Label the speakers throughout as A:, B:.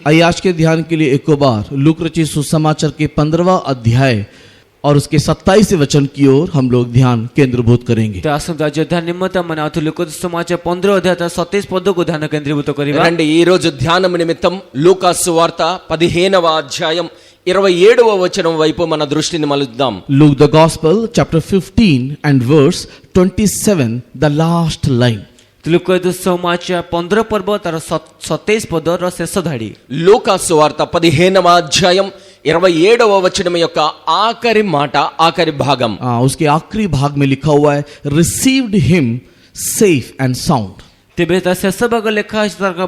A: आइए आज के ध्यान के लिए एक बार लूक रचित सुसमाचार के 15वां अध्याय और उसके 27 वचन की ओर हम लोग ध्यान केंद्रीभूत करेंगे।
B: ध्यान निमित्त मन लूक सुसमाचार 15 अध्याय 27 पद को ध्यान केंद्रीभूत करिवा।
C: రండి ఈ రోజు ధ్యానం నిమిత్తం లూకా సువార్త 15వ అధ్యాయం 27వ వచనం వైపు మన దృష్టిని మలుద్దాం.
A: Luke the Gospel chapter 15 and verse 27, the last line.
B: Look सुसमाचार 15 पर्व तार 27 पद र शेष धाड़ी.
C: లూకా సువార్త 15వ అధ్యాయం 27వ వచనం యొక్క ఆఖరి మాట, ఆఖరి భాగం.
A: उसके आखिरी भाग में लिखा हुआ है received him safe and sound.
B: तेबे ता शेष भाग लेखा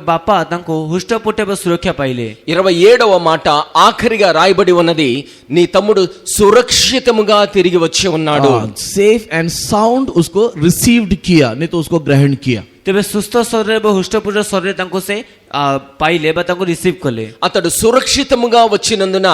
B: बापा तांको हुष्टपुटे सुरक्षा पाइले.
C: 27వ మాట ఆఖరిగా రాయబడి ఉన్నది, నీ తమ్ముడు సురక్షితముగా తిరిగి వచ్చి ఉన్నాడు.
A: सेफ एंड साउंड उसको रिसीव्ड किया, नहीं तो उसको ग्रहण किया.
B: तेबे सुस्थ शरीर व हुष्टपुट शरीर तांको से पाइले बा तांको रिसीव कले.
C: అతడు సురక్షితముగా వచ్చినందున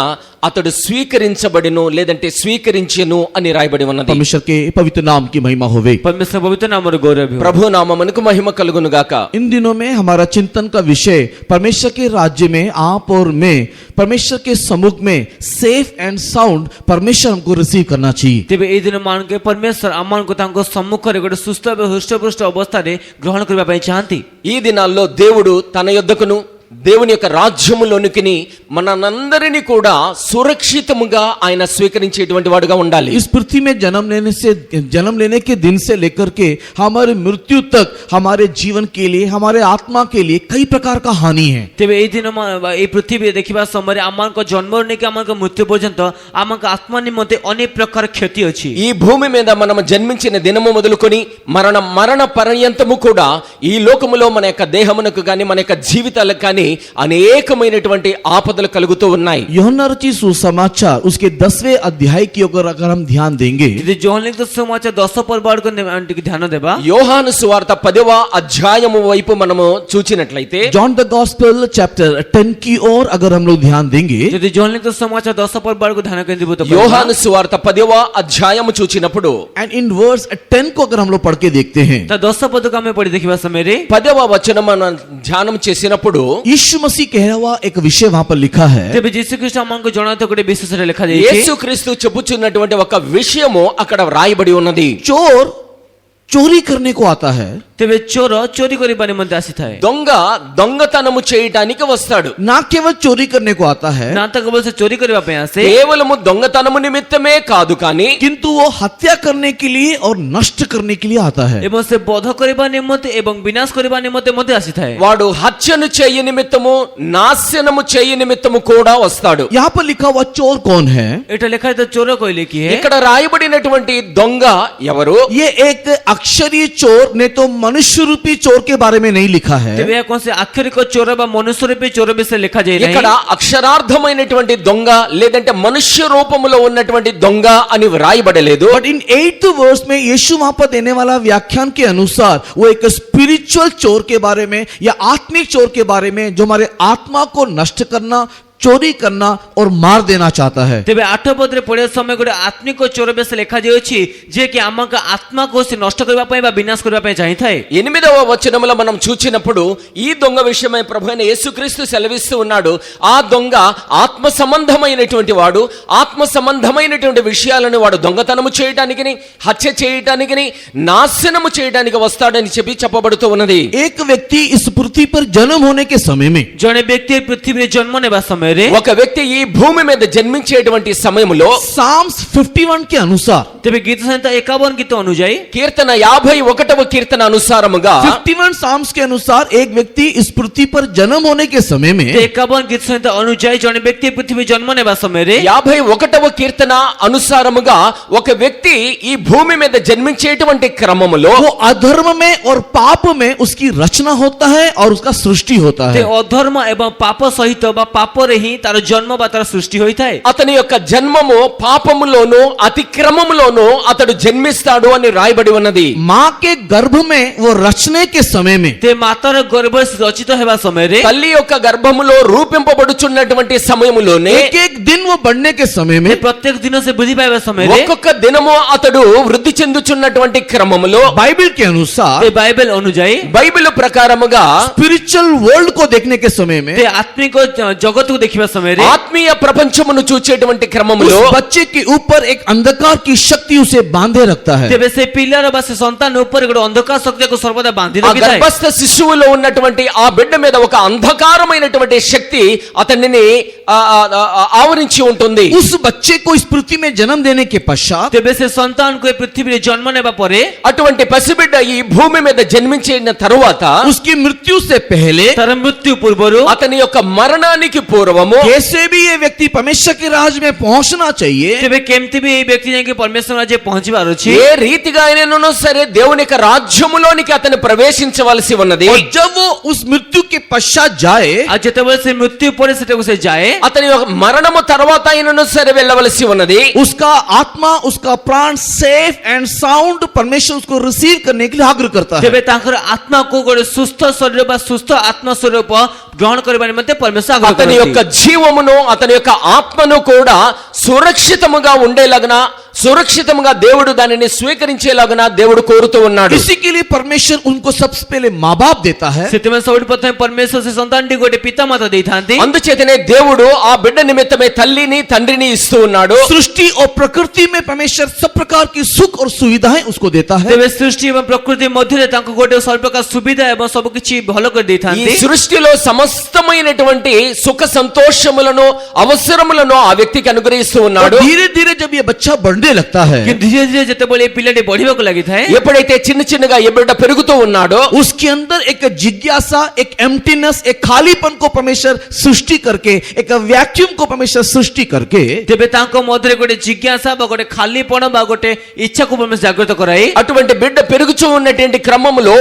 C: అతడు స్వీకరించబడిను లేదంటే స్వీకరించెను అని రాయబడి ఉన్నది.
A: परमेश्वर के पवित्र नाम की महिमा होवे.
B: परमेश्वर पवित्र नाम और गौरव हो.
C: ప్రభు నామమునకు మహిమ కలుగును గాక.
A: इन दिनों में हमारा चिंतन का विषय परमेश्वर के राज्य में आप और मैं परमेश्वर के सम्मुख में सेफ एंड साउंड परमेश्वर हमको रिसीव करना चाहिए.
B: तेबे ए दिन मान के परमेश्वर अमान को तांको सम्मुख रे गोटे सुस्थ व हुष्टपुष्ट अवस्था रे ग्रहण करबा पई चाहंती.
C: ఈ దినాల్లో దేవుడు తన యొద్దకును దేవుని యొక్క రాజ్యములోనికి మనందరినీ కూడా సురక్షితముగా ఆయన స్వీకరించేటువంటి వాడుగా ఉండాలి.
A: इस पृथ्वी में जन्म लेने के दिन से लेकर के हमारे मृत्यु तक हमारे जीवन के लिए, हमारे आत्मा के लिए कई प्रकार का हानि है.
B: तेबे ए दिन ए पृथ्वी देखिबा समय अमान को जन्म ने के अमान को मृत्यु पर्यंत अमान को आत्मा निमित्ते अनेक प्रकार क्षति अछि.
C: ఈ భూమి మీద మనం జన్మించిన దినము మొదలుకొని మరణ పర్యంతము కూడా ఈ లోకములో మన యొక్క దేహమునకు గాని మన యొక్క జీవితాలకు గాని అనేకమైనటువంటి ఆపదలు కలుగుతూ ఉన్నాయి.
A: యోహన్నా రచిత సుసమాచాर उसके 10वें अध्याय की ओर अगर हम ध्यान देंगे,
B: यदि యోహాను लिखित सुसमाचार 10 पर्व को ध्यान देबा,
C: యోహాను సువార్త 10వ అధ్యాయము వైపు మనము చూచినట్లయితే
A: जॉन द गॉस्पेल चैप्टर 10 की ओर अगर हम लोग ध्यान देंगे,
B: यदि యోహాను लिखित सुसमाचार 10 पर्व को ध्यान केंद्रीभूत करें.
C: యోహాను సువార్త 10వ అధ్యాయము చూచినప్పుడు
A: एंड इन वर्स 10 को अगर हम लोग पढ़ के देखते हैं,
B: तो 10 पद का मैं पढ़ी देखिबा समय रे
C: 10వ వచనం మనం ధ్యానం చేసినప్పుడు
A: यीशु मसीह कह हुआ एक विषय वहां पर लिखा है.
B: तेबे यीशु ख्रीष्ट हमको जणाते कोटे विशेष रे लिखा जायछि.
C: యేసుక్రీస్తు చెప్పుచున్నటువంటి ఒక విషయము అక్కడ వ్రాయబడి ఉన్నది.
A: चोर चोरी करने को आता है,
B: तेबे चोर चोरी करिबा निमंते आसीथाय.
C: దొంగ దొంగతనము చేయడానికి వస్తాడు.
A: ना केवल चोरी करने को आता है,
B: ना तो केवल से चोरी करिबा पे आसे,
C: కేవలము దొంగతనము నిమిత్తమే కాదు కానీ
A: किंतु वो हत्या करने के लिए और नष्ट करने के लिए आता है.
B: एवं से बोध करिबा निमंते एवं विनाश करिबा निमंते मते आसीथाय.
C: వాడు హత్యను చేయ నిమిత్తము నాశనము చేయ నిమిత్తము కూడా వస్తాడు.
A: यहाँ पर लिखा हुआ चोर कौन है?
B: एटा लिखा है तो चोर कोइले की है.
C: ఇక్కడ రాయబడినటువంటి దొంగ ఎవరు?
A: ये एक अक्षरीय चोर ने तो मनुष्य रूपी चोर के बारे में नहीं लिखा है.
B: तेबे कौन से अक्षरिक चोर बा मनुष्य रूपी चोर विषय लिखा जाय नहीं.
C: ఇక్కడ అక్షరార్థమైనటువంటి దొంగ లేదంటే మనుష్య రూపములో ఉన్నటువంటి దొంగ అని వ్రాయబడలేదు.
A: बट इन 8th वर्स में यीशु वहां पर देने वाला व्याख्यान के अनुसार वो एक स्पिरिचुअल चोर के बारे में या आत्मिक चोर के बारे में जो हमारे आत्मा को नष्ट करना, चोरी करना और मार देना चाहता है.
B: तेबे 8 पद रे पढ़े समय गोटे आत्मिक चोर विषय लिखा जाय अछि जे कि आमका आत्मा को से नष्ट करबा पय बा विनाश करबा पय चाहि थाय.
C: 8వ వచనములో మనం చూచినప్పుడు ఈ దొంగ విషయమై ప్రభువైన యేసుక్రీస్తు సెలవిస్తూ ఉన్నాడు. ఆ దొంగ ఆత్మ సంబంధమైనటువంటి వాడు, ఆత్మ సంబంధమైనటువంటి విషయాలను వాడు దొంగతనము చేయడానికిని, హత్య చేయడానికిని, నాశనము చేయడానికి వస్తాడని చెప్పబడుతూ ఉన్నది.
A: एक व्यक्ति इस पृथ्वी पर जन्म होने के समय में,
B: जने व्यक्ति पृथ्वी में जन्म नेबा समय रे,
C: ఒక వ్యక్తి ఈ భూమి మీద జన్మించేటువంటి సమయములో
A: साम्स 51 के अनुसार,
B: तेबे गीत संहिता 51 गीत अनुଯାयी,
C: కీర్తన 51వ కీర్తన అనుసారముగా
A: 51 साम्स के अनुसार एक व्यक्ति इस पृथ्वी पर जन्म होने के समय में
B: 51 गीत संहिता अनुଯାयी जने व्यक्ति पृथ्वी जन्म नेबा समय रे
C: 51వ కీర్తన అనుసారముగా ఒక వ్యక్తి ఈ భూమి మీద జన్మించేటువంటి క్రమములో
A: वो अधर्म में और पाप में उसकी रचना होता है और उसका सृष्टि होता
B: ते
A: है.
B: अधर्म एवं पाप सहित बा पाप रे ହିଁ ତାର ଜନ୍ମ ବା ତାର ସୃଷ୍ଟି ହୋଇଥାଏ।
C: అతని యొక్క జన్మము పాపములోను అతిక్రమములోను అతడు జన్మిస్తాడు అని రాయబడి ఉన్నది।
A: माँ के गर्भ में वो रचने के समय में,
B: ते ମାତାର ଗର୍ଭରେ ରଚିତ ହେବା ସମୟରେ,
C: తల్లి యొక్క గర్భములో రూపింపబడుచున్నటువంటి సమయములోనే
A: एक एक दिन वो बढ़ने के समय में,
B: ପ୍ରତ୍ୟେକ ଦିନ ସେ ବୃଦ୍ଧି ପାଇବା ସମୟରେ,
C: ఒక్కొక్క దినము అతడు వృద్ధి చెందుచున్నటువంటి క్రమములో
A: बाइबल के अनुसार
B: ते ବାଇବେଲ ଅନୁଯାୟୀ
C: బైబిల్ ప్రకారముగా
A: स्पिरिचुअल वर्ल्ड को देखने के समय में,
B: ते ଆତ୍ମିକ ଜଗତକୁ ଦେଖିବା ସମୟରେ,
C: ఆత్మీయ ప్రపంచమును చూచేటువంటి క్రమములో
A: उस बच्चे के ऊपर एक अंधकार की शक्ति उसे बांधे रखता है।
B: ତେବେ ସେ ପିଲାର ବା ସେ ସନ୍ତାନ ଉପରେ ଗୋଟେ ଅନ୍ଧକାର ଶକ୍ତିକୁ ସର୍ବଦା ବାନ୍ଧି
C: ఆ
B: ରଖିଥାଏ।
C: గర్భస్థ శిశువులో ఉన్నటువంటి ఆ బిడ్డ మీద ఒక అంధకారమైనటువంటి శక్తి అతనిని ఆవరించి ఉంటుంది।
A: उस बच्चे को इस पृथ्वी में जन्म देने के पश्चात
B: ତେବେ ସେ ସନ୍ତାନକୁ ଏ ପୃଥିବୀରେ ଜନ୍ମ ନେବା ପରେ,
C: అటువంటి పసిబిడ్డ ఈ భూమి మీద జన్మించిన తరువాత
A: उसकी मृत्यु से पहले
B: ତାର మృତ୍యు ପୂର୍ବରୁ,
C: అతని యొక్క మరణానికి పూర్వము
A: कैसे भी ये व्यक्ति परमेश्वर के राज में पहुंचना चाहिए,
B: ତେବେ କେମିତି ବି ଏଇ ବ୍ୟକ୍ତି ଯାଇକି ପରମେଶ୍ୱର ରାଜ୍ୟରେ ପହଞ୍ଚିବାର ଅଛି।
C: ఏ రీతిగా అయినను సరే దేవుని యొక్క రాజ్యములోనికి అతను ప్రవేశించవలసి ఉన్నది।
A: और जब वो उस मृत्यु के पश्चात जाए,
B: ଆଉ ଯେତେବେଳେ ସେ ମୃତ୍ୟୁ ପରେ ସେଠାକୁ ସେ ଯାଏ,
C: అతని యొక్క మరణము తర్వాత అయినను సరే వెళ్ళవలసి ఉన్నది।
A: उसका आत्मा, उसका प्राण सेफ एंड साउंड परमेश्वर उसको रिसीव करने के लिए आग्रह करता है।
B: ତେବେ ତାଙ୍କର ଆତ୍ମାକୁ ଗୋଟେ ସୁସ୍ଥ ଶରୀର ବା ସୁସ୍ଥ ଆତ୍ମ ସ୍ୱରୂପ ଗ୍ରହଣ କରିବା ନିମନ୍ତେ ପରମେଶ୍ୱର ଆଗ୍ରହ
C: అతని యొక్క
B: କରନ୍ତି।
C: జీవమును అతని యొక్క ఆత్మను కూడా సురక్షితముగా ఉండేలాగున సురక్షితముగా దేవుడు దానిని స్వీకరించేలాగున దేవుడు కోరుతూ ఉన్నాడు।
A: इसी के लिए परमेश्वर उनको सबसे पहले माँ बाप देता है।
B: ସେଥିପାଇଁ ସବୁଠୁ ପ୍ରଥମେ ପରମେଶ୍ୱର ସେ ସନ୍ତାନଟି ଗୋଟେ ପିତା ମାତା ଦେଇଥାନ୍ତି।
C: అందుచేతనే దేవుడు ఆ బిడ్డ నిమిత్తమే తల్లిని తండ్రిని ఇస్తూ ఉన్నాడు।
A: सृष्टि और प्रकृति में परमेश्वर सब प्रकार की सुख और सुविधाएं उसको देता है।
B: ତେବେ ସୃଷ୍ଟି ଏବଂ ପ୍ରକୃତି ମଧ୍ୟରେ ତାଙ୍କୁ ଗୋଟେ ସବୁ ପ୍ରକାର ସୁବିଧା ଏବଂ ସବୁ କିଛି ଭଲ କରି
C: ఈ
B: ଦେଇଥାନ୍ତି।
C: సృష్టిలో సమస్తమైనటువంటి సుఖ సంతోషములను అవసరములను ఆ వ్యక్తికి అనుగ్రహిస్తూ
A: और
C: ఉన్నాడు।
A: धीरे धीरे जब ये बच्चा बढ़ने लगता है,
B: କିନ୍ତୁ ଧୀରେ ଧୀରେ ଯେତେବେଳେ ଏ ପିଲାଟି ବଢିବାକୁ ଲାଗିଥାଏ,
C: ఎప్పుడైతే చిన్న చిన్నగా ఈ బిడ్డ పెరుగుతూ ఉన్నాడో
A: उसके अंदर एक जिज्ञासा, एक एम्प्टीनेस, एक खालीपन को परमेश्वर सृष्टि करके, एक वैक्यूम को परमेश्वर सृष्टि करके
B: ତେବେ ତାଙ୍କ ମଧ୍ୟରେ ଗୋଟେ ଜିଜ୍ଞାସା ବା ଗୋଟେ ଖାଲିପଣ ବା ଗୋଟେ ଇଚ୍ଛାକୁ ପରମେଶ୍ୱର ଜାଗ୍ରତ କରାଇ,
C: అటువంటి బిడ్డ పెరుగుచూ ఉన్నటువంటి క్రమములో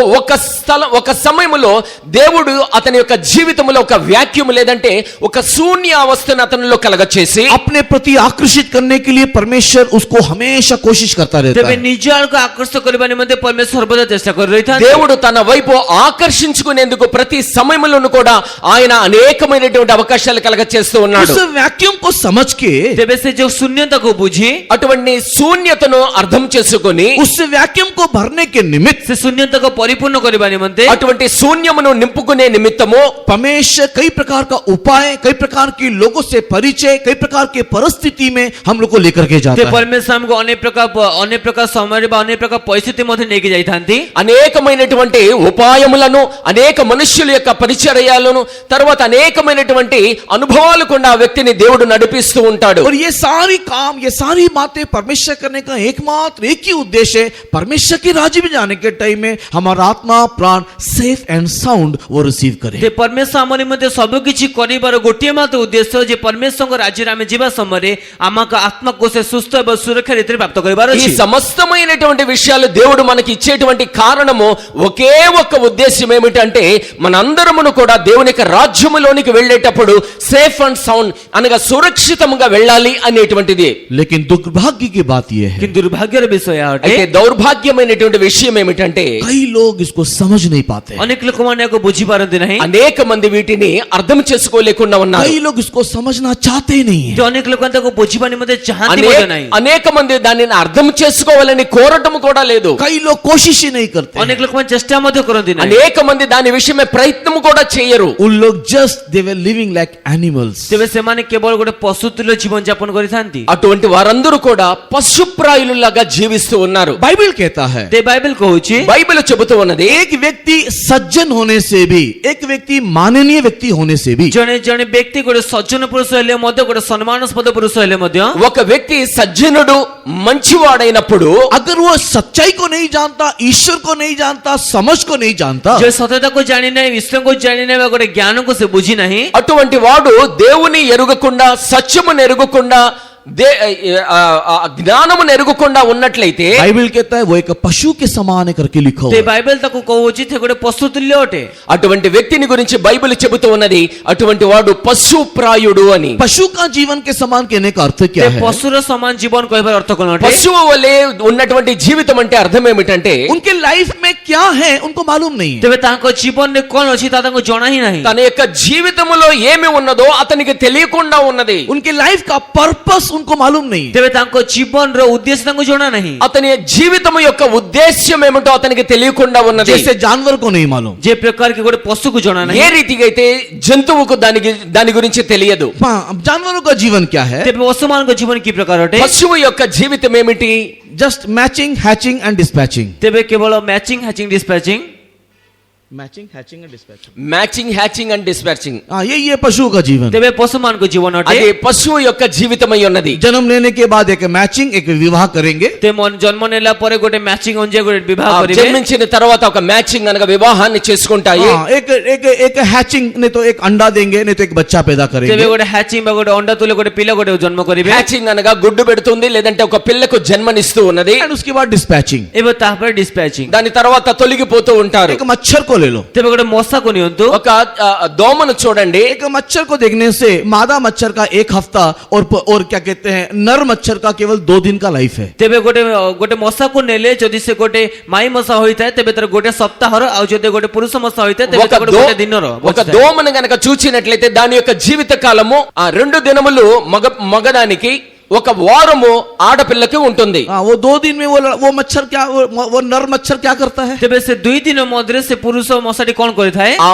C: ఒక సమయములో దేవుడు అతని యొక్క జీవితంలో ఒక వ్యాక్యూమ్ లేదంటే ఒక శూన్య అవస్థను అతనిలో కలగచేసి
A: अपने प्रति आकर्षित करने के लिए परमेश्वर उसको हमेशा कोशिश करता रहता
B: ତେବେ
A: है।
B: ନିଜ ଆଡ଼କୁ ଆକର୍ଷିତ କରିବା ନିମନ୍ତେ ପରମେଶ୍ୱର ସର୍ବଦା ଚେଷ୍ଟା କରି ରହିଥାନ୍ତି।
C: దేవుడు తన వైపు ఆకర్షించుకునేందుకు ప్రతి సమయములోను కూడా ఆయన అనేకమైనటువంటి అవకాశాలు కలగచేస్తూ ఉన్నాడు।
A: उस वैक्यूम को समझ के,
B: ତେବେ ସେ ଯୋଉ ଶୂନ୍ୟତାକୁ ବୁଝି,
C: అటువంటి శూన్యతను అర్థం చేసుకొని
A: उस वैक्यूम को भरने के निमित्त
B: ସେ शून्यताକୁ ପରିପୂର୍ଣ୍ଣ କରିବା ନିମନ୍ତେ
C: అటువంటి శూన్యమును నింపుకునే నిమిత్తము
A: परमेश्वर कई प्रकार का उपाय, कई प्रकार के लोगों से परिचय, कई प्रकार के परिस्थिति में हम लोग को लेकर के
B: ସେ
A: जाता है।
B: ପରମେଶ୍ୱର ଆମକୁ ଅନେକ ପ୍ରକାର ସମୟରେ ବା ଅନେକ ପ୍ରକାର ପରିସ୍ଥିତି ମଧ୍ୟ ନେଇକି ଯାଇଥାନ୍ତି।
C: అనేకమైనటువంటి ఉపాయములను అనేక మనుష్యుల యొక్క పరిచర్యలను తర్వాత అనేకమైనటువంటి అనుభవాలు కూడా ఆ వ్యక్తిని దేవుడు నడిపిస్తూ ఉంటాడు।
A: और ये सारी काम, ये सारी बातें परमेश्वर करने का एकमात्र एक ही उद्देश्य है, परमेश्वर के राज्य में जाने के टाइम में हमारा आत्मा प्राण सेफ एंड साउंड वो रिसीव करे।
B: ते परमेश्वर ଆମ ନିମନ୍ତେ ସବୁ କିଛି କରିବାର ଗୋଟିଏ ମାତ୍ର ଉଦ୍ଦେଶ୍ୟ ଯେ ପରମେଶ୍ୱରଙ୍କ ରାଜ୍ୟରେ ଆମେ ଯିବା ସମୟରେ ଆମକୁ ଆତ୍ମାକୁ ସେ ସୁସ୍ଥ ଏବଂ ସୁରକ୍ଷା ରୀତିରେ ପ୍ରାପ୍ତ କରିବାର
C: ఈ
B: ଅଛି।
C: సమస్తమైనటువంటి విషయాలు దేవుడు మనకి ఇచ్చేటువంటి కారణము ఒకే ఒక్క ఉద్దేశం ఏమిటంటే మనందరమును కూడా దేవుని యొక్క రాజ్యములోనికి వెళ్ళేటప్పుడు సేఫ్ అండ్ సౌండ్ అనగా సురక్షితంగా వెళ్ళాలి అనేటువంటిది।
A: लेकिन दुर्भाग्य की बात यह है,
B: କିନ୍ତୁ ଦୁର୍ଭାଗ୍ୟର ବିଷୟ ଏହା ଅଟେ,
C: అయితే దౌర్భాగ్యమైనటువంటి విషయం ఏమిటంటే
A: कई लोग इसको समझ नहीं पाते,
B: ଅନେକ ଲୋକମାନେ ଏହାକୁ ବୁଝିପାରନ୍ତି ନାହିଁ।
C: అనేక మంది వీటిని అర్థం చేసుకోలేకుండా ఉన్నారు।
A: कई लोग इसको समझना चाहते ही नहीं है।
B: ଯେ ଅନେକ ଲୋକମାନେ ତାକୁ ବୁଝିବା ନିମନ୍ତେ ଚାହାନ୍ତି ମଧ୍ୟ ନାହିଁ।
C: అనేక మంది దానిని అర్థం చేసుకోవాలని కోరటం కూడా లేదు।
A: कई लोग कोशिश ही नहीं करते,
B: ଅନେକ ଲୋକମାନେ ଚେଷ୍ଟା ମଧ୍ୟ କରନ୍ତି ନାହିଁ।
C: అనేక మంది దాని విషయమే ప్రయత్నం కూడా చేయరు।
A: उन लोग just they were living like animals.
B: ତେବେ ସେମାନେ କେବଳ ଗୋଟେ ପଶୁ ତୁଲ୍ୟ ଜୀବନ ଯାପନ କରିଥାନ୍ତି।
C: అటువంటి వారందరూ కూడా పశుప్రాయులులాగా జీవిస్తూ ఉన్నారు।
A: बाइबल कहता है,
B: ते ବାଇବେଲ କହୁଛି,
C: బైబిల్ చెబుతూ ఉన్నది
A: एक व्यक्ति सज्जन होने से भी, एक व्यक्ति माननीय व्यक्ति होने से भी,
B: ଜଣେ ଜଣେ ବ୍ୟକ୍ତି ଗୋଟେ ସଜ୍ଜନ ପୁରୁଷ ହେଲେ ମଧ୍ୟ ଗୋଟେ ସମ୍ମାନସ୍ପଦ ପୁରୁଷ ହେଲେ ମଧ୍ୟ
C: ఒక వ్యక్తి సజ్జనుడు మంచివాడైనప్పుడు
A: अगर वो सच्चाई को नहीं जानता, ईश्वर को नहीं जानता, समझ को नहीं जानता,
B: ଯେ ସତ୍ୟତାକୁ ଜାଣି ନାହିଁ, ଈଶ୍ୱରଙ୍କୁ ଜାଣି ନାହିଁ ବା ଗୋଟେ ଜ୍ଞାନକୁ ସେ ବୁଝି ନାହିଁ,
C: అటువంటి వాడు దేవుని ఎరుగకుండా సత్యమును ఎరుగకుండా జ్ఞానమును ఎరుగుకుండా ఉన్నట్లయితే
A: बाइबल कहता है वो एक पशु के समान है करके लिखो
B: ते बाइबल ताको कହୁଛି ते ଗୋଟେ ପଶୁ ତୁଲ୍ୟ ଅଟେ
C: అటువంటి వ్యక్తిని గురించి బైబిల్ చెబుతూ ఉన్నది అటువంటి వాడు పశుప్రాయుడు అని
A: पशु का जीवन के समान कहने का अर्थ क्या
B: ते
A: है
B: ପଶୁର ସମାନ ଜୀବନ କହିବାର ଅର୍ଥ କ'ଣ ଅଟେ
C: పశువు వలె ఉన్నటువంటి జీవితం అంటే అర్థం ఏమిటంటే
A: उनके लाइफ में क्या है उनको मालूम नहीं है
B: ତେବେ ତାଙ୍କ ଜୀବନରେ କ'ଣ ଅଛି ତା ତାଙ୍କୁ ଜଣା ହିଁ ନାହିଁ
C: తన యొక్క జీవితములో ఏమి ఉన్నదో అతనికి తెలియకుండా ఉన్నది
A: उनके लाइफ का पर्पस उनको मालूम नहीं है
B: ତେବେ ତାଙ୍କ ଜୀବନର ଉଦ୍ଦେଶ୍ୟ ତାଙ୍କୁ ଜଣା ନାହିଁ
C: అతని జీవితం యొక్క ఉద్దేశ్యం ఏమిటో అతనికి తెలియకుండా ఉన్నది
A: जैसे जानवर को नहीं मालूम
B: ଯେ ପ୍ରକାର କି ଗୋଟେ ପଶୁକୁ ଜଣା
C: ఏ
B: ନାହିଁ
C: రీతిగా అయితే జంతువుకు దాని గురించి తెలియదు
A: हाँ, अब जानवरों का जीवन क्या है
B: ତେବେ ପଶୁମାନଙ୍କ ଜୀବନ କି ପ୍ରକାର ଅଟେ
C: పశువు యొక్క జీవితం ఏమిటి
A: just matching hatching and dispatching
B: ତେବେ କେବଳ matching hatching dispatching
A: matching hatching and dispatching
C: matching hatching and dispatching
A: हाँ ये पशुओं का जीवन
B: ତେବେ ପଶୁମାନଙ୍କ ଜୀବନ ଅଟେ
C: అది పశువు యొక్క జీవితమై ఉన్నది
A: जन्म लेने के बाद एक मैचिंग एक विवाह करेंगे
B: ते జన్మ ନେଲା ପରେ ଗୋଟେ ମ୍ୟାଚିଂ ଅନୁଯାୟୀ ଗୋଟେ ବିବାହ କରିବେ
C: జన్మించిన తర్వాత ఒక మ్యాచింగ్ అనగా వివాహాన్ని చేసుకుంటాయి
A: हाँ, एक हैचिंग नहीं तो एक अंडा देंगे नहीं तो एक बच्चा पैदा
B: ତେବେ
A: करेंगे
B: ଗୋଟେ హ్యాచింగ్ ବା ଗୋଟେ ଅଣ୍ଡା ତୁଲେ ଗୋଟେ ପିଲା ଗୋଟେ ଜନ୍ମ କରିବେ
C: హ్యాచింగ్ అనగా గుడ్డు పెడుతుంది లేదంటే ఒక పిల్లకు జన్మనిస్తూ ఉన్నది
A: एंड उसके बाद डिस्पैचिंग
B: ଏବେ ତାପରେ డిస్పాଚିଂ
C: దాని తర్వాత తొలగిపోతూ ఉంటారు
A: एक मच्छर को ले लो
B: ତେବେ ଗୋଟେ ମଶାକୁ ନିଅନ୍ତୁ
C: ఒక దోమను చూడండి
A: एक मच्छर को देखने से मादा मच्छर का एक हफ्ता और क्या कहते हैं नर मच्छर का केवल 2 दिन का लाइफ है
B: ତେବେ ଗୋଟେ ମଶାକୁ ନେଲେ ଯଦି ସେ ଗୋଟେ ମାଇ ମଶା ହୋଇଥାଏ ତେବେ ତାର ଗୋଟେ ସପ୍ତାହର ଆଉ ଯଦି ଗୋଟେ ପୁରୁଷ ମଶା ହୋଇଥାଏ ତେବେ ତାର ଗୋଟେ ଦିନର
C: ఒక దోమను గనక చూచినట్లయితే దాని యొక్క జీవిత కాలము ఆ 2 దినములు మగదానికి ఒక వారము ఆడపిల్లకి ఉంటుంది
A: हाँ, वो 2 दिन में वो मच्छर क्या वो नर मच्छर क्या करता है
B: ତେବେ ସେ 2 ଦିନ ମଧ୍ୟରେ ସେ ପୁରୁଷ ମଶାଟି କ'ଣ କରିଥାଏ
C: ఆ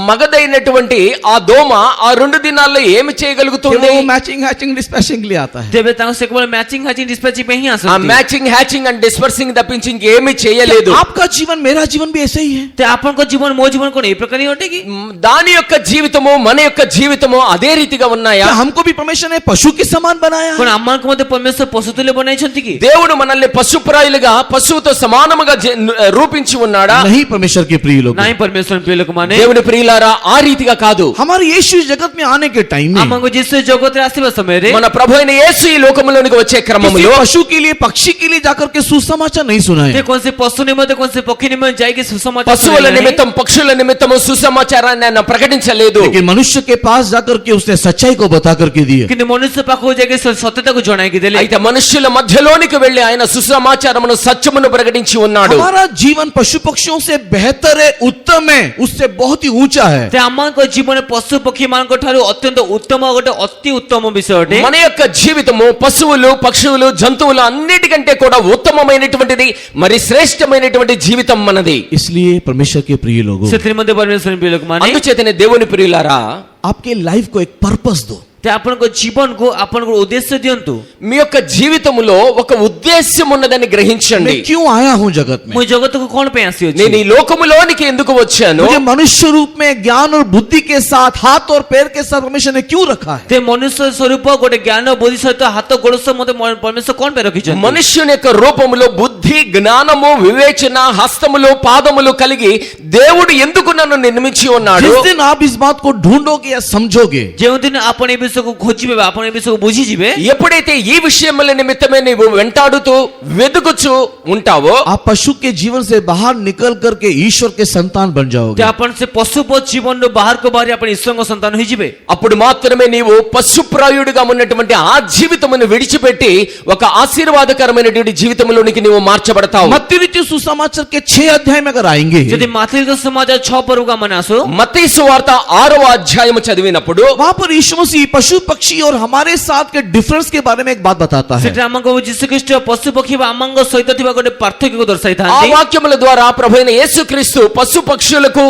C: మగదైనటువంటి ఆ దోమ ఆ 2 దినాల్లో ఏమి
A: कि
C: చేయగలుగుతుంది
A: वो मैचिंग हैचिंग डिस्पैचिंग के लिए आता है
B: ତେବେ ତାଙ୍କୁ ସେ କେବଳ ମ୍ୟାଚିଂ హ్యాచింగ్ డిస్పాଚିଂ ପାଇଁ ହିଁ
C: ఆ
B: ଆସନ୍ତି
C: మ్యాచింగ్ హ్యాచింగ్ అండ్ డిస్పర్సింగ్ తప్పించి ఇంకేమీ చేయలేదు
A: आपका जीवन मेरा जीवन भी ऐसे ही है
B: ते ଆପଣଙ୍କ ଜୀବନ ମୋ ଜୀବନ କ'ଣ ଏ ପ୍ରକାର ହିଁ ଅଟେ କି
C: దాని యొక్క జీవితము మన యొక్క జీవితము అదే రీతిగా ఉన్నాయా
A: क्या हमको भी परमेश्वर ने पशु के समान बनाया
B: କ'ଣ
A: है
B: ଆମମାନଙ୍କୁ ମଧ୍ୟ ପରମେଶ୍ୱର ପଶୁ ତୁଲ୍ୟ ବନାଇଛନ୍ତି କି
C: దేవుడు మనల్ని పశుప్రాయులుగా పశువుతో సమానముగా రూపించి ఉన్నాడా
A: नहीं परमेश्वर के प्रिय लोग
B: ନାହିଁ ପରମେଶ୍ୱର ପ୍ରିୟ ଲୋକମାନେ
C: దేవుని ప్రియులారా ఆ రీతిగా కాదు
A: हमारे यीशु इस जगत में आने के टाइम में
B: ଆମକୁ ଯୀଶୁ ଜଗତରେ ଆସିବା ସମୟରେ
C: మన ప్రభు అయిన యేసు ఈ లోకములోనికి వచ్చే
A: किसी
C: క్రమములో
A: पशु के लिए पक्षी के लिए जाकर के सुसमाचार नहीं सुना
B: ते
A: है
B: कौन से पशु निमित्त कौन से पक्षी निमित्त जाएगी सुसमाचार
C: పశువుల
B: सुनाया नहीं।
C: నిమిత్తం పక్షుల నిమిత్తము సుసమాచారాన్ని ఆయన ప్రకటించలేదు
A: लेकिन मनुष्य के पास जाकर के उसने सच्चाई को बता करके दिए
B: କିନ୍ତୁ ମନୁଷ୍ୟ ପାଖକୁ ଯାଇକି ସତ୍ୟତାକୁ ଜଣାଇକି ଦେଲେ
C: అయితే మనుష్యుల మధ్యలోనికి వెళ్లి ఆయన సుసమాచారమును సత్యమును ప్రకటించి ఉన్నాడు
A: हमारा जीवन पशु पक्षियों से बेहतर है उत्तम है उससे बहुत ही ऊंचा है
B: ते ଆମଙ୍କ ଜୀବନ ପଶୁ ପକ୍ଷୀ ମାନଙ୍କ ଠାରୁ ଅତ୍ୟନ୍ତ ଉତ୍ତମ ଗୋଟେ ଅତି ଉତ୍ତମ ବିଷୟ ଅଟେ
C: మన యొక్క జీవితము పశువులు పక్షువులు జంతువులు అన్నిటికంటే కూడా ఉత్తమమైనటువంటిది మరి శ్రేష్టమైనటువంటి జీవితం మనది
A: इसलिए परमेश्वर के प्रिय लोगों
B: ସେଥିରେ ମଧ୍ୟ ପରମେଶ୍ୱର ପ୍ରିୟ ଲୋକମାନେ
C: అందుచేతనే దేవుని ప్రియులారా
A: आपके लाइफ को एक पर्पस दो
B: ते ଆପଣଙ୍କ ଜୀବନକୁ ଆପଣଙ୍କ ଉଦ୍ଦେଶ୍ୟ ଦିଅନ୍ତୁ
C: మీ యొక్క జీవితములో ఒక ఉద్దేశ్యం ఉన్నదని గ్రహించండి
A: मैं क्यों आया हूं जगत में
B: ମୁଁ ଜଗତକୁ କ'ଣ ପାଇଁ ଆସିଅଛି
C: నేను ఈ లోకములోనికి ఎందుకు వచ్చాను
A: मुझे मनुष्य रूप में ज्ञान और बुद्धि के साथ हाथ और पैर के साथ परमेश्वर ने क्यों रखा है
B: ते ମନୁଷ୍ୟ ସ୍ୱରୂପ ଗୋଟେ ଜ୍ଞାନ ବୁଦ୍ଧି ସହିତ ହାତ ଗୋଡ଼ ସହ ମୋତେ ପରମେଶ୍ୱର କ'ଣ ପାଇଁ ରଖିଛନ୍ତି
C: మనుష్యుని యొక్క రూపములో బుద్ధి జ్ఞానము వివేచన హస్తములు పాదములు కలిగి దేవుడు ఎందుకు నన్ను నిర్మించి ఉన్నాడు
A: जिस दिन आप इस बात को ढूंढोगे या समझोगे
B: ଯେଉଁଦିନ ଆପଣ ଏ ବିଷୟକୁ ଖୋଜିବେ ବା ଆପଣ ଏ ବିଷୟକୁ ବୁଝିଯିବେ
C: ఎప్పుడైతే ఈ విషయముల నిమిత్తమే నీవు వెంటాడుతూ వెతుకుచూ ఉంటావో
A: आप पशु के जीवन से बाहर निकल करके ईश्वर के संतान बन
B: ते
A: जाओगे
B: ଆପଣ ସେ ପଶୁପତ ଜୀବନରୁ ବାହାରକୁ ବାହାରି ଆପଣ ଈଶ୍ୱରଙ୍କ ସନ୍ତାନ ହୋଇଯିବେ
C: అప్పుడు మాత్రమే నీవు పశుప్రాయుడిగా ఉన్నటువంటి ఆ జీవితమును విడిచిపెట్టి ఒక ఆశీర్వాదకరమైనటువంటి జీవితంలోనికి నీవు మార్చబడతావు
A: मत्ती ऋतु सुसमाचार के 6 अध्याय में अगर आएंगे
B: ଯଦି ମାଥିକ ସମାଜ 6 ପର୍ବକୁ ଆମେ ଆସୁ
C: మత్తయి సువార్త 6వ అధ్యాయము చదివినప్పుడు
A: वहां पर यीशु मसीह पशु पक्षी और हमारे साथ के डिफरेंस के बारे में एक बात बताता है
B: ସେଠି ଆମକୁ ଯୀଶୁ ଖ୍ରୀଷ୍ଟ ପଶୁ ପକ୍ଷୀ ବା ଆମଙ୍କ ସହିତ ଥିବା ଗୋଟେ ପାର୍ଥକ୍ୟକୁ
C: ఆ
B: ଦର୍ଶାଇଥାନ୍ତି
C: వాక్యముల ద్వారా ప్రభువైన యేసుక్రీస్తు పశు పక్షులకు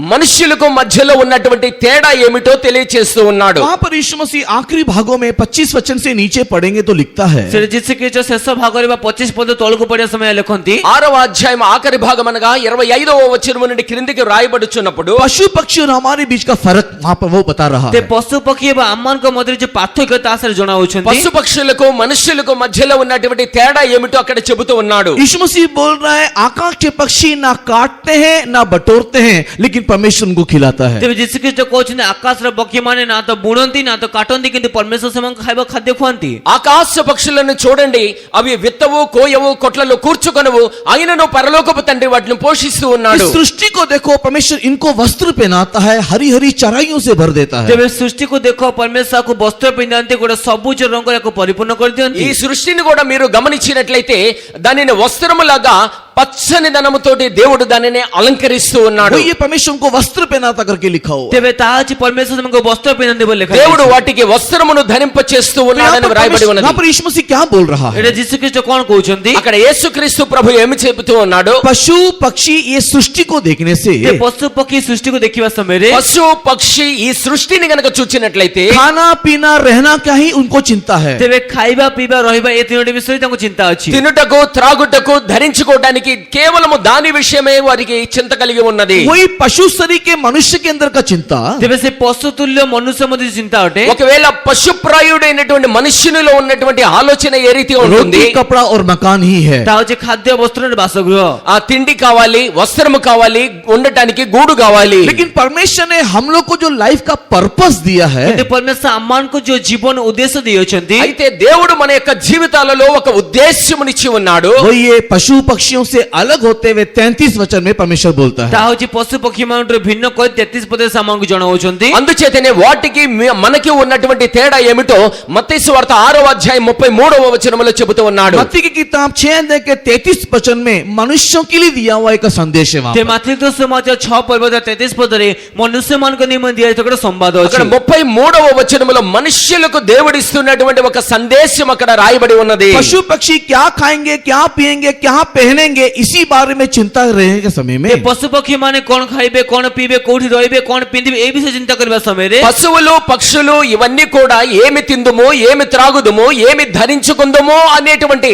C: మనుష్యులకు మధ్యలో ఉన్నటువంటి తేడా ఏమిటో తెలియచేస్తూ ఉన్నాడు
A: वहां पर यीशु मसीह आखिरी भागों में 25 वचन से नीचे पढ़ेंगे तो लिखता है
B: ସେଠି ଯୀଶୁ ଖ୍ରୀଷ୍ଟ ଶେଷ ଭାଗରେ ବା 25 ପଦ ତଳକୁ ପଡ଼ିବା ସମୟ ଲେଖନ୍ତି
C: 6వ అధ్యాయం ఆఖరి భాగం అనగా 25వ వచనం నుండి క్రిందికి రాయబడుచున్నప్పుడు
A: पशु पक्षी और हमारे बीच का फर्क वहां पर वो बता रहा
B: ते
A: है
B: ପଶୁ ପକ୍ଷୀ ବା ଆମମାନଙ୍କ ମଧ୍ୟରେ ଯୋଉ ପାର୍ଥକ୍ୟ ତା ସାରେ ଜଣାଉଛନ୍ତି
C: పశు పక్షులకు మనుష్యులకు మధ్యలో ఉన్నటువంటి తేడా ఏమిటో అక్కడ చెబుతూ ఉన్నాడు
A: यीशु मसीह बोल रहा है आकाश के पक्षी ना काटते हैं ना बटोरते हैं लेकिन लेकिन परमेश्वर उनको खिलाता है।
B: ତେବେ ଯୀଶୁଖ୍ରୀଷ୍ଟ କହୁଛନ୍ତି ଆକାଶର ପକ୍ଷୀମାନେ ନା ତ ବୁଣନ୍ତି ନା ତ କାଟନ୍ତି କିନ୍ତୁ ପରମେଶ୍ୱର ସେମାନଙ୍କୁ ଖାଇବା ଖାଦ୍ୟ ଖୁଆନ୍ତି।
C: ఆకాశ పక్షులను చూడండి, అవి విత్తవు కోయవు కొట్లలో కూర్చుకొనవు, అయినను పరలోకపు తండ్రి వాటిని పోషిస్తూ ఉన్నాడు।
A: इस सृष्टि को देखो, परमेश्वर इनको वस्त्र पहनाता है, हरी हरी चराइयों से भर देता है।
B: ତେବେ ସୃଷ୍ଟିକୁ ଦେଖ, ପରମେଶ୍ୱର ଆକୁ ବସ୍ତ୍ର ପିନ୍ଧାନ୍ତି, ଗୋଟେ ସବୁଜ ରଙ୍ଗରେ ଆକୁ ପରିପୂର୍ଣ୍ଣ କରିଦିଅନ୍ତି।
C: ఈ సృష్టిని కూడా మీరు గమనించినట్లయితే దానిని వస్త్రములాగా పచ్చని దనముతోటి దేవుడు దానిని అలంకరిస్తూ ఉన్నాడు।
A: वो ये परमेश्वर को वस्त्र पहनाता करके लिखा हुआ।
B: ତେବେ ତାହା ଅଛି ପରମେଶ୍ୱର ସେମାନଙ୍କୁ ବସ୍ତ୍ର ପିନ୍ଧାନ୍ତି ବୋଲି ଲେଖା
C: దేవుడు
B: ହେଇଛି।
C: వాటికి వస్త్రమును ధరింప చేస్తూ ఉన్నాడని వ్రాయబడి ఉన్నది।
A: यहाँ पर यीशु मसीह क्या बोल रहा है?
B: ଏଟା ଯୀଶୁଖ୍ରୀଷ୍ଟ କଣ କହୁଛନ୍ତି?
C: అక్కడ యేసుక్రీస్తు ప్రభు ఏమి చెబుతూ ఉన్నాడు?
A: पशु पक्षी ये सृष्टि को देखने से
B: ଯେ ପଶୁ ପକ୍ଷୀ ସୃଷ୍ଟିକୁ ଦେଖିବା ସମୟରେ
C: పశు పక్షి ఈ సృష్టిని గనక చూచినట్లయితే
A: खाना पीना रहना क्या ही उनको चिंता है।
B: ତେବେ ଖାଇବା ପିଇବା ରହିବା ଏ ତିନୋଟି ବିଷୟରେ ତାଙ୍କୁ ଚିନ୍ତା ଅଛି।
C: తినుటకు త్రాగుటకు ధరించుకోవడానికి కేవలము దాని విషయమే వారికి చింత కలిగి ఉన్నది।
A: वही पशु शरीर के मनुष्य के अंदर का चिंता
B: ତେବେ ସେ ପଶୁ ତୁଲ୍ୟ ମନୁଷ୍ୟ ମଧ୍ୟ ଚିନ୍ତା ଅଟେ।
C: ఒకవేళ పశుప్రాయుడైనటువంటి మనుష్యునిలో ఉన్నటువంటి ఆలోచన ఏ రీతిగా ఉంటుంది?
A: रोटी कपड़ा और मकान ही है।
B: ତାହା ହେଉଛି ଖାଦ୍ୟ ବସ୍ତ୍ର ବାସଗୃହ।
C: ఆ తిండి కావాలి, వస్త్రము కావాలి, ఉండటానికి గూడు కావాలి।
A: लेकिन परमेश्वर ने हम लोग को जो लाइफ का पर्पस दिया है,
B: କିନ୍ତୁ ପରମେଶ୍ୱର ଆମମାନଙ୍କୁ ଯୋଉ ଜୀବନ ଉଦ୍ଦେଶ୍ୟ ଦେଇଛନ୍ତି,
C: అయితే దేవుడు మన యొక్క జీవితాలలో ఒక ఉద్దేశ్యమునిచ్చి ఉన్నాడు।
A: वो ये पशु पक्षियों से अलग होते हुए 33 वचन में परमेश्वर बोलता है।
B: ତାହା ହେଉଛି ପଶୁ ପକ୍ଷୀ ମାନଙ୍କଠାରୁ ଭିନ୍ନ କରି 33 ପଦରେ ଆମକୁ ଜଣାଉଛନ୍ତି।
C: అందుచేతనే వాటికి మనకి ఉన్నటువంటి తేడా ఏమిటో మత్తయి సువార్త 6వ అధ్యాయం 33వ వచనములో చెబుతూ ఉన్నాడు।
A: मत्ती की किताब 6 अध्याय के 33 वचन में मनुष्यों के लिए दिया हुआ एक संदेश है। वहां
B: ते
A: पर
B: ମାଥିତ ସମାଚାର 6 ପର୍ବତ 33 ପଦରେ ମନୁଷ୍ୟମାନଙ୍କ ନିମନ୍ତେ ଦିଆଯାଇଥିବା ଗୋଟେ ସମ୍ବାଦ
C: అక్కడ
B: ଅଛି।
C: 33వ వచనములో మనుష్యులకు దేవుడిస్తున్నటువంటి ఒక సందేశం అక్కడ రాయబడి ఉన్నది।
A: पशु पक्षी क्या खाएंगे, क्या पिएंगे, क्या पहनेंगे, इसी बारे में चिंता रहने के समय में
B: ते ପଶୁ ପକ୍ଷୀ ମାନେ କଣ ଖାଇବେ, କଣ ପିଇବେ, କୋଉଠି ରହିବେ, କଣ ପିନ୍ଧିବେ, এই ବିଷୟରେ ଚିନ୍ତା କରିବା ସମୟରେ
C: పశువులు పక్షులు ఇవన్నీ కూడా ఏమి తిందుమో, ఏమి త్రాగుదుమో, ఏమి ధరించుకుందుమో అనేటువంటి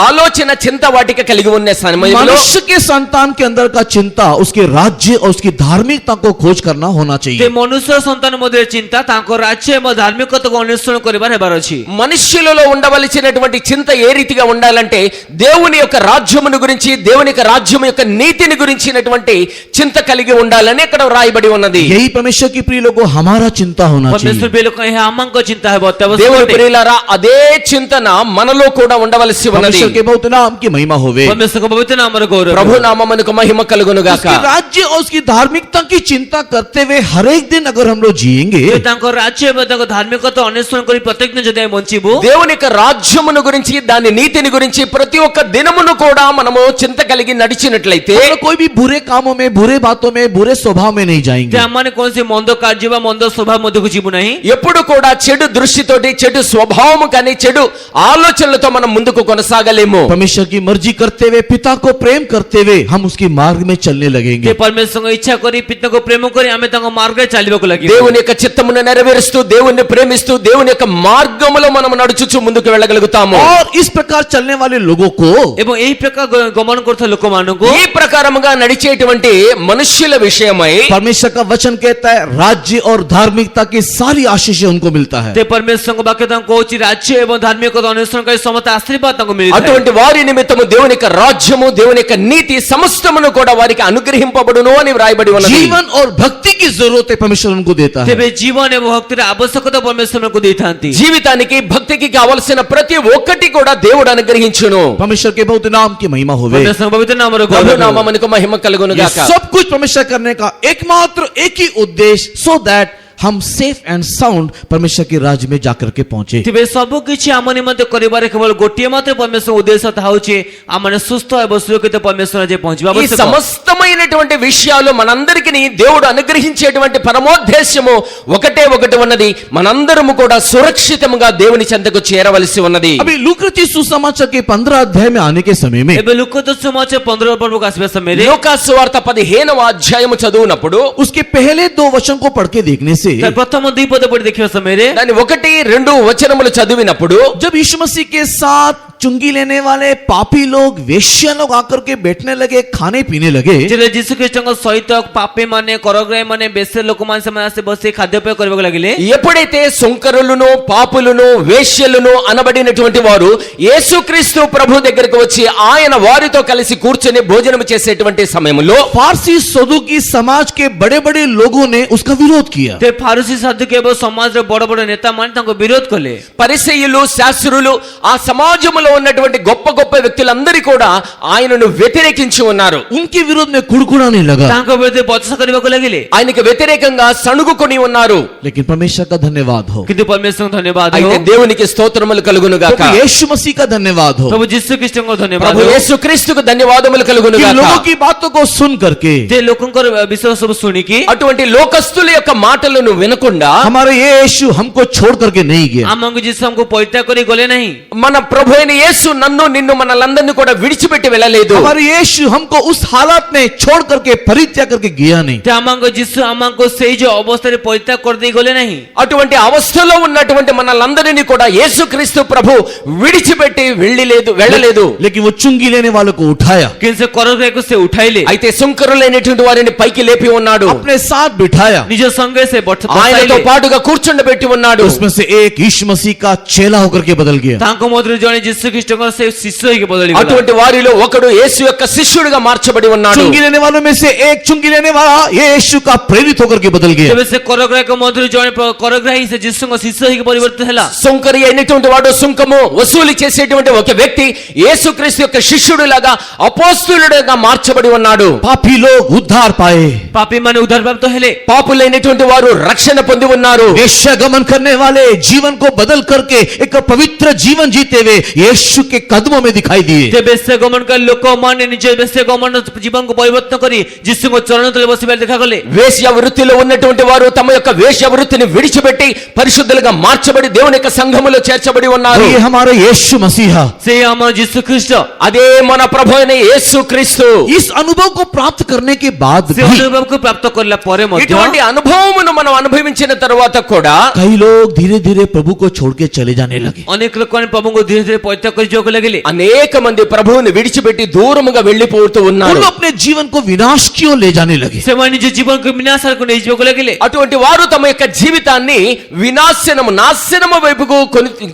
C: ఆలోచన చింత వాటికి కలిగి ఉన్న సమయంలో
A: मनुष्य के संतान के अंदर का चिंता उसके राज्य और उसकी धार्मिकता को खोज करना होना
B: ते
A: चाहिए।
B: ମନୁଷ୍ୟ ସନ୍ତାନ ମଧ୍ୟରେ ଚିନ୍ତା ତାଙ୍କ ରାଜ୍ୟ ଏବଂ ଧାର୍ମିକତାକୁ ଅନ୍ୱେଷଣ କରିବାର ହେବାର ଅଛି।
C: మనుష్యులలో ఉండవలసినటువంటి చింత ఏ రీతిగా ఉండాలంటే దేవుని యొక్క రాజ్యమును గురించి, దేవుని యొక్క రాజ్యం యొక్క నీతిని గురించినటువంటి చింత కలిగి ఉండాలని ఇక్కడ రాయబడి ఉన్నది।
A: यही परमेश्वर की प्रिय लोगों हामारा चिंता होना
B: ପରମେଶ୍ୱର
A: चाहिए।
B: ପ୍ରିୟ ଲୋକ ଏହା ଆମଙ୍କ ଚିନ୍ତା ହେବ।
C: దేవుని ప్రియులారా, అదే చింతన మనలో కూడా ఉండవలసి ఉన్నది।
A: परमेश्वर के बहुत नाम की महिमा होवे।
B: ପରମେଶ୍ୱରଙ୍କ ପବିତ୍ର ନାମର గౌరవ।
C: ప్రభు నామమునకు మహిమ కలుగును గాక।
A: उसके राज्य और उसकी धार्मिकता की चिंता करते हुए हर एक दिन अगर हम लोग जिएंगे,
B: ତାଙ୍କ ରାଜ୍ୟ ଏବଂ ତାଙ୍କ ଧାର୍ମିକତା ଅନ୍ୱେଷଣ କରି ପ୍ରତ୍ୟେକ ଦିନ ଯଦି ଆମେ ବଞ୍ଚିବୁ,
C: దేవుని యొక్క రాజ్యమును గురించి, దాని నీతిని గురించి ప్రతి ఒక్క దినమును కూడా మనము చింత కలిగి నడిచినట్లయితే
A: हम लोग कोई भी बुरे कामों में, बुरे बातों में, बुरे स्वभाव में नहीं जाएंगे।
B: ଆମମାନେ କୌଣସି ମନ୍ଦ କାର୍ଯ୍ୟ ବା ମନ୍ଦ ସ୍ୱଭାବ ମଧ୍ୟକୁ ଯିବୁ ନାହିଁ।
C: ఎప్పుడు కూడా చెడు దృష్టితోటి, చెడు స్వభావము కానీ, చెడు ఆలోచనలతో మనం ముందుకు కొనసాగలేము।
A: परमेश्वर की मर्जी करते हुए, पिता को प्रेम करते हुए हम उसकी मार्ग में चलने लगेंगे।
B: ଯେ ପରମେଶ୍ୱରଙ୍କ ଇଚ୍ଛା କରି, ପିତାଙ୍କୁ ପ୍ରେମ କରି ଆମେ ତାଙ୍କ ମାର୍ଗରେ ଚାଲିବାକୁ ଲାଗିବୁ।
C: దేవుని యొక్క చిత్తమును నెరవేరుస్తూ, దేవుణ్ణి ప్రేమిస్తూ, దేవుని యొక్క మార్గములో మనం నడుచుచు ముందుకు వెళ్ళగలుగుతాము।
A: और इस प्रकार चलने वाले लोगों को
B: ଏବଂ ଏହି ପ୍ରକାର ଗମନ କରୁଥିବା ଲୋକମାନଙ୍କୁ
C: ఈ ప్రకారముగా నడిచేటువంటి మనుష్యుల విషయమై
A: परमेश्वर का वचन कहता है राज्य और धार्मिकता की सारी आशीष उनको मिलता है।
B: ते ପରମେଶ୍ୱରଙ୍କ ବାକ୍ୟ ତାଙ୍କୁ କହୁଛି ରାଜ୍ୟ ଏବଂ ଧାର୍ମିକତା ଅନ୍ୱେଷଣ କରି ସମସ୍ତ ଆଶୀର୍ବାଦ ତାଙ୍କୁ ମିଳିଥାଏ।
C: అటువంటి వారి నిమిత్తము దేవుని యొక్క రాజ్యము, దేవుని యొక్క నీతి సమస్తమును కూడా వారికి అనుగ్రహింపబడును అని వ్రాయబడి ఉన్నది।
A: जीवन और भक्ति की जरूरत है परमेश्वर उनको देता है।
B: ତେବେ ଜୀବନ ଏବଂ ଭକ୍ତିର ଆବଶ୍ୟକତା ପରମେଶ୍ୱରଙ୍କୁ ଦେଇଥାନ୍ତି।
C: జీవితానికి, భక్తికి కావలసిన ప్రతి ఒక్కటి కూడా దేవుడు అనుగ్రహించును।
A: परमेश्वर के बहुत नाम की महिमा होवे।
B: పరమేశ్వరଙ୍କ పవిత్ర నామములో
C: ప్రభు
B: గౌరవ।
C: నామమునకు మహిమ కలుగును
A: ये
C: గాక।
A: सब कुछ परमेश्वर करने का एकमात्र एक ही उद्देश्य, सो दैट हम सेफ एंड साउंड परमेश्वर के राज्य में जाकर के पहुंचे।
B: ତେବେ ସବୁ କିଛି ଆମ ନିମନ୍ତେ କରିବାରେ କେବଳ ଗୋଟିଏ ମାତ୍ର ପରମେଶ୍ୱର ଉଦ୍ଦେଶ୍ୟ, ତାହା ହେଉଛି ଆମମାନେ ସୁସ୍ଥ ଏବଂ ସୁରକ୍ଷିତ ପରମେଶ୍ୱର ଯେ ପହଞ୍ଚିବା
C: ఈ
B: ଆବଶ୍ୟକ।
C: సమస్తమైనటువంటి విషయాలు మనందరికీ దేవుడు అనుగ్రహించేటువంటి పరమోద్దేశ్యము ఒకటే ఒకటి ఉన్నది, మనందరము కూడా సురక్షితంగా దేవుని చెంతకు చేరవలసి ఉన్నది।
A: अभी लूका रचित सुसमाचार के 15 अध्याय में आने के समय में
B: ଏବେ ଲୁକା ସୁସମାଚାର 15 ପର୍ବକୁ ଆସିବା ସମୟରେ
C: లూకా సువార్త 15వ అధ్యాయము చదువునప్పుడు
A: उसके पहले 2 वचन को पढ़ के देखने से
B: ତାର ପ୍ରଥମ ଦୁଇ ପଦ ପଢି ଦେଖିବା ସମୟରେ
C: దాని 1, 2 వచనములు చదివినప్పుడు
A: जब यीशु मसीह के साथ चुंगी लेने वाले पापी लोग वेश्या लोग आकर के बैठने लगे, खाने पीने लगे,
B: ଯେତେବେଳେ ଯୀଶୁ ଖ୍ରୀଷ୍ଟଙ୍କ ସହିତ ପାପୀ ମାନେ କରଗ୍ରାହୀ ମାନେ ବେଶ୍ୟା ଲୋକମାନେ ସେମାନେ ଆସି ବସି ଖାଦ୍ୟପେୟ କରିବାକୁ ଲାଗିଲେ।
C: ఎప్పుడైతే సుంకరులను పాపులను వేశ్యలను అనబడినటువంటి వారు యేసుక్రీస్తు ప్రభు దగ్గరికి వచ్చి ఆయన వారితో కలిసి కూర్చొని భోజనం చేసేటువంటి సమయంలో
A: फारसी सदुकी समाज के बड़े बड़े लोगों ने उसका विरोध किया।
B: ते फारुसी साधुके ଏବଂ ସମାଜର ବଡ଼ ବଡ଼ ନେତା ମାନେ ତାଙ୍କୁ ବିରୋଧ କଲେ।
C: పరిసయ్యులు శాస్త్రులు ఆ సమాజంలో ఉన్నటువంటి గొప్ప గొప్ప వ్యక్తులందరూ కూడా ఆయనను వ్యతిరేకించి ఉన్నారు.
A: उनके विरोध में कुड़कुड़ाने लगा,
B: ତାଙ୍କ ବିରୁଦ୍ଧରେ ବଚସା କରିବାକୁ ଲାଗିଲେ।
C: ఆయనకి వ్యతిరేకంగా సణుగుకొని ఉన్నారు.
A: लेकिन परमेश्वर का धन्यवाद हो,
B: କିନ୍ତୁ परमेश्वरଙ୍କୁ धन्यवाद हो,
C: అయితే దేవునికి స్తోత్రములు కలుగును గాక.
A: प्रभु यीशु मसीह का धन्यवाद हो,
B: प्रभु यीशु ख्रीष्टଙ୍କୁ धन्यवाद
C: ప్రభు
B: हो।
C: యేసుక్రీస్తుకు ధన్యవాదములు కలుగును
A: कि
C: గాక.
A: लोगों की बातों को सुन करके
B: ते ଲୋକଙ୍କର ବିଷୟ ସବୁ ଶୁଣିକି
C: అటువంటి లోకస్తుల యొక్క మాటలను వినకుండా
A: हमारे ये यीशु हमको छोड़ करके नहीं गया।
B: ଆମକୁ ଯୀଶୁ ଆମକୁ ପରିତ୍ୟାଗ କରି ଗଲେ ନାହିଁ।
C: మన ప్రభు అయిన యేసు నన్ను నిన్ను మనలందరినీ కూడా విడిచిపెట్టి వెళ్ళలేదు.
A: हमारे यीशु हमको उस हालात में छोड़ करके परित्याग करके गया नहीं।
B: ते ଆମକୁ ଯୀଶୁ ଆମକୁ ସେଇ ଯୋଉ ଅବସ୍ଥାରେ ପରିତ୍ୟାଗ କରିଦେଇ ଗଲେ ନାହିଁ।
C: అటువంటి అవస్థలో ఉన్నటువంటి మనలందరినీ కూడా యేసుక్రీస్తు ప్రభు విడిచిపెట్టి వెళ్ళలేదు.
A: लेकिन वो चुंगी लेने वालों को उठाया,
B: କିନ୍ତୁ ସେ କରଗ୍ରାହୀକୁ ସେ ଉଠାଇଲେ,
C: అయితే సుంకరులైనటువంటి వారిని పైకి లేపి ఉన్నాడు.
A: अपने साथ बिठाया,
B: ନିଜ ସଙ୍ଗେ ସେ
C: ఆయనతో
B: ବସାଇଲେ।
C: పాటుగా కూర్చుండబెట్టి ఉన్నాడు.
A: उसमें से एक यीशु मसीह का चेला होकर के बदल गया।
B: ତାଙ୍କ ମଧ୍ୟରୁ ଜଣେ ଯୀଶୁ ଖ୍ରୀଷ୍ଟଙ୍କର ସେ ଶିଷ୍ୟ ହେଇକି ବଦଳି ଗଲା।
C: అటువంటి వారిలో ఒకడు యేసు యొక్క శిష్యుడిగా మార్చబడి ఉన్నాడు.
A: चुंगी लेने वालों में से एक चुंगी लेने वाला ये यीशु का प्रेरित होकर के बदल गया।
B: ତେବେ ସେ କରଗ୍ରାହୀଙ୍କ ମଧ୍ୟରୁ ଜଣେ କରଗ୍ରାହୀ ସେ ଯୀଶୁଙ୍କ ଶିଷ୍ୟ ହେଇକି ପରିବର୍ତ୍ତିତ ହେଲା।
C: సుంకరి అయినటువంటి వాడు సుంకము వసూలు చేసేటువంటి ఒక వ్యక్తి యేసుక్రీస్తు యొక్క శిష్యుడిలాగా అపోస్తలుడిగా మార్చబడి ఉన్నాడు.
A: पापी लोग उद्धार पाए,
B: ପାପୀ ମାନେ ଉଦ୍ଧାର ପ୍ରାପ୍ତ ହେଲେ।
C: పాపులైనటువంటి వారు రక్షణ పొంది ఉన్నారు.
A: वेश्यागमन करने वाले जीवन को बदल करके एक पवित्र जीवन जीते हुए यीशु के कदमों में दिखाई दिए।
B: ते ବେଶ୍ୟା ଗମନକାରୀ ଲୋକମାନେ ନିଜ ବେଶ୍ୟା ଗମନ ଜୀବନକୁ ପରିବର୍ତ୍ତନ କରି ଯୀଶୁଙ୍କ ଚରଣ ତଳେ ବସିବାର ଦେଖାଗଲେ।
C: వేశ్య వృత్తిలో ఉన్నటువంటి వారు తమ యొక్క వేశ్య వృత్తిని విడిచిపెట్టి పరిశుద్ధులుగా మార్చబడి దేవుని యొక్క సంఘములో చేర్చబడి ఉన్నారు.
A: ये हमारे यीशु मसीह,
B: ସେ ଆମର ଯୀଶୁ ଖ୍ରୀଷ୍ଟ।
C: అదే మన ప్రభు అయిన యేసుక్రీస్తు.
A: इस अनुभव को प्राप्त करने के बाद
B: ସେ
A: भी
B: ଅନୁଭବକୁ ପ୍ରାପ୍ତ କଲା ପରେ ମଧ୍ୟ
C: ఇటువంటి అనుభవమును మనం అనుభవించిన తరువాత కూడా
A: कई लोग धीरे धीरे प्रभु को छोड़ के चले जाने लगे।
B: ଅନେକ ଲୋକମାନେ ପ୍ରଭୁଙ୍କୁ ଧୀରେ ଧୀରେ ପରିତ୍ୟାଗ କରି ଯିବାକୁ ଲାଗିଲେ।
C: అనేక మంది ప్రభువుని విడిచిపెట్టి దూరముగా వెళ్లిపోతూ
A: उन
C: ఉన్నారు.
A: लोग अपने जीवन को विनाश की ओर ले जाने लगे।
B: ସେମାନେ ନିଜ ଜୀବନକୁ ବିନାଶକୁ ନେଇଯିବାକୁ ଲାଗିଲେ।
C: అటువంటి వారు తమ యొక్క జీవితాన్ని నాశనము వైపుకు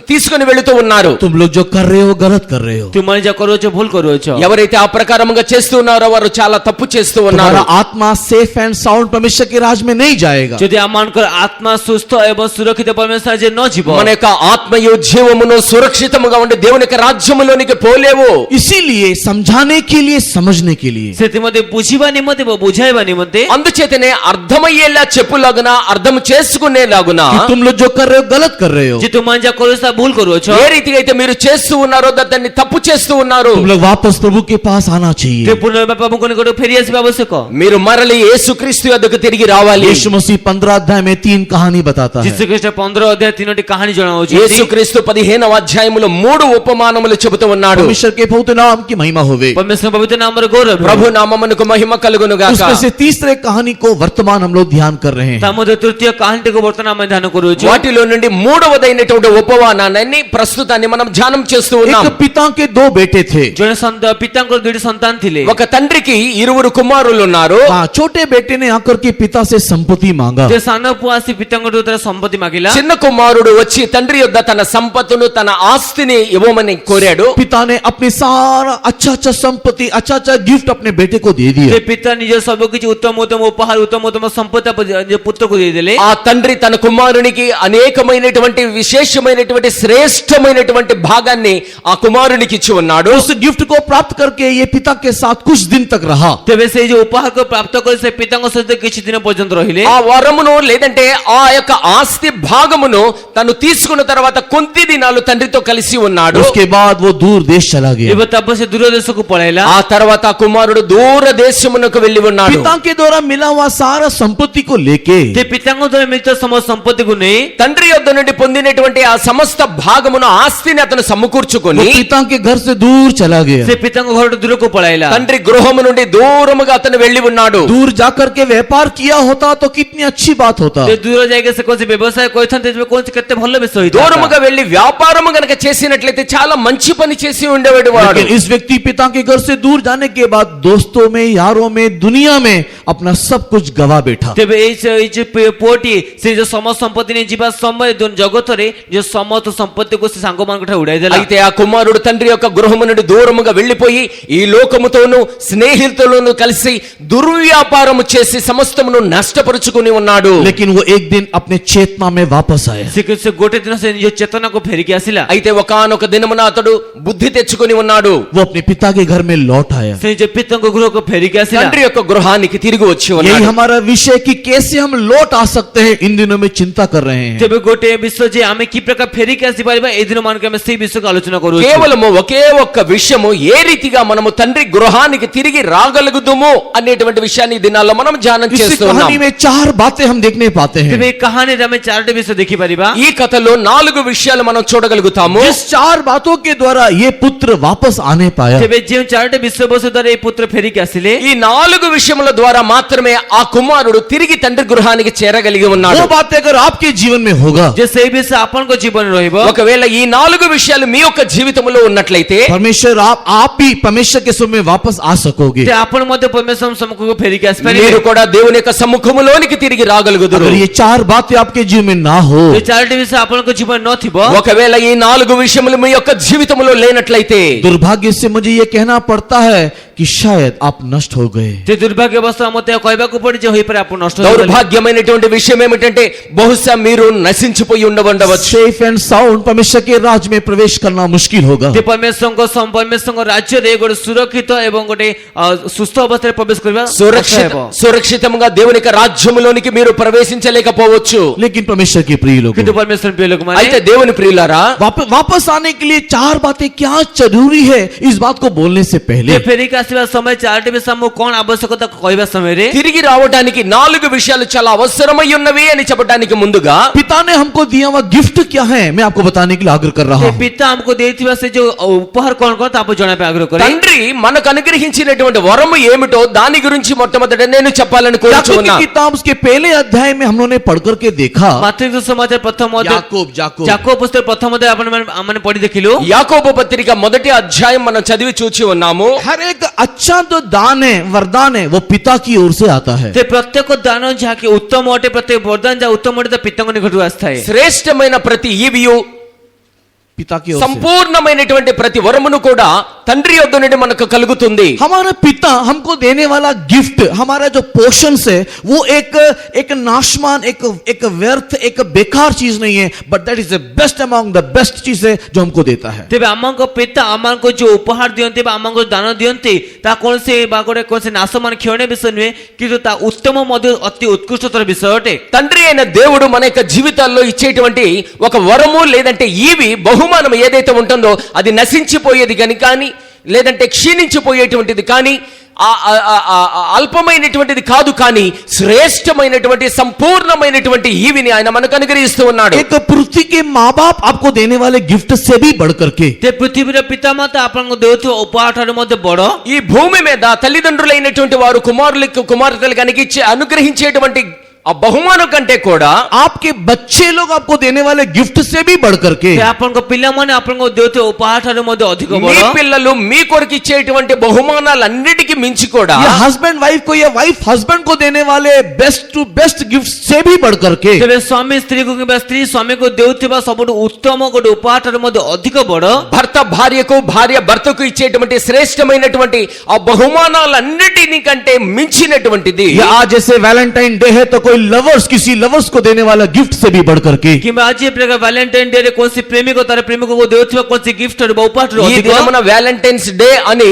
C: తీసుకొని వెళుతూ ఉన్నారు.
A: तुम लोग जो कर रहे हो गलत कर रहे हो।
B: ତୁମମାନେ ଯାହା କରୁଅଛ ଭୁଲ କରୁଅଛ।
C: ఎవరైతే ఆ ప్రకారముగా చేస్తూ ఉన్నారో వారు చాలా తప్పు చేస్తూ ఉన్నారు.
A: तुम्हारा आत्मा सेफ एंड साउंड परमेश्वर के राज में नहीं जाएगा।
B: ଯଦି ଆମମାନଙ୍କର ଆତ୍ମା ସୁସ୍ଥ ଏବଂ ସୁରକ୍ଷିତ ପରମେଶ୍ୱର ଯେ ନ ଯିବ,
C: మన యొక్క ఆత్మయు జీవమును సురక్షితముగా ఉండే దేవుని యొక్క రాజ్యములోనికి పోలేవు.
A: इसीलिए समझाने के लिए, समझने के लिए
B: ସେଥିମଧ୍ୟ ବୁଝିବା ନିମନ୍ତେ ବୁଝାଇବା ନିମନ୍ତେ
C: అందుచేతనే అర్థమయ్యేలా చెప్పులాగున అర్థం చేసుకునేలాగున
A: कि तुम लोग जो कर रहे हो गलत कर रहे हो।
B: ଯେ ତୁମମାନେ ଯାହା କରୁଛ ତାହା ଭୁଲ କରୁଅଛ।
C: ఏ రీతిగా అయితే మీరు చేస్తూ ఉన్నారో దాన్ని తప్పు చేస్తూ ఉన్నారు.
A: तुम लोग वापस प्रभु के पास आना
B: ते
A: चाहिए।
B: ପୁନର୍ବାର ପ୍ରଭୁଙ୍କ ନିକଟକୁ ଫେରି ଆସିବା ଆବଶ୍ୟକ।
C: మీరు మరలి యేసుక్రీస్తు వద్దకు తిరిగి రావాలి.
A: यीशु मसीह 15 अध्याय में 3 कहानी बताता है।
B: ଯୀଶୁ ଖ୍ରୀଷ୍ଟ 15 ଅଧ୍ୟାୟ 3ଟି କାହାଣୀ ଜଣାଉଛି।
C: యేసుక్రీస్తు 15వ అధ్యాయములో 3 ఉపమానములు చెబుతూ ఉన్నాడు.
A: परमेश्वर के पवित्र नाम की महिमा होवे।
B: परमेश्वर पवित्र नामର गौरव।
C: ప్రభు నామమునకు మహిమ కలుగును గాక.
A: उसमें से तीसरे कहानी को वर्तमान हम लोग ध्यान कर रहे हैं।
B: ତା ମଧ୍ୟ ତୃତୀୟ କାହାଣୀଟିକୁ ବର୍ତ୍ତମାନ ଆମେ ଧ୍ୟାନ କରୁଅଛୁ।
C: వాటిలో నుండి మూడవదైనటువంటి ఉపమానాన్ని ప్రస్తుతాన్ని మనం ధ్యానం చేస్తూ ఉన్నాం.
A: एक पिता के 2 बेटे थे।
B: ଜଣେ ପିତାଙ୍କର ଦୁଇଟି ସନ୍ତାନ ଥିଲେ।
C: ఒక తండ్రికి 2 కుమారులు ఉన్నారు.
A: हाँ, छोटे बेटे ने आकर के पिता से संपत्ति मांगा।
B: ସେ ସାନ ପୁଅ ଆସି ପିତାଙ୍କଠୁ ତାର ସମ୍ପତ୍ତି ମାଗିଲା।
C: చిన్న కుమారుడు వచ్చి తండ్రి యొద్ద తన సంపత్తును తన ఆస్తిని ఇవ్వమని కోరాడు.
A: पिता ने अपनी सारा अच्छा अच्छा संपत्ति, अच्छा अच्छा गिफ्ट अपने बेटे को दे दिया।
B: ସେ ପିତା ନିଜ ସବୁ କିଛି ଉତ୍ତମ ଉତ୍ତମ ଉପହାର, ଉତ୍ତମ ଉତ୍ତମ ସମ୍ପତ୍ତି ନିଜ ପୁତ୍ରକୁ ଦେଇଦେଲେ।
C: ఆ తండ్రి తన కుమారునికి అనేకమైనటువంటి విశేషమైనటువంటి శ్రేష్టమైనటువంటి భాగాన్ని ఆ కుమారునికి ఇచ్చి ఉన్నాడు.
A: उस गिफ्ट को प्राप्त करके ये पिता के साथ कुछ दिन तक रहा।
B: ତେବେ ସେଇ ଯୋଉ ଉପହାରକୁ ପ୍ରାପ୍ତ କରି ସେ ପିତାଙ୍କ ସହିତ କିଛି ଦିନ ପର୍ଯ୍ୟନ୍ତ ରହିଲେ।
C: ఆ వరమును లేదంటే ఆ యొక్క ఆస్తి భాగమును తను తీసుకున్న తర్వాత కొద్ది దినాలు తండ్రితో కలిసి ఉన్నాడు.
A: उसके बाद वो दूर देश चला गया।
B: ଏବେ ତାପରେ ସେ ଦୂର ଦେଶକୁ ପଳାଇଲା।
C: ఆ తర్వాత ఆ కుమారుడు దూర దేశమునకు వెళ్లి ఉన్నాడు.
A: पिता के द्वारा मिला हुआ सारा संपत्ति को लेके
B: ସେ ପିତାଙ୍କ ଦ୍ୱାରା ମିଳିତ ସମସ୍ତ ସମ୍ପତ୍ତିକୁ ନେଇ
C: తండ్రి యొద్ద నుండి పొందినటువంటి ఆ సమస్త భాగమును ఆస్తిని అతను
A: वो
C: సమకూర్చుకొని
A: पिता के घर से दूर चला गया।
B: ସେ ପିତାଙ୍କ ଘରଠୁ ଦୂରକୁ ପଳାଇଲା।
C: తండ్రి గృహము నుండి దూరముగా అతను వెళ్లి ఉన్నాడు.
A: दूर जाकर के व्यापार किया होता तो कितनी अच्छी बात होता।
B: ସେ ଦୂର ଯାଇକି ସେ କୌଣସି ବ୍ୟବସାୟ କରିଥାନ୍ତେ, ତେବେ କୌଣସି କେତେ ଭଲ ବିଷୟ ହୋଇଥାନ୍ତା।
C: దూరముగా వెళ్లి వ్యాపారము గనక చేసినట్లయితే చాలా మంచి పని చేసి ఉండేవాడు వాడు.
A: लेकिन इस व्यक्ति पिता के घर से दूर जाने के बाद दोस्तों में, यारों में, दुनिया में अपना सब कुछ गवा बैठा।
B: ତେବେ ଏଇ ଯେ ପୁଅଟି ସେ ଯୋଉ ସମସ୍ତ ସମ୍ପତ୍ତି ନେଇ ଯିବା ସମୟରେ ଜଗତରେ ଯୋଉ ସମସ୍ତ ସମ୍ପତ୍ତିକୁ ସେ ସାଙ୍ଗମାନଙ୍କ ଠାରୁ ଉଡାଇ ଦେଲା।
C: అయితే ఆ కుమారుడు తండ్రి యొక్క గృహము నుండి దూరముగా వెళ్లిపోయి ఈ లోకముతోను స్నేహితులతోను కలిసి దుర్వ్యాపారము చేసి సమస్తమును నష్టపరుచుకుని ఉన్నాడు.
A: लेकिन वो एक दिन अपने चेतना में वापस आया।
B: ସେ ଗୋଟେ ଦିନ ସେ ନିଜ ଚେତନାକୁ ଫେରିକି ଆସିଲା।
C: అయితే ఒకానొక దినమున అతడు బుద్ధి తెచ్చుకొని ఉన్నాడు.
A: वो अपने पिता के घर में लौट आया।
B: ସେ ନିଜ ପିତାଙ୍କ ଗୃହକୁ ଫେରିକି ଆସିଲା।
C: తండ్రి యొక్క గృహానికి తిరిగి వచ్చి
A: यही
C: ఉన్నాడు.
A: हमारा विषय कि कैसे हम लौट आ सकते हैं, इन दिनों में चिंता कर रहे हैं।
B: ତେବେ ଗୋଟେ ବିଷୟ ଯେ ଆମେ କି ପ୍ରକାର ଫେରିକି ଆସିପାରିବା ଏ ଦିନ ମାନଙ୍କୁ ଆମେ ସେଇ ବିଷୟକୁ ଆଲୋଚନା କରୁଛୁ।
C: కేవలము ఒకే ఒక్క విషయము ఏ రీతిగా మనము తండ్రి గృహానికి తిరిగి రాగలుగుదుము అనేటువంటి విషయాన్ని ఈ దినాల్లో మనం ధ్యానం
A: इस
C: చేస్తున్నాం.
A: कहानी में 4 बातें हम देखने पाते हैं।
B: ତେବେ ଏ କାହାଣୀରେ ଆମେ ଚାରୋଟି ବିଷୟ ଦେଖିପାରିବା।
C: ఈ కథలో 4 విషయాలు మనం చూడగలుగుతాము.
A: जिस 4 बातों के द्वारा ये पुत्र वापस आने पाया,
B: ତେବେ ଯେଉଁ ଚାରୋଟି ବିଷୟବସ୍ତୁ ଦ୍ୱାରା ଏ ପୁତ୍ର ଫେରିକି ଆସିଲେ
C: ఈ 4 విషయముల ద్వారా మాత్రమే ఆ కుమారుడు తిరిగి తండ్రి గృహానికి చేరగలిగి ఉన్నాడు.
A: वो बातें अगर आपके जीवन में होगा,
B: ଯେ ସେଇ ବିଷୟ ଆପଣଙ୍କ ଜୀବନରେ ରହିବ।
C: ఒకవేళ ఈ 4 విషయాలు మీ యొక్క జీవితంలో ఉన్నట్లయితే
A: परमेश्वर आप भी परमेश्वर के समय में वापस आ सकोगे।
B: ते ଆପଣ ମଧ୍ୟ ପରମେଶ୍ୱର ସମ୍ମୁଖକୁ ଫେରିକି ଆସିପାରିବେ।
C: మీరు కూడా దేవుని యొక్క సముఖములోనికి తిరిగి రాగలుగుదురు.
A: अगर ये 4 बातें आपके जीवन में ना हो,
B: ଏ ଚାରୋଟି ବିଷୟ ଆପଣଙ୍କ ଜୀବନ ନଥିବ,
C: ఒకవేళ ఈ 4 విషయములు మీ యొక్క జీవితంలో లేనట్లయితే
A: दुर्भाग्य से मुझे ये कहना पड़ता है कि शायद आप नष्ट हो गए।
B: ସେ ଦୁର୍ଭାଗ୍ୟ ଅବସ୍ଥା ମୋତେ କହିବାକୁ ପଡେ ଯେ ହୋଇପାରେ ଆପଣ ନଷ୍ଟ ହୋଇଗଲେ।
C: దౌర్భాగ్యమైనటువంటి విషయం ఏమిటంటే బహుశా మీరు నశించిపోయి ఉండవచ్చు.
A: सेफ एंड साउंड परमेश्वर के राज में प्रवेश करना मुश्किल होगा।
B: ଯେ ପରମେଶ୍ୱରଙ୍କ ରାଜ୍ୟରେ ଗୋଟେ ସୁରକ୍ଷିତ ଏବଂ ଗୋଟେ ସୁସ୍ଥ ଅବସ୍ଥାରେ ପ୍ରବେଶ କରିବା କଷ୍ଟ ହେବ।
C: సురక్షితంగా దేవుని యొక్క రాజ్యములోనికి మీరు ప్రవేశించలేకపోవచ్చు.
A: लेकिन परमेश्वर के प्रिय लोग,
B: କିନ୍ତୁ ପରମେଶ୍ୱର ପ୍ରିୟ ଲୋକମାନେ
C: అయితే దేవుని ప్రియులారా,
A: वापस आने के लिए 4 बातें क्या जरूरी है, इस बात को बोलने से पहले
B: ଯେ ଫେରିକି ଆସିବା ସମୟ ଚାରୋଟି ବିଷୟ ଆମକୁ କଣ ଆବଶ୍ୟକତା କହିବା ସମୟରେ
C: తిరిగి రావడానికి 4 విషయాలు చాలా అవసరమై ఉన్నవి అని చెప్పడానికి ముందుగా
A: पिता ने हमको दिया हुआ गिफ्ट क्या है, मैं आपको बताने के लिए आग्रह कर रहा
B: ସେ
A: हूँ।
B: ପିତା ଆମକୁ ଦେଇଥିବା ସେ ଯୋଉ ଉପହାର କଣ କଣ ତା ଜଣାଇବା ପାଇଁ ଆଗ୍ରହ କରେ।
C: తండ్రి మనకు అనుగ్రహించినటువంటి వరము ఏమిటో దాని గురించి మొట్టమొదట నేను చెప్పాలని
A: याकूब
C: కోరుచున్నా.
A: की किताब उसके पहले अध्याय में हम लोगों ने पढ़ करके देखा,
B: ମାର୍ଥିନ ସୁସମାଚାର ପ୍ରଥମ ଅଧ୍ୟାୟ ଯାକୋବ ପୁସ୍ତକ ପ୍ରଥମ ଅଧ୍ୟାୟ ଆମେ ପଢି ଦେଖିଲୁ।
C: యాకోబు పత్రిక మొదటి అధ్యాయం మనం చదివి చూచి ఉన్నాము.
A: हर एक अच्छा जो दान है, वरदान है, वो पिता की ओर से आता है।
B: ସେ ପ୍ରତ୍ୟେକ ଦାନ ଯାହାକି ଉତ୍ତମ ଅଟେ, ପ୍ରତ୍ୟେକ ବରଦାନ ଯାହା ଉତ୍ତମ ଅଟେ ତା ପିତାଙ୍କ ନିକଟରୁ ଆସିଥାଏ।
C: శ్రేష్టమైన ప్రతి ఈవియు
A: पिता की ओर से
C: సంపూర్ణమైనటువంటి ప్రతి వరమును కూడా తండ్రి యొద్ద నుండి మనకు కలుగుతుంది.
A: हमारा पिता हमको देने वाला गिफ्ट, हमारा जो पोषण है, वो एक नाशमान, एक व्यर्थ, एक बेकार चीज नहीं है, but that is the best among the best चीज है जो हमको देता है।
B: ତେବେ ଆମଙ୍କ ପିତା ଆମକୁ ଯୋଉ ଉପହାର ଦିଅନ୍ତି ବା ଆମକୁ ଦାନ ଦିଅନ୍ତି ତା କୌଣସି ବା ଗୋଟେ କୌଣସି ନାଶମାନ କ୍ଷଣୀୟ ବିଷୟ ନୁହେଁ, କିନ୍ତୁ ତା ఉత్తమ ମଧ୍ୟ ଅତି ఉత్కృష్టతర విషୟ ଅଟେ।
C: తండ్రి అయిన దేవుడు మన యొక్క జీవితాల్లో ఇచ్చేటువంటి ఒక వరము లేదంటే ఈవి బహుమానం ఏదైతే ఉంటుందో అది నశించిపోయేది కానీ లేదంటే క్షీణించిపోయేటువంటిది కానీ అల్పమైనటువంటిది కాదు, కానీ శ్రేష్టమైనటువంటి సంపూర్ణమైనటువంటి ఈవిని ఆయన మనకు అనుగ్రహిస్తూ ఉన్నాడు.
A: एक पृथ्वी के माँ बाप आपको देने वाले गिफ्ट से भी बढ़ करके,
B: ते పృథివీର పితామాత ଆପଣଙ୍କୁ ଦେଉଥିବା ଉପହାର ଠାରୁ ମଧ୍ୟ ବଡ଼,
C: ఈ భూమి మీద తల్లిదండ్రులైనటువంటి వారు కుమారులకు కుమార్తెలకు అనుగ్రహించేటువంటి ఆ బహుమానం కంటే కూడా
A: आपके बच्चे लोग आपको देने वाले गिफ्ट से भी बढ़ करके,
B: ସେ ଆପଣଙ୍କ ପିଲାମାନେ ଆପଣଙ୍କୁ ଦେଉଥିବା ଉପହାର ଠାରୁ ମଧ୍ୟ ଅଧିକ
C: మీ
B: ବଡ଼,
C: పిల్లలు మీ కొరకు ఇచ్చేటువంటి బహుమానాలన్నిటికీ మించి కూడా
A: या हस्बैंड वाइफ को या वाइफ हस्बैंड को देने वाले बेस्ट टू बेस्ट गिफ्ट से भी बढ़ करके,
B: ତେବେ ସ୍ୱାମୀ ସ୍ତ୍ରୀକୁ କିମ୍ବା ସ୍ତ୍ରୀ ସ୍ୱାମୀକୁ ଦେଉଥିବା ସବୁଠୁ ଉତ୍ତମ ଗୋଟେ ଉପହାର ଠାରୁ ମଧ୍ୟ ଅଧିକ ବଡ଼,
C: భర్త భార్యకు భార్య భర్తకు ఇచ్చేటువంటి శ్రేష్టమైనటువంటి ఆ బహుమానాలన్నిటిని కంటే మించినటువంటిది.
A: या आज जैसे वैलेंटाइन डे है तो कोई लवर्स किसी लवर्स को देने वाला गिफ्ट से भी बढ़ करके,
B: କିମ୍ବା ଆଜି ପ୍ରକାର ଭ୍ୟାଲେଣ୍ଟାଇନ ଡେ ରେ କୌଣସି ପ୍ରେମିକ ତାର ପ୍ରେମିକକୁ ଦେଉଥିବା କୌଣସି గిଫ୍ଟ ଠାରୁ ବା ଉପହାର ଠାରୁ
C: ఈ
B: ଅଧିକ,
C: దినమున వ్యాలంటైన్స్ డే అని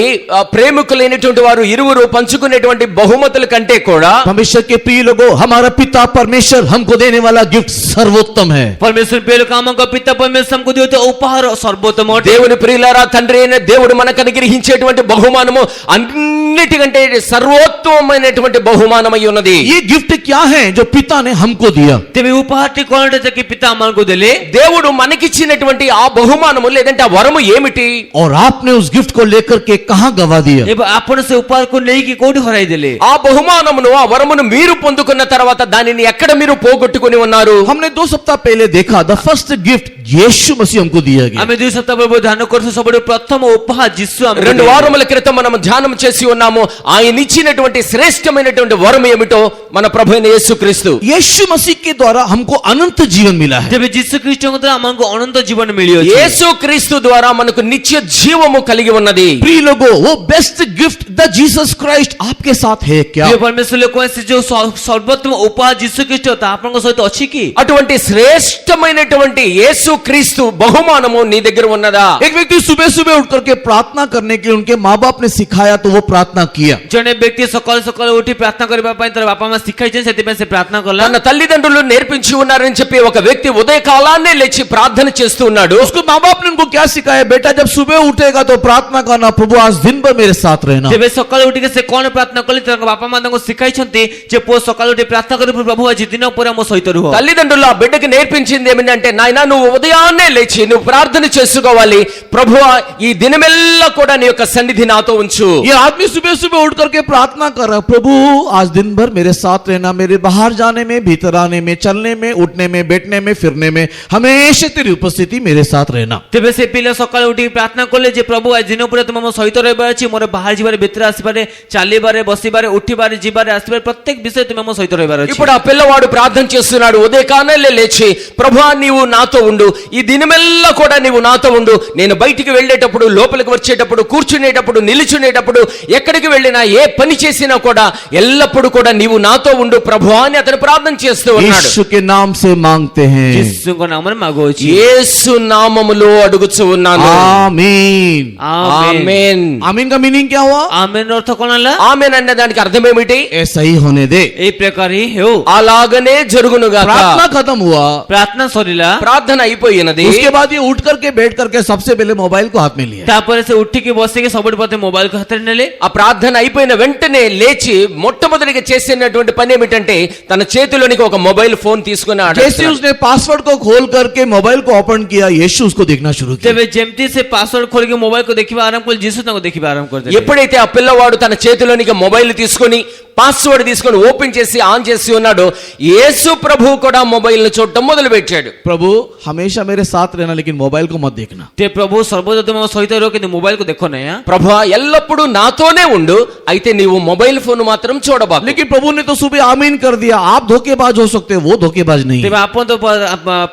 C: ప్రేమికులైనటువంటి వారు ఇరువురు పంచుకునేటువంటి బహుమతుల కంటే కూడా
A: परमेश्वर के प्रिय लोगों, हमारा पिता परमेश्वर हमको देने वाला गिफ्ट सर्वोत्तम है।
B: పరమేశ్వర పేరు కామంగా పిత పరమేశ్వరంకు దేవత ఉపహార సర్వోత్తమ అటే।
C: దేవుని ప్రియులారా, తండ్రి అయిన దేవుడు మనకు అనుగ్రహించేటువంటి బహుమానము అన్నిటికంటే సర్వోత్తమైనటువంటి బహుమానమై ఉన్నది.
A: ये गिफ्ट क्या है जो पिता ने हमको दिया?
B: ତେବେ ଉପହାରଟି କଣଟେ ଯେ କି ପିତା ଆମକୁ ଦେଲେ,
C: దేవుడు మనకిచ్చినటువంటి ఆ బహుమానము లేదంటే ఆ వరము ఏమిటి?
A: और आपने उस गिफ्ट को लेकर के कहां गवा दिया?
B: ଏବେ ଆପଣ ସେ ଉପହାରକୁ ନେଇକି କୋଉଠି ହରାଇ ଦେଲେ?
C: ఆ బహుమానమును ఆ వరమును మీరు పొందుకున్న తర్వాత దానిని ఎక్కడ మీరు పోగొట్టుకుని ఉన్నారు?
A: हमने 2 सप्ताह पहले देखा द फर्स्ट गिफ्ट यीशु मसीह हमको दिया गया।
B: ଆମେ 2 ସପ୍ତାହ ପୂର୍ବରୁ ଧ୍ୟାନ କରୁଛୁ ସବୁଠୁ ପ୍ରଥମ ଉପହାର ଯୀଶୁ ଆମକୁ
C: 2
B: ଦେଇଥିଲେ।
C: వారముల క్రితం మనం ధ్యానం చేసి ఉన్నాము. ఆయన ఇచ్చినటువంటి శ్రేష్టమైనటువంటి వరం ఏమిటో మన ప్రభువైన యేసుక్రీస్తు.
A: यीशु मसीह के द्वारा हमको अनंत जीवन मिला है।
B: ତେବେ ଯୀଶୁ ଖ୍ରୀଷ୍ଟଙ୍କ ଦ୍ୱାରା ଆମକୁ ଅନନ୍ତ ଜୀବନ ମିଳିଅଛି।
C: యేసుక్రీస్తు ద్వారా మనకు నిత్య జీవము కలిగి ఉన్నది.
A: प्रिय लोगों, वो best gift the Jesus Christ आपके साथ है क्या?
B: ପ୍ରିୟ ପରମେଶ୍ୱର ଲୋକ ସେ ଯୋଉ ସର୍ବୋତ୍ତମ ଉପହାର ଯୀଶୁ ଖ୍ରୀଷ୍ଟ ତା ଆପଣଙ୍କ ସହିତ ଅଛି କି?
C: అటువంటి శ్రేష్టమైనటువంటి యేసుక్రీస్తు బహుమానము నీ దగ్గర ఉన్నదా?
A: एक व्यक्ति सुबह सुबह उठ करके प्रार्थना करने के लिए उनके माँ बाप ने सिखाया तो वो प्रार्थना किया।
B: ଜଣେ ବ୍ୟକ୍ତି ସକାଳୁ ସକାଳୁ ଉଠି ପ୍ରାର୍ଥନା କରିବା ପାଇଁ ତାର ବାପା ମା ଶିଖାଇଛନ୍ତି, ସେଥିପାଇଁ ସେ ପ୍ରାର୍ଥନା କଲା।
C: తన తల్లిదండ్రులు నేర్పించి ఉన్నారని చెప్పి ఒక వ్యక్తి ఉదయ కాలాన్నే లేచి ప్రార్థన చేస్తూ ఉన్నాడు.
A: उसको माँ बाप ने उनको क्या सिखाया? बेटा जब सुबह उठेगा तो प्रार्थना करना, प्रभु आज दिन भर मेरे साथ रहना।
B: ତେବେ ସକାଳୁ ଉଠିକି ସେ କଣ ପ୍ରାର୍ଥନା କଲେ? ତାଙ୍କ ବାପା ମା ତାଙ୍କୁ ଶିଖାଇଛନ୍ତି ଯେ ପୁଅ ସକାଳୁ ଉଠି ପ୍ରାର୍ଥନା କରିବୁ, ପ୍ରଭୁ ଆଜି ଦିନ ପୁରା ମୋ ସହିତ ରୁହ।
C: తల్లిదండ్రులు ఆ బిడ్డకి నేర్పించింది ఏమిటంటే, నాయనా నువ్వు ఉదయాన్నే లేచి నువ్వు ప్రార్థన చేసుకోవాలి. ప్రభువా ఈ దినమెల్లా కూడా నీ యొక్క సన్నిధి నాతో ఉంచు.
A: ये आदमी सुबह सुबह उठ करके प्रार्थना कर रहा, प्रभु आज दिन भर मेरे साथ रहना, मेरे बाहर जाने में, भीतर आने में, चलने में, उठने में, बैठने में, फिरने में हमेशा तेरी उपस्थिति मेरे साथ रहना।
B: ତେବେ ସେ ପିଲା ସକାଳୁ ଉଠିକି ପ୍ରାର୍ଥନା କଲେ ଯେ ପ୍ରଭୁ ଆଜି ଦିନ ପୁରା ତୁମ ମୋ ସହିତ ରହିବାର ଅଛି, ମୋର ବାହାର ଯିବାରେ, ଭିତରେ ଆସିବାରେ, ଚାଲିବାରେ, ବସିବାରେ, ଉଠିବାରେ, ଯିବାରେ, ଆସିବାରେ ପ୍ରତ୍ୟେକ ବିଷୟ ତୁମେ ମୋ ସହିତ ରହିବାର ଅଛି।
C: ఇప్పుడు ఆ పిల్లవాడు ప్రార్థన చేస్తున్నాడు. ఉదయకాలనే లేచి ప్రభువా నీవు నాతో ఉండు, ఈ దినమెల్లా కూడా నీవు నాతో ఉండు. నేను బయటికి వెళ్ళేటప్పుడు, లోపలికి వచ్చేటప్పుడు, కూర్చునేటప్పుడు, నిలుచునేటప్పుడు, ఎక్కడికి వెళ్ళినా, ఏ పని చేసినా కూడా ఎల్లప్పుడూ కూడా నీవు నాతో ఉండు ప్రభువా అని అతను ప్రార్థన చేస్తూ ఉన్నాడు.
A: यीशु के नाम से मांगते हैं,
B: ଯୀଶୁଙ୍କ ନାମରେ ମାଗୁଅଛି।
C: యేసు నామములో అడుగుచు ఉన్నాను.
A: आमीन।
C: ఆమేన్.
A: आमीन का मीनिंग क्या हुआ?
B: ఆమేన్ ଅର୍ଥ କଣ ହେଲା?
C: ఆమేన్ అన్న దానికి అర్థం ఏమిటి?
A: ऐसा ही होने दे।
B: এই ପ୍ରକାର ହିଁ ହେଉ।
C: అలాగనే జరుగునుగాక.
A: प्रार्थना खत्म हुआ,
B: ପ୍ରାର୍ଥନା ସରିଲା,
C: ప్రార్థన అయిపోయినది.
A: उसके बाद ये उठ करके बैठ करके सबसे पहले मोबाइल को हाथ में लिया।
B: ତାପରେ ସେ ଉଠିକି ବସିକି ସବୁଠୁ ପ୍ରଥମେ ମୋବାଇଲକୁ ହାତରେ ନେଲେ।
C: ఆ ప్రార్థన అయిపోయిన వెంటనే లేచి మొట్టమొదటిగా చేసినటువంటి పని ఏమిటంటే తన చేతిలోనికి ఒక మొబైల్ ఫోన్ తీసుకుని
A: जैसे उसने पासवर्ड को खोल करके मोबाइल को ओपन किया, यीशु उसको देखना शुरू किया।
B: ତେବେ ଯେମିତି ସେ ପାସୱାର୍ଡ ଖୋଲିକି ମୋବାଇଲକୁ ଦେଖିବା ଆରମ୍ଭ କଲେ, ଯୀଶୁ ତାଙ୍କୁ ଦେଖିବା ଆରମ୍ଭ କରିଦେଲେ।
C: ఎప్పుడైతే ఆ పిల్లవాడు తన చేతిలోనికి మొబైల్ తీసుకొని పాస్వర్డ్ తీసుకొని ఓపెన్ చేసి ఆన్ చేసి ఉన్నాడు, యేసు ప్రభువు కూడా మొబైల్ ను చూడటం మొదలు పెట్టాడు.
A: प्रभु हमेशा मेरे साथ रहना, लेकिन मोबाइल को मत देखना।
B: ते प्रभु సర్వదా ତୁମ ସହିତ ରୁହ, କିନ୍ତୁ ମୋବାଇଲକୁ ଦେଖ ନାହିଁ।
C: ప్రభువా ఎల్లప్పుడూ నాతోనే ఉండు, అయితే నీవు మొబైల్ ఫోన్ మాత్రం చూడబాకు.
A: लेकिन प्रभु ने तो सुबह आमीन कर दिया। आप धोखेबाज हो सकते हैं, वो धोखेबाज नहीं है।
B: ତେବେ ଆପଣ ତ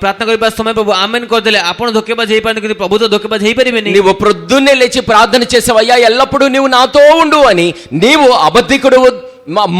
B: ପ୍ରାର୍ଥନା କରିବା ସମୟ ପ୍ରଭୁ ଆମେନ୍ କରିଦେଲେ, ଆପଣ ଧୋକେବାଜ ହେଇପାରନ୍ତି, କିନ୍ତୁ ପ୍ରଭୁ ତ ଧୋକେବାଜ ହେଇପାରିବେନି।
C: నీవు ప్రొద్దున్నే లేచి ప్రార్థన చేసావయ్యా ఎల్లప్పుడూ నీవు నాతో ఉండు అని, నీవు అబద్ధికుడు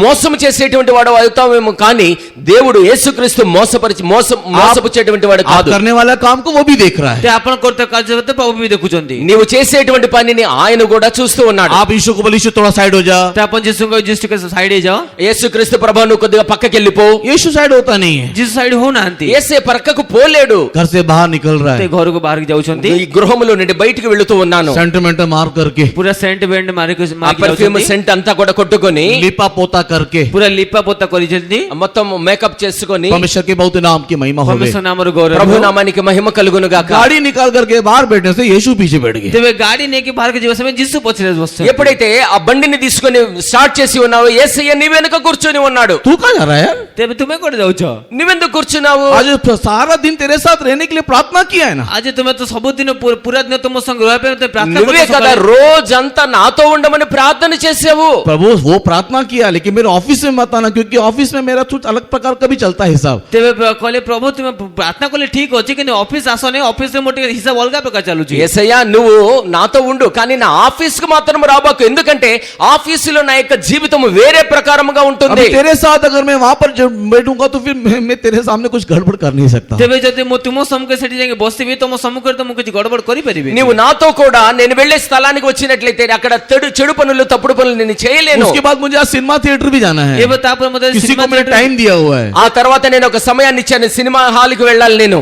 C: మోసం చేసేటువంటి వాడు అవుతావేమో, కానీ దేవుడు యేసుక్రీస్తు మోసపుచ్చేటువంటి వాడు కాదు.
A: करने वाला काम को वो भी देख रहा है।
B: ते ଆପଣ କରୁଥିବା କାର୍ଯ୍ୟ ପ୍ରଭୁ ବି ଦେଖୁଛନ୍ତି।
C: నీవు చేసేటువంటి పనిని ఆయన కూడా చూస్తూ ఉన్నాడు.
A: आप यीशु को बोलिए, यीशु थोड़ा साइड हो जा।
B: ते ଆପଣ ଯୀଶୁଙ୍କ ଯୀଶୁଙ୍କ ସାଇଡ୍ ହେଇଯାଅ।
C: యేసుక్రీస్తు ప్రభు నువ్వు కొద్దిగా పక్కకి వెళ్ళిపో.
A: यीशु साइड होता नहीं है,
B: ଯୀଶୁ ସାଇଡ୍ ହଉନାହାନ୍ତି,
C: యేసే పక్కకు పోలేడు.
A: घर से बाहर निकल रहा
B: ते
A: है,
B: ଘରକୁ ବାହାରକୁ ଯାଉଛନ୍ତି,
C: ఈ గృహములో నుండి బయటికి వెళుతూ ఉన్నాను.
A: सेंटिमेंट मार करके,
B: ପୁରା ସେଣ୍ଟ ବେଣ୍ଡ ମାରିକି
C: ఆ పర్ఫ్యూమ్ సెంట్ అంతా కూడా కొట్టుకొని
A: लिपा पोता करके,
B: ପୁରା ଲିପା ପୋତା କରିଛନ୍ତି,
C: మొత్తం మేకప్ చేసుకొని
A: परमेश्वर के बहुत नाम की महिमा हो गई।
B: ପରମେଶ୍ୱର ନାମର ଗୌରବ।
C: ప్రభు నామానికి మహిమ కలుగును గాక.
A: गाड़ी निकाल करके बाहर बैठने से यीशु पीछे बैठ गए।
B: ତେବେ ଗାଡି ନେଇକି ବାହାରକୁ ଯିବା ସମୟ ଯୀଶୁ ପଛରେ ବସିଛନ୍ତି।
C: ఎప్పుడైతే ఆ బండిని తీసుకొని స్టార్ట్ చేసి ఉన్నావు, యేసయ్య నీ వెనుక కూర్చొని ఉన్నాడు.
A: तू कहाँ जा रहा है यार?
B: ତେବେ ତୁମେ କୋଉଠି ଯାଉଛ?
C: నువ్వెందుకు కూర్చున్నావు?
A: आज सारा दिन तेरे साथ रहने के लिए प्रार्थना किया है ना।
B: ଆଜି ତୁମେ ତ ସବୁଦିନ ପୁରା ଦିନ ତୁମ ସଙ୍ଗେ ରହିବା ପାଇଁ ତୁମେ ପ୍ରାର୍ଥନା
C: నువ్వే
B: କରୁଛ
C: కదా
B: ସକାଳେ।
C: రోజంతా నాతో ఉండమని ప్రార్థన చేసావు.
A: प्रभु वो प्रार्थना किया, लेकिन मेरे ऑफिस में मत आना, क्योंकि ऑफिस में मेरा कुछ अलग प्रकार का भी चलता है हिसाब।
B: ତେବେ କହିଲେ ପ୍ରଭୁ ତୁମେ ପ୍ରାର୍ଥନା କଲେ ଠିକ ଅଛି, କିନ୍ତୁ ଅଫିସ ଆସନି, ଅଫିସରେ ମୋର ଟିକେ ହିସାବ ଅଲଗା ପ୍ରକାର ଚାଲୁଛି।
C: యేసయ్య నువ్వు నాతో ఉండు, కానీ నా ఆఫీస్ కు మాత్రం రాబాకు, ఎందుకంటే ఆఫీసులో నా యొక్క జీవితం వేరే ప్రకారముగా ఉంటుంది.
A: अभी तेरे साथ अगर मैं वहां पर बैठूंगा तो फिर मैं तेरे सामने कुछ गड़बड़ कर नहीं सकता।
B: ତେବେ ଯଦି ମୁଁ ତୁମ ସମ୍ମୁଖରେ ସେଠି ଯାଇକି ବସିବି, ତୁମ ସମ୍ମୁଖରେ ତ ମୁଁ କିଛି ଗଡ଼ବଡ଼ କରିପାରିବି।
C: నీవు నాతో కూడా నేను వెళ్లే స్థలానికి వచ్చినట్లయితే అక్కడ చెడు పనులు తప్పుడు పనులు నేను చేయలేను.
A: उसके बाद मुझे आज सिनेमा थिएटर भी जाना है,
B: ଏବେ ତାପରେ ମୋତେ
A: किसी
B: ସିନେମା
A: को मैंने टाइम दिया हुआ है।
C: ఆ తర్వాత నేను ఒక సమయాన్ని ఇచ్చాను, సినిమా హాల్ కి వెళ్ళాలి నేను.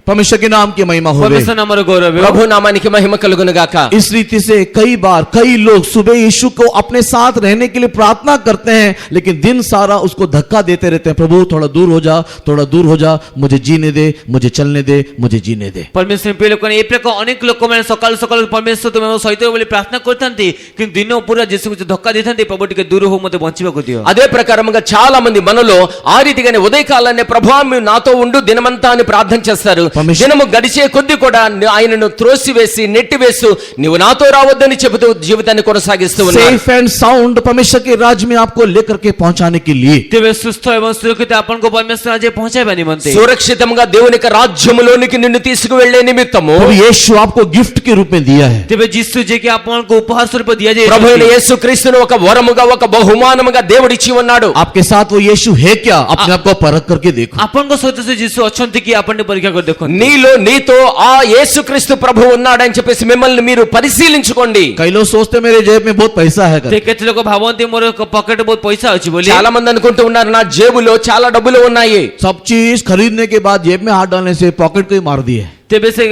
A: परमेश्वर के नाम की महिमा हो गई।
B: పరమేశ్వర నామର గౌరవ।
C: ప్రభు నామానికి మహిమ కలుగును గాక.
A: इस रीति से कई बार कई लोग सुबह यीशु को अपने साथ रहने के लिए प्रार्थना करते हैं, लेकिन दिन सारा उसको धक्का देते रहते हैं, प्रभु थोड़ा दूर हो जा, थोड़ा दूर हो जा, मुझे जीने दे, मुझे चलने दे, मुझे जीने दे।
B: ପରମେଶ୍ୱର ପ୍ରିୟ ଲୋକମାନେ, ଏ ପ୍ରକାର ଅନେକ ଲୋକମାନେ ସକାଳୁ ସକାଳୁ ପରମେଶ୍ୱର ତୁମେ ମୋ ସହିତ ବୋଲି ପ୍ରାର୍ଥନା କରିଥାନ୍ତି, କିନ୍ତୁ ଦିନ ପୁରା ଯୀଶୁକୁ ଧକ୍କା ଦେଇଥାନ୍ତି, ପ୍ରଭୁ ଟିକେ ଦୂର ହଉ, ମୋତେ ବଞ୍ଚିବାକୁ ଦିଅ।
C: అదే ప్రకారముగా చాలా మంది మనలో ఆ రీతిగానే ఉదయకాలాన్ని ప్రభువా మీరు నాతో ఉండు దినమంతా అని ప్రార్థన చేస్తారు,
A: Permission.
C: దినము గడిచే కొద్ది కూడా ఆయనను త్రోసివేసి నెట్టివేసు నీవు నాతో రావద్దని చెబుతూ జీవితాన్ని కొనసాగిస్తూ ఉన్నారు.
A: सेफ एंड साउंड परमेश्वर के राज्य में आपको लेकर के पहुंचाने के लिए
B: तेबे सुस्थ एवं सुरक्षित आपनको परमेश्वर राज्य पहुंचाइबा निमंते
C: సురక్షితంగా దేవుని యొక్క రాజ్యములోనికి నిన్ను తీసుకువెళ్లే నిమిత్తము
A: प्रभु यीशु आपको गिफ्ट के रूप में दिया है.
B: तेबे जिसु जे कि आपनको उपहार स्वरूप दिया जाए
C: ప్రభు అయిన యేసుక్రీస్తును ఒక వరముగా ఒక బహుమానముగా దేవుడిచ్చి ఉన్నాడు.
A: आपके साथ वो यीशु है क्या, अपने आप को परख करके देखो.
B: आपनको सहित से जिसु अछंती कि आपने परीक्षा कर देखो
C: నీలో నీతో ఆ యేసుక్రీస్తు ప్రభు ఉన్నాడని చెప్పేసి మిమ్మల్ని మీరు పరిశీలించుకోండి.
A: कई लोग सोचते हैं, मेरे जेब में बहुत पैसा है
B: ते केते लोग भावंती मोर पॉकेट बहुत पैसा अछि बोली
C: చాలా మంది అనుకుంటూ ఉన్నారు నా జేబులో చాలా డబ్బులు ఉన్నాయి.
A: सब चीज खरीदने के बाद जेब में हाथ डालने से पॉकेट को ही मार दिए.
B: तेबे से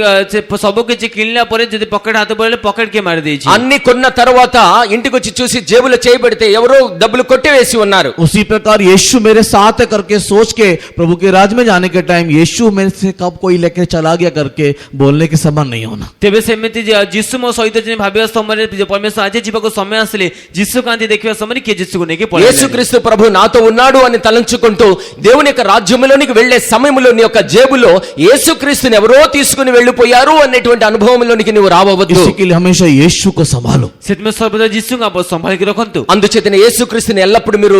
B: सब किछि किनला परे जदि पॉकेट हाथ पड़ले पॉकेट के मार देछि
C: అన్ని కొన్న తర్వాత ఇంటికి వచ్చి చూసి జేబులో చేయి పెడితే ఎవరో డబ్బులు కొట్టివేసి ఉన్నారు.
A: उसी प्रकार यीशु मेरे साथ है करके सोच के प्रभु के राज में जाने के टाइम यीशु मेरे से कब कोई लेकर चला गया करके बोलने के समान नहीं होना.
B: तेबे सेमिति जिसु मो सहित जे भाबिया समय परमेश्वर आज जीवको समय आसले जिसु कांति देखिबा समय के जिसु को नेके पड़े
C: యేసుక్రీస్తు ప్రభు నాతో ఉన్నాడు అని తలంచుకుంటూ దేవుని యొక్క రాజ్యములోనికి వెళ్లే సమయంలో నీ యొక్క జేబులో యేసుక్రీస్తుని ఎవరో తీసుకుని వెళ్ళిపోయారు అనేటువంటి అనుభవంలోనికి నువ్వు రావవద్దు.
A: इसी के लिए हमेशा यीशु को संभालो.
B: सेतमे सर्वदा जिसु का आप संभाल के रखंतु.
C: అందుచేతనే యేసుక్రీస్తుని ఎల్లప్పుడూ మీరు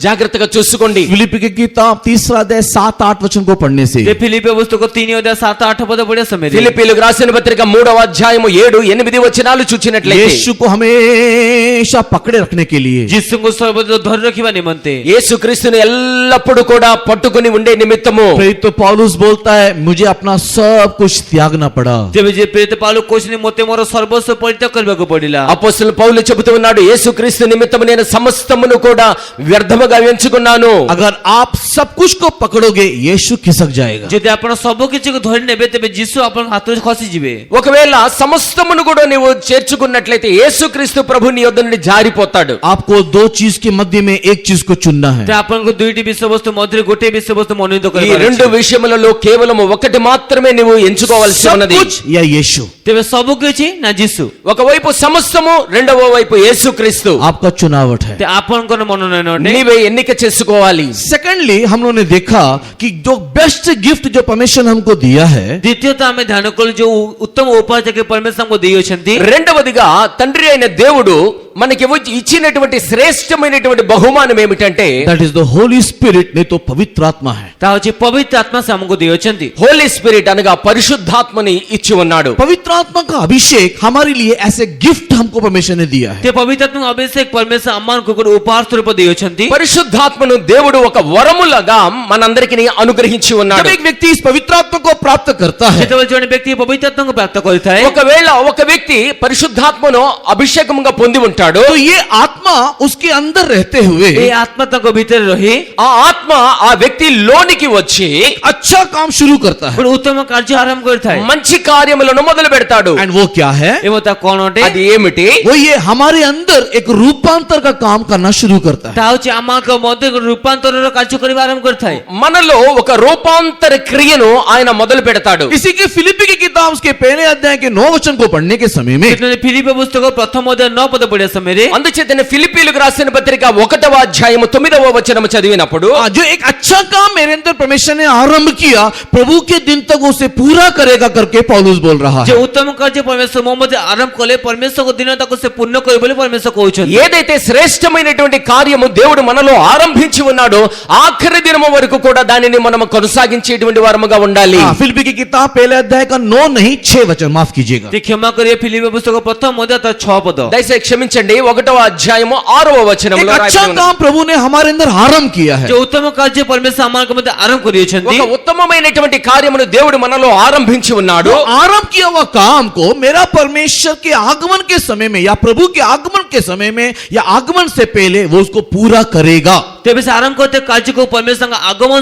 C: జాగ్రత్తగా చూసుకోండి.
A: फिलिप्पी की किताब 3 अध्याय 7-8 वचन को पढ़ने से
B: ते फिलिप्पी पुस्तक 3 अध्याय 7-8 पद पढ़े समय
C: ఫిలిప్పీయులకు రాసిన పత్రిక 3వ అధ్యాయము 7-8 వచనాలు చూచినట్లయితే
A: यीशु को हमेशा पकड़े रखने के लिए
B: जिसु को सर्वदा धर रखिबा निमंते
C: యేసుక్రీస్తుని ఎల్లప్పుడూ కూడా పట్టుకొని ఉండే నిమిత్తము
A: प्रेरित तो पौलुस बोलता है, मुझे अपना सब कुछ त्यागना पड़ा.
B: तेबे जे प्रेरित पाउल कोशनी मोते मोर सर्वस्व परित्याग करबाको पडिला.
C: అపోస్తలుడు పౌలు చెబుతూ ఉన్నాడు యేసుక్రీస్తు నిమిత్తము నేను సమస్తమును కూడా వ్యర్థముగా ఎంచుకున్నాను.
A: अगर आप सब कुछ को पकड़ोगे यीशु खिसक जाएगा.
B: जदि आपण सब किछि को धरि नेबे तेबे जिसु आपण हाथ खसी जिवे.
C: ఒకవేళ సమస్తమును కూడా నీవు చేర్చుకున్నట్లయితే యేసుక్రీస్తు ప్రభు నీ యొద్ద నుండి జారిపోతాడు.
A: आपको दो चीज के मध्य में एक चीज को चुनना है.
B: ते आपनको दुईटी विषय वस्तु मध्य गोटे विषय वस्तु मनोनीत
C: ఈ
B: करबा.
C: రెండు విషయములలో కేవలం ఒకటి మాత్రమే నీవు ఎంచుకోవాల్సి
A: सब
C: ఉన్నది.
A: कुछ या यीशु.
B: तेबे सब किछि ना जिसु.
C: ఒకవైపు సమస్తము రెండవ వైపు యేసుక్రీస్తు.
A: आपका चुनावट है.
B: ते आपनको मनोनयन अटे.
C: నీవే ఎన్నిక చేసుకోవాలి.
A: सेकेंडली हम लोगों ने देखा कि जो बेस्ट गिफ्ट जो परमेश्वर ने हमको दिया है,
B: द्वितीयता हमें ध्यान कल जो उत्तम उपहार के परमेश्वर हमको दिए छंती.
C: రెండవదిగా తండ్రి అయిన దేవుడు మనకి ఇచ్చినటువంటి శ్రేష్టమైనటువంటి బహుమానం ఏమిటంటే
A: that is the Holy Spirit, नहीं तो पवित्र आत्मा है.
B: ता होची पवित्र आत्मा से हमको दिए छंती.
C: హోలీ స్పిరిట్ అనగా పరిశుద్ధాత్మని ఇచ్చి ఉన్నాడు.
A: पवित्र आत्मा का अभिषेक हमारे लिए ऐसे गिफ्ट हमको परमेश्वर ने दिया है.
B: ते पवित्र आत्मा अभिषेक परमेश्वर अम्मान को उपहार स्वरूप दिए छंती.
C: పరిశుద్ధాత్మను దేవుడు ఒక వరములాగా మనందరికీ అనుగ్రహించి
A: जब
C: ఉన్నాడు.
A: एक व्यक्ति इस पवित्र आत्मा को प्राप्त करता है,
B: जेतेबेले जोने व्यक्ति पवित्र आत्मा को प्राप्त करता है,
C: ఒకవేళ ఒక వ్యక్తి పరిశుద్ధాత్మను అభిషేకంగా పొంది ఉంటాడు,
A: तो ये आत्मा उसके अंदर रहते हुए
B: ये आत्मा तक भीतर रही
C: ఆ ఆత్మ ఆ వ్యక్తి లోనికి వచ్చి
A: अच्छा काम शुरू करता है.
B: और उत्तम कार्य आरंभ करता है.
C: మంచి కార్యములను మొదలు పెడతాడు.
A: एंड वो क्या है?
B: ये बता कौन होते?
C: అది ఏమిటి?
A: वो ये हमारे अंदर एक रूपांतर का काम करना शुरू करता है.
B: ता होची अम्मा को मध्य रूपांतर कार्य करबा आरंभ करता है.
C: మనలో ఒక రూపాంతర క్రియను ఆయన మొదలు పెడతాడు.
A: इसी के फिलिप्पी की किताब उसके पहले अध्याय के 9 वचन को पढ़ने के समय में
B: कितने फिलिप्पी पुस्तक प्रथम अध्याय 9 पद पढ़े समय रे
C: అందుచేతనే ఫిలిప్పీయులకు రాసిన పత్రిక 1వ అధ్యాయము 9వ వచనము చదివినప్పుడు
A: जो एक अच्छा काम मेरे अंदर परमेश्वर ने आरंभ किया, प्रभु के दिन तक उसे पूरा करेगा करके पौलुस बोल रहा
B: जो
A: है.
B: उत्तम कार्य परमेश्वर मोहम्मद आरंभ कले परमेश्वर को दिन तक उसे पूर्ण करे बोले परमेश्वर कहउछन.
C: ఏదైతే శ్రేష్టమైనటువంటి కార్యము దేవుడు మనలో ఆరంభించి ఉన్నాడో ఆఖరి దినము వరకు కూడా దానిని మనం కొనసాగించేటువంటి వారముగా ఉండాలి.
A: फिलिप्पी की किताब पहले अध्याय का 9 नहीं 6 वचन, माफ कीजिएगा.
B: ते क्षमा करिए फिलिप्पी पुस्तक प्रथम अध्याय 6 पद.
C: దయచేసి క్షమించండి 1వ అధ్యాయము 6వ
A: एक
C: వచనములో
A: अच्छा
C: రాయబడి ఉన్నది.
A: काम प्रभु ने हमारे अंदर आरंभ किया है.
B: जो उत्तम कार्य परमेश्वर हमारे मध्य आरंभ करिए छंती.
C: ఒక ఉత్తమమైనటువంటి కార్యమును దేవుడు మనలో ఆరంభించి ఉన్నాడు.
A: जो आरंभ किया हुआ काम को मेरा परमेश्वर के आगमन के समय में या प्रभु के आगमन के समय में या आगमन से पहले वो उसको पूरा करेगा.
B: तेबे से आरंभ करते कार्य को परमेश्वर का आगमन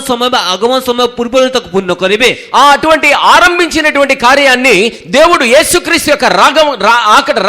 B: समय पूर्व तक पूर्ण करिबे.
C: ఆ అటువంటి ఆరంభించినటువంటి కార్యాన్ని దేవుడు యేసుక్రీస్తు యొక్క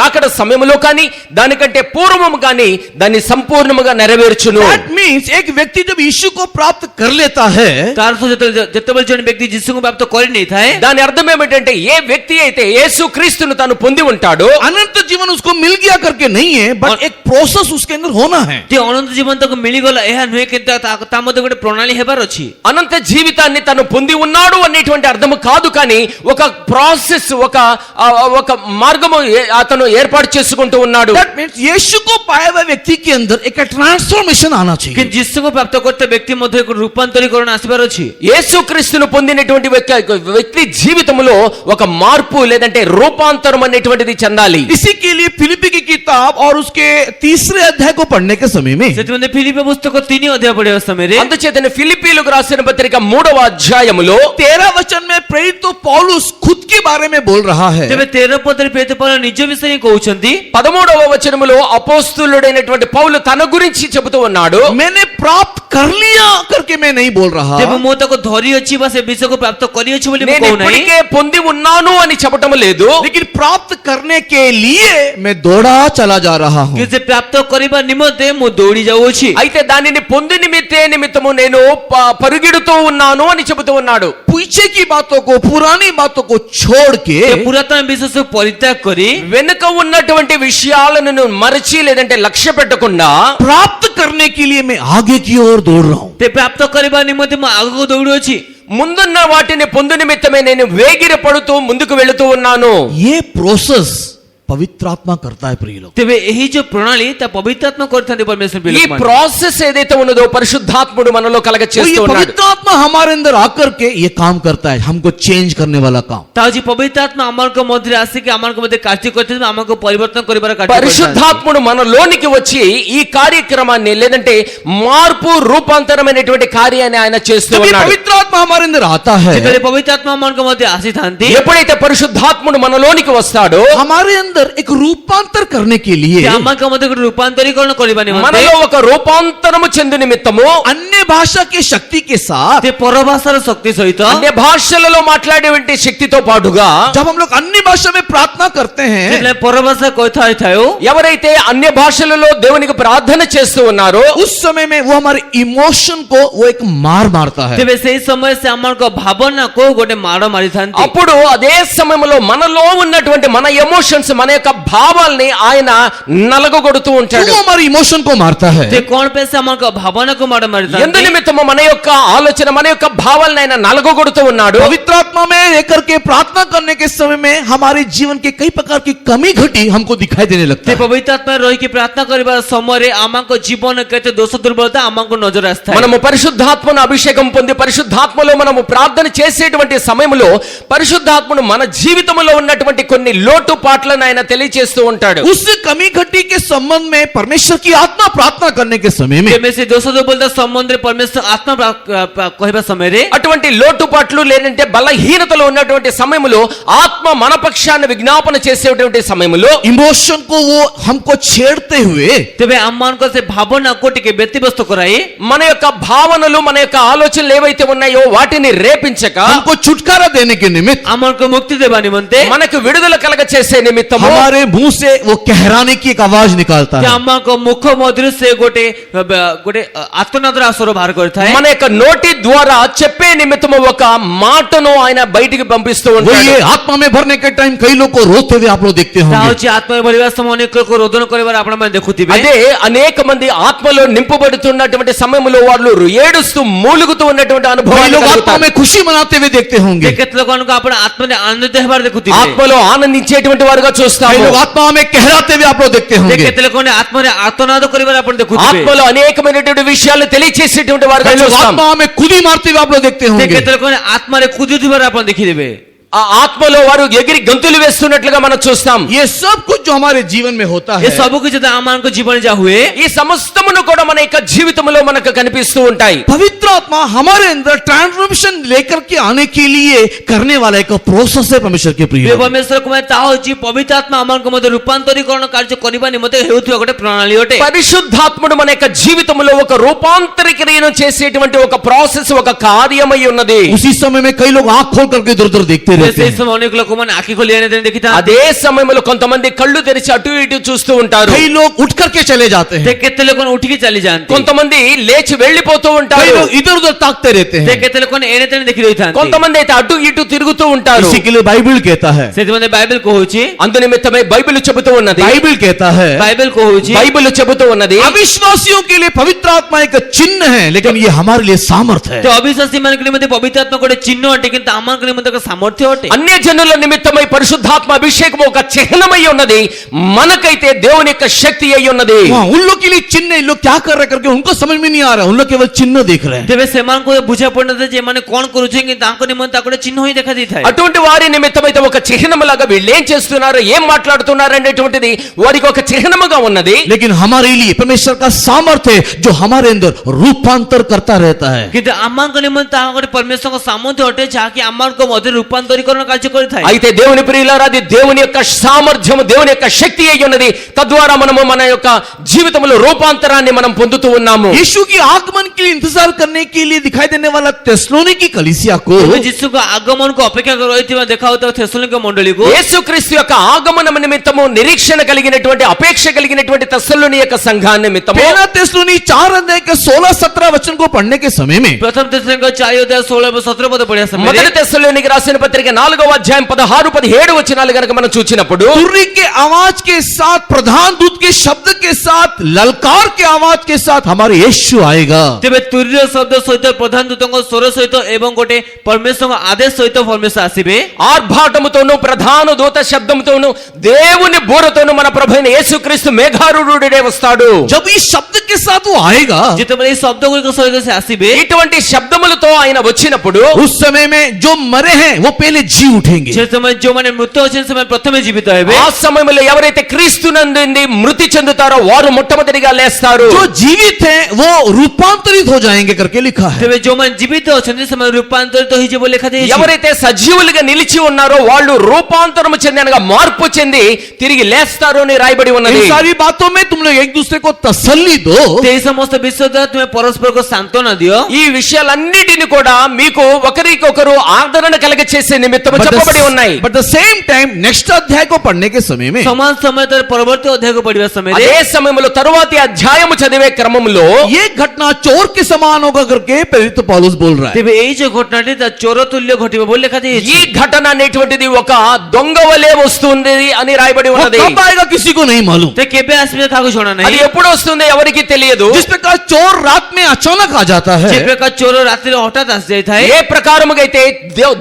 C: రాకడ సమయంలో కానీ దానికంటే దానికంటే పూర్వము కానీ దాన్ని సంపూర్ణముగా నెరవేర్చును.
A: That means एक व्यक्ति जब यीशु को प्राप्त कर लेता है,
B: ତାର ସହିତ ଯେତେବେଳେ ଜଣେ ବ୍ୟକ୍ତି ଯୀଶୁଙ୍କୁ ପ୍ରାପ୍ତ କରିନେଇଥାଏ,
C: దాని అర్థం ఏమిటంటే ఏ వ్యక్తి అయితే యేసు క్రీస్తును తాను పొంది ఉంటాడో
A: अनंत जीवन उसको मिल गया करके नहीं है, बट एक प्रोसेस उसके अंदर होना है.
B: ଯେ ଅନନ୍ତ ଜୀବନ ତାକୁ ମିଳିଗଲା ଏହା ନୁହେଁ, କିନ୍ତୁ ତା ମଧ୍ୟ ଗୋଟେ ପ୍ରଣାଳୀ ହେବାର ଅଛି.
C: అనంత జీవితాన్ని తను పొంది ఉన్నాడు అనేటువంటి అర్థము కాదు, కానీ ఒక ప్రాసెస్ ఒక మార్గము అతను ఏర్పాటు చేసుకుంటూ ఉన్నాడు.
A: That means यीशु को पाए हुए व्यक्ति के अंदर एक ट्रांसफॉर्मेशन आना चाहिए.
B: କିନ୍ତୁ ଯୀଶୁଙ୍କୁ ପ୍ରାପ୍ତ କରିଥିବା ବ୍ୟକ୍ତି ମଧ୍ୟ ଏକ ରୂପାନ୍ତରୀକରଣ ଆସିବାର ଅଛି.
C: యేసుక్రీస్తును పొందినటువంటి వ్యక్తి జీవితంలో ఒక మార్పు లేదంటే రూపాంతరం అనేటువంటిది చెందాలి.
A: इसी के लिए फिलिप्पी की किताब और उसके 3 अध्याय को पढ़ने के समय में
B: ସେଥିପାଇଁ ଫିଲିପି ପୁସ୍ତକ 3 ଅଧ୍ୟାୟ ପଢିବା ସମୟରେ
C: అందుచేతనే ఫిలిప్పీలకు రాసిన పత్రిక 3వ అధ్యాయములో
A: 13 वचन में प्रेरित तो पौलुस खुद के बारे में बोल रहा है.
B: ତେବେ 13 ପଦରେ ପ୍ରେରିତ ପౌଲ ନିଜ ବିଷୟରେ କହୁଛନ୍ତି.
C: 13వ వచనములో అపోస్తలుడైనటువంటి పౌలు తన గురించి చెబుతూ ఉన్నాడు.
A: मैंने प्राप्त कर लिया करके मैं नहीं बोल रहा,
B: ତେବେ ମୁଁ ତାକୁ ଧରି ଅଛି ବା ସେ ବିଷୟକୁ ପ୍ରାପ୍ତ କରିଅଛି ବୋଲି ମୁଁ
C: నేను
B: କହୁନାହିଁ,
C: ఇప్పటికే పొంది ఉన్నాను అని చెప్పటం లేదు.
A: लेकिन प्राप्त करने के लिए मैं दौड़ा चला जा रहा हूं.
B: କିନ୍ତୁ ସେ ପ୍ରାପ୍ତ କରିବା ନିମନ୍ତେ ମୁଁ ଦୌଡ଼ି ଯାଉଅଛି.
C: అయితే దానిని పొంది నిమిత్తము నేను పరుగెడుతూ ఉన్నాను అని చెబుతూ ఉన్నాడు.
A: पीछे की बातों को, पुरानी बातों को छोड़ के
B: ସେ పురాతన ବିଷୟକୁ ପରିତ୍ୟାଗ କରି
C: వెనుక ఉన్నటువంటి విషయాలను మరచి లేదంటే లక్ష్య పెట్టకుండా
A: प्राप्त करने के लिए मैं आगे की ओर दौड़ रहा हूं.
B: ସେ ପ୍ରାପ୍ତ କରିବା ନିମନ୍ତେ ମୁଁ ଆଗକୁ ଦୌଡ଼ୁଅଛି.
C: ముందున్న వాటిని పొందు నిమిత్తమే నేను వేగిర పడుతూ ముందుకు వెళుతూ ఉన్నాను.
A: ये प्रोसेस पवित्र आत्मा करता है प्रिय लोग.
B: ତେବେ ଏହି ଯୋଉ ପ୍ରଣାଳୀ ତା ପବିତ୍ର ଆତ୍ମା କରିଥାନ୍ତି ପରମେଶ୍ୱର
C: ఈ
B: ପିଲାମାନେ.
C: ప్రాసెస్ ఏదైతే ఉన్నదో పరిశుద్ధాత్ముడు మనలో కలగ
A: तो
C: చేస్తూ
A: ये
C: ఉన్నాడు.
A: पवित्र आत्मा हमारे अंदर आकर के ये काम करता है, हमको चेंज करने वाला काम.
B: ତା ହେଉଛି ପବିତ୍ର ଆତ୍ମା ଆମଙ୍କ ମଧ୍ୟରେ ଆସିକି ଆମଙ୍କ ମଧ୍ୟରେ କାର୍ଯ୍ୟ କରିଥାନ୍ତି, ଆମକୁ ପରିବର୍ତ୍ତନ କରିବାର କାର୍ଯ୍ୟ କରିଥାନ୍ତି.
C: పరిశుద్ధాత్ముడు మనలోనికి వచ్చి ఈ కార్యక్రమాన్ని లేదంటే మార్పు రూపాంతరమైనటువంటి కార్యాన్ని ఆయన చేస్తూ
A: जब ये
C: ఉన్నాడు.
A: पवित्र आत्मा हमारे अंदर आता है,
B: ଯେତେବେଳେ ପବିତ୍ର ଆତ୍ମା ଆମଙ୍କ ମଧ୍ୟରେ ଆସିଥାନ୍ତି,
C: ఎప్పుడైతే పరిశుద్ధాత్ముడు మనలోనికి వస్తాడో
A: हमारे अंदर एक रूपांतर करने के लिए
B: ସେ ଆମଙ୍କ ମଧ୍ୟରେ ଗୋଟେ ରୂପାନ୍ତରୀକରଣ କରିବା ନିମନ୍ତେ
C: మనలో ఒక రూపాంతరము చెందు నిమిత్తము
A: अन्य भाषा की शक्ति के साथ,
B: ସେ ପରଭାଷାର ଶକ୍ତି ସହିତ
C: అన్య భాషలలో మాట్లాడేటువంటి శక్తితో పాటుగా
A: जब हम लोग अन्य भाषा में प्रार्थना करते हैं,
B: ଯେତେବେଳେ ପରଭାଷା କଥା ହେଇଥାଉ,
C: ఎవరైతే అన్య భాషలలో దేవునికి ప్రార్థన చేస్తూ ఉన్నారో
A: उस समय में वो हमारे इमोशन को वो एक मार मारता है.
B: ତେବେ ସେହି ସମୟରେ ସେ ଆମଙ୍କ ଭାବନାକୁ ଗୋଟେ ମାଡ଼ ମାରିଥାନ୍ତି.
C: అప్పుడు అదే సమయంలో మనలో ఉన్నటువంటి మన ఎమోషన్స్ మన యొక్క భావాల్ని ఆయన నలగొడుతూ ఉంటాడు.
A: वो हमारे इमोशन को मारता है.
B: ସେ କଣ ପାଇଁ ସେ ଆମଙ୍କ ଭାବନାକୁ ମାଡ଼
C: ఎందు
B: ମାରିଥାନ୍ତି?
C: నిమిత్తము మన యొక్క ఆలోచన మన యొక్క భావాలను ఆయన నలగొడుతూ ఉన్నాడు.
A: पवित्र आत्मा में लेकर के प्रार्थना करने के समय में हमारे जीवन के कई प्रकार की कमी घटी हमको दिखाई देने लगता
B: ସେ
A: है.
B: ପବିତ୍ର ଆତ୍ମାରେ ରହିକି ପ୍ରାର୍ଥନା କରିବା ସମୟରେ ଆମଙ୍କ ଜୀବନ କେତେ ଦୋଷ ଦୁର୍ବଳତା ଆମକୁ ନଜର ଆସିଥାଏ.
C: మనము పరిశుద్ధాత్మను అభిషేకం పొంది పరిశుద్ధాత్మలో మనము ప్రార్థన చేసేటువంటి సమయంలో పరిశుద్ధాత్మను మన జీవితంలో ఉన్నటువంటి కొన్ని లోటుపాట్లను ఆయన తెలియజేస్తూ ఉంటాడు.
A: उस कमी घटी के संबंध में परमेश्वर की आत्मा प्रार्थना करने के समय में
B: ତେବେ ସେ ଦୋଷ ଦୁର୍ବଳତା ସମ୍ବନ୍ଧରେ ପରମେଶ୍ୱର ଆତ୍ମା କହିବା ସମୟରେ
C: అటువంటి లోటుపాట్లు లేదంటే బలహీనతలో ఉన్నటువంటి సమయంలో ఆత్మ మన పక్షాన్ని విజ్ఞాపన చేసేటువంటి సమయంలో
A: इमोशन को वो हमको छेड़ते हुए
B: ତେବେ ଆମମାନଙ୍କ ସେ ଭାବନାକୁ ଟିକେ ବ୍ୟତିବ୍ୟସ୍ତ କରାଇ
C: మన యొక్క భావనలు మన యొక్క ఆలోచనలు ఏవైతే ఉన్నాయో వాటిని రేపించక
A: हमको छुटकारा देने के निमित्त
B: ଆମକୁ ମୁକ୍ତି ଦେବା ନିମନ୍ତେ
C: మనకు విడుదల కలగ చేసే నిమిత్తము
A: हमारे मुंह से वो कहराने की एक आवाज निकालता
B: ସେ
A: है.
B: ଆମଙ୍କ ମୁଖ ମଧ୍ୟରୁ ସେ ଗୋଟେ ଆତ୍ମନାଦର ସ୍ୱର ବାହାର କରିଥାଏ.
C: మన యొక్క నోటి ద్వారా చెప్పే నిమిత్తము ఒక మాటను ఆయన బయటికి పంపిస్తూ
A: वो
C: ఉంటాడు.
A: ये आत्मा में भरने के टाइम कई लोग को रोते हुए आप लोग देखते
B: ତା
A: होंगे.
B: ହେଉଛି ଆତ୍ମାରେ ଭରିବା ସମୟ ଅନେକକୁ ରୋଦନ କରିବାର ଆପଣମାନେ ଦେଖୁଥିବେ.
C: అదే అనేక మంది ఆత్మలో నింపబడుతున్నటువంటి సమయంలో వాళ్ళు ఏడుస్తూ మూలుగుతూ ఉన్నటువంటి
A: कई
C: అనుభవాలు
A: लोग आत्मा
C: కలుగుతాయి.
A: में खुशी मनाते हुए देखते होंगे.
B: ସେ କେତେ ଲୋକମାନଙ୍କୁ ଆପଣ ଆତ୍ମାରେ ଆନନ୍ଦିତ ହେବାର ଦେଖୁଥିବେ.
C: ఆత్మలో ఆనందించేటువంటి వారుగా
A: कई
C: చూస్తాము.
A: लोग आत्मा में कहराते हुए आप लोग देखते
B: ସେ
A: होंगे.
B: କେତେ ଲୋକମାନେ ఆత్మରେ ఆర్తనాଦ କରିବାର ଆପଣ ଦେଖୁଥିବେ.
C: ఆత్మలో అనేకమైనటువంటి విషయాలు తెలియచేసేటువంటి వారుగా
A: कई लोग
C: చూస్తాం.
A: आत्मा में खुदी मारते हुए आप लोग देखते
B: ସେ
A: होंगे.
B: କେତେ ଲୋକମାନେ ఆత్మରେ କୁଦୁଥିବାର ଆପଣ ଦେଖିଦେବେ.
C: ఆ ఆత్మలో వారు ఎగిరి గంతులు వేస్తున్నట్లుగా మనం చూస్తాం.
A: ये सब कुछ जो हमारे जीवन में होता
B: ଏ
A: है,
B: ସବୁ କିଛି ଯେତେବେଳେ ଆମମାନଙ୍କ ଜୀବନରେ ଯାହା ହୁଏ,
C: ఈ సమస్తమును కూడా మన యొక్క జీవితంలో మనకు కనిపిస్తూ ఉంటాయి.
A: पवित्र आत्मा हमारे अंदर ट्रांसफॉर्मेशन लेकर के आने के लिए करने वाला एक प्रोसेस है परमेश्वर के प्रिय.
B: ପରମେଶ୍ୱର କୁମାର ତାହା ହେଉଛି ପବିତ୍ର ଆତ୍ମା ଆମମାନଙ୍କ ମଧ୍ୟରେ ରୂପାନ୍ତରୀକରଣ କାର୍ଯ୍ୟ କରିବା ନିମନ୍ତେ ହେଉଥିବା ଗୋଟେ ପ୍ରଣାଳୀ ଅଟେ.
C: పరిశుద్ధాత్ముడు మన యొక్క జీవితంలో ఒక రూపాంతర క్రియను చేసేటువంటి ఒక ప్రాసెస్ ఒక కార్యమై ఉన్నది.
A: उसी समय में कई लोग आंख खोल करके इधर उधर देखते रहते
B: ତେବେ
A: लेते
B: ସେଇ
A: हैं।
B: ସମୟ ଅନେକ ଲୋକମାନେ ଆଖି ଖୋଲି ଆଣିଥାନ୍ତି ଦେଖିଥାନ୍ତି।
C: అదే సమయంలో కొంతమంది కళ్ళు తెరిచి అటు ఇటు చూస్తూ ఉంటారు.
A: कई लोग उठ करके चले जाते
B: ते
A: हैं,
B: କେତେ ଲୋକମାନେ ଉଠିକି ଚାଲି ଯାଆନ୍ତି।
C: కొంతమంది లేచి వెళ్లిపోతూ
A: कई
C: ఉంటారు.
A: लोग इधर उधर ताकते रहते
B: ते
A: हैं।
B: କେତେ ଲୋକମାନେ ଏଣେ ତେଣେ ଦେଖି ରହିଥାନ୍ତି।
C: కొంతమంది అయితే అటు ఇటు తిరుగుతూ ఉంటారు.
A: इसी के लिए बाइबल कहता है,
B: ସେଥିପାଇଁ ବାଇବେଲ କହୁଛି,
C: అందు నిమిత్తమై బైబిల్ చెబుతూ ఉన్నది,
A: बाइबल कहता है
B: ବାଇବେଲ କହୁଛି
C: బైబిల్ చెబుతూ ఉన్నది,
A: अविश्वासियों के लिए पवित्र आत्मा एक चिन्ह है, लेकिन ये हमारे लिए सामर्थ है।
B: ते अविश्वासी ମାନଙ୍କ ନିମନ୍ତେ ପବିତ୍ର ଆତ୍ମା ଗୋଟେ ଚିହ୍ନ ଅଟେ, କିନ୍ତୁ ଆମମାନଙ୍କ ନିମନ୍ତେ ఒక ସାମର୍ଥ୍ୟ ଅଟେ।
C: అన్య జనుల నిమిత్తమై పరిశుద్ధాత్మ అభిషేకం ఒక చిహ్నమై ఉన్నది, మనకైతే దేవుని యొక్క శక్తి అయి ఉన్నది.
A: हाँ, उन लोग के लिए चिन्ह है, इन लोग क्या कर रहे करके उनको समझ में नहीं आ रहा, उन लोग केवल चिन्ह देख रहे हैं।
B: ତେବେ ସେମାନଙ୍କୁ ବୁଝା ପଡିନଥାଏ ଯେ ଏମାନେ କଣ କରୁଛନ୍ତି, କିନ୍ତୁ ତାଙ୍କ ନିମନ୍ତେ ଗୋଟେ ଚିହ୍ନ ହିଁ ଦେଖା ଦେଇଥାଏ।
C: అటువంటి వారి నిమిత్తమైతే ఒక చిహ్నములాగా వీళ్ళు ఏం చేస్తున్నారు, ఏం మాట్లాడుతున్నారు అనేటువంటిది వారికి ఒక చిహ్నముగా ఉన్నది.
A: लेकिन हमारे लिए परमेश्वर का सामर्थ है जो हमारे अंदर रूपांतर करता रहता है।
B: କିନ୍ତୁ ଆମମାନଙ୍କ ନିମନ୍ତେ ତାହା ଗୋଟେ ପରମେଶ୍ୱରଙ୍କ ସାମର୍ଥ୍ୟ ଅଟେ, ଯାହାକି ଆମମାନଙ୍କ ମଧ୍ୟରେ రూపాంతరీకరణ କାର୍ଯ୍ୟ କରିଥାଏ।
C: అయితే దేవుని ప్రియులారా, అది దేవుని యొక్క సామర్థ్యము, దేవుని యొక్క శక్తి అయి ఉన్నది. తద్వారా మనము మన యొక్క జీవితంలో రూపాంతరాన్ని మనం పొందుతూ ఉన్నాము.
A: यीशु की आगमन के लिए इंतजार करने के लिए दिखाई देने वाला तेस्सलोनिकी कलीसिया को
B: ତେବେ ଯୀଶୁଙ୍କ ଆଗମନକୁ ଅପେକ୍ଷା କରି ରହିଥିବା ଦେଖାଉଥିବା ଥେସଲୋନିକ ମଣ୍ଡଳୀକୁ
C: యేసుక్రీస్తు యొక్క ఆగమనం నిమిత్తము నిరీక్షణ కలిగినటువంటి, అపేక్ష కలిగినటువంటి తెస్సలోని యొక్క సంఘాన్ని నిమిత్తము
A: पहला तेस्सलोनी 4 अध्याय के 16-17 वचन को पढ़ने के समय में
B: ପ୍ରଥମ ଥେସଲୋନିକ 4:16-17 ପଦ ପଢିବା
C: మొదటి
B: ସମୟରେ
C: తెస్సలోనికి రాసిన పత్రిక 4వ అధ్యాయం 16-17 వచనాలు గనుక మనం చూచినప్పుడు,
A: तुर्री के आवाज के साथ, प्रधान दूत के शब्द के साथ, ललकार के आवाज के साथ हमारे यीशु आएगा।
B: ତେବେ ତୁରୀୟ ଶବ୍ଦ ସହିତ, ପ୍ରଧାନ ଦୂତଙ୍କ ସ୍ୱର ସହିତ ଏବଂ ଗୋଟେ ପରମେଶ୍ୱରଙ୍କ ଆଦେଶ ସହିତ ପରମେଶ୍ୱର ଆସିବେ।
C: ఆర్భాటముతోను, ప్రధాన దూత శబ్దముతోను, దేవుని బూరతోను మన ప్రభువైన యేసుక్రీస్తు మేఘారూఢుడే వస్తాడు.
A: जब इस शब्द के साथ वो आएगा,
B: ଯେତେବେଳେ ଏଇ ଶବ୍ଦ ଗୁଡ଼ିକ ସହିତ ସେ ଆସିବେ,
C: ఇటువంటి శబ్దములతో ఆయన వచ్చినప్పుడు
A: उस समय में जो मरे हैं वो पहले जी उठेंगे।
B: ସେ ସମୟ ଯେଉଁମାନେ ମୃତ୍ୟୁ ଅଛନ୍ତି ସେମାନେ ପ୍ରଥମେ ଜୀବିତ ହେବେ।
C: ఆ సమయంలో ఎవరైతే క్రీస్తునందు మృతి చెందుతారో వారు మొట్టమొదటిగా లేస్తారు.
A: जो जीवित हैं वो रूपांतरित हो जाएंगे करके लिखा है।
B: ତେବେ ଯେଉଁମାନେ ଜୀବିତ ଅଛନ୍ତି ସେମାନେ ରୂପାନ୍ତରିତ ହୋଇଯିବ ବୋଲି ଲେଖାଯାଇଛି।
C: ఎవరైతే సజీవులుగా నిలిచి ఉన్నారో వాళ్ళు రూపాంతరము చెంది, అనగా మార్పు చెంది తిరిగి లేస్తారు అని రాయబడి ఉన్నది.
A: इन सारी बातों में तुम लोग एक दूसरे को तसल्ली दो,
B: ସେହି ସମସ୍ତ ବିଷୟ ଦ୍ୱାରା ତୁମେ ପରସ୍ପରକୁ ସାନ୍ତ୍ୱନା ଦିଅ।
C: ఈ విషయాలన్నిటిని కూడా మీకు ఒకరికొకరు ఆదరణ కలగ చేసే నిమిత్తము చెప్పబడి ఉన్నాయి.
A: But the same time next अध्याय को पढ़ने के समय में
B: ସମାନ ସମୟ ଦ୍ୱାରା ପରବର୍ତ୍ତୀ ଅଧ୍ୟାୟକୁ ପଢିବା ସମୟରେ
C: అదే సమయంలో తరువాతి అధ్యాయము చదివే క్రమంలో
A: ये घटना चोर के समान होगा करके प्रेरित पौलुस बोल रहा है।
B: ତେବେ ଏଇ ଯୋଉ ଘଟଣାଟି ତା ଚୋର ତୁଲ୍ୟ ଘଟିବ ବୋଲି ଲେଖାଯାଇଛି।
C: ఈ ఘటన అనేటువంటిది ఒక దొంగ వలె వస్తుంది అని రాయబడి
A: वो
C: ఉన్నది.
A: कब आएगा किसी को नहीं मालूम।
B: ते କେବେ ଆସିବେ କାହାକୁ ଜଣା
C: అది
B: ନାହିଁ।
C: ఎప్పుడు వస్తుందో ఎవరికి తెలియదు.
A: जिस प्रकार चोर रात में अचानक आ जाता
B: ଯେ
A: है,
B: ପ୍ରକାର ଚୋର ରାତିରେ ହଠାତ୍ ଆସି ଯାଇଥାଏ,
C: ఏ ప్రకారముగా అయితే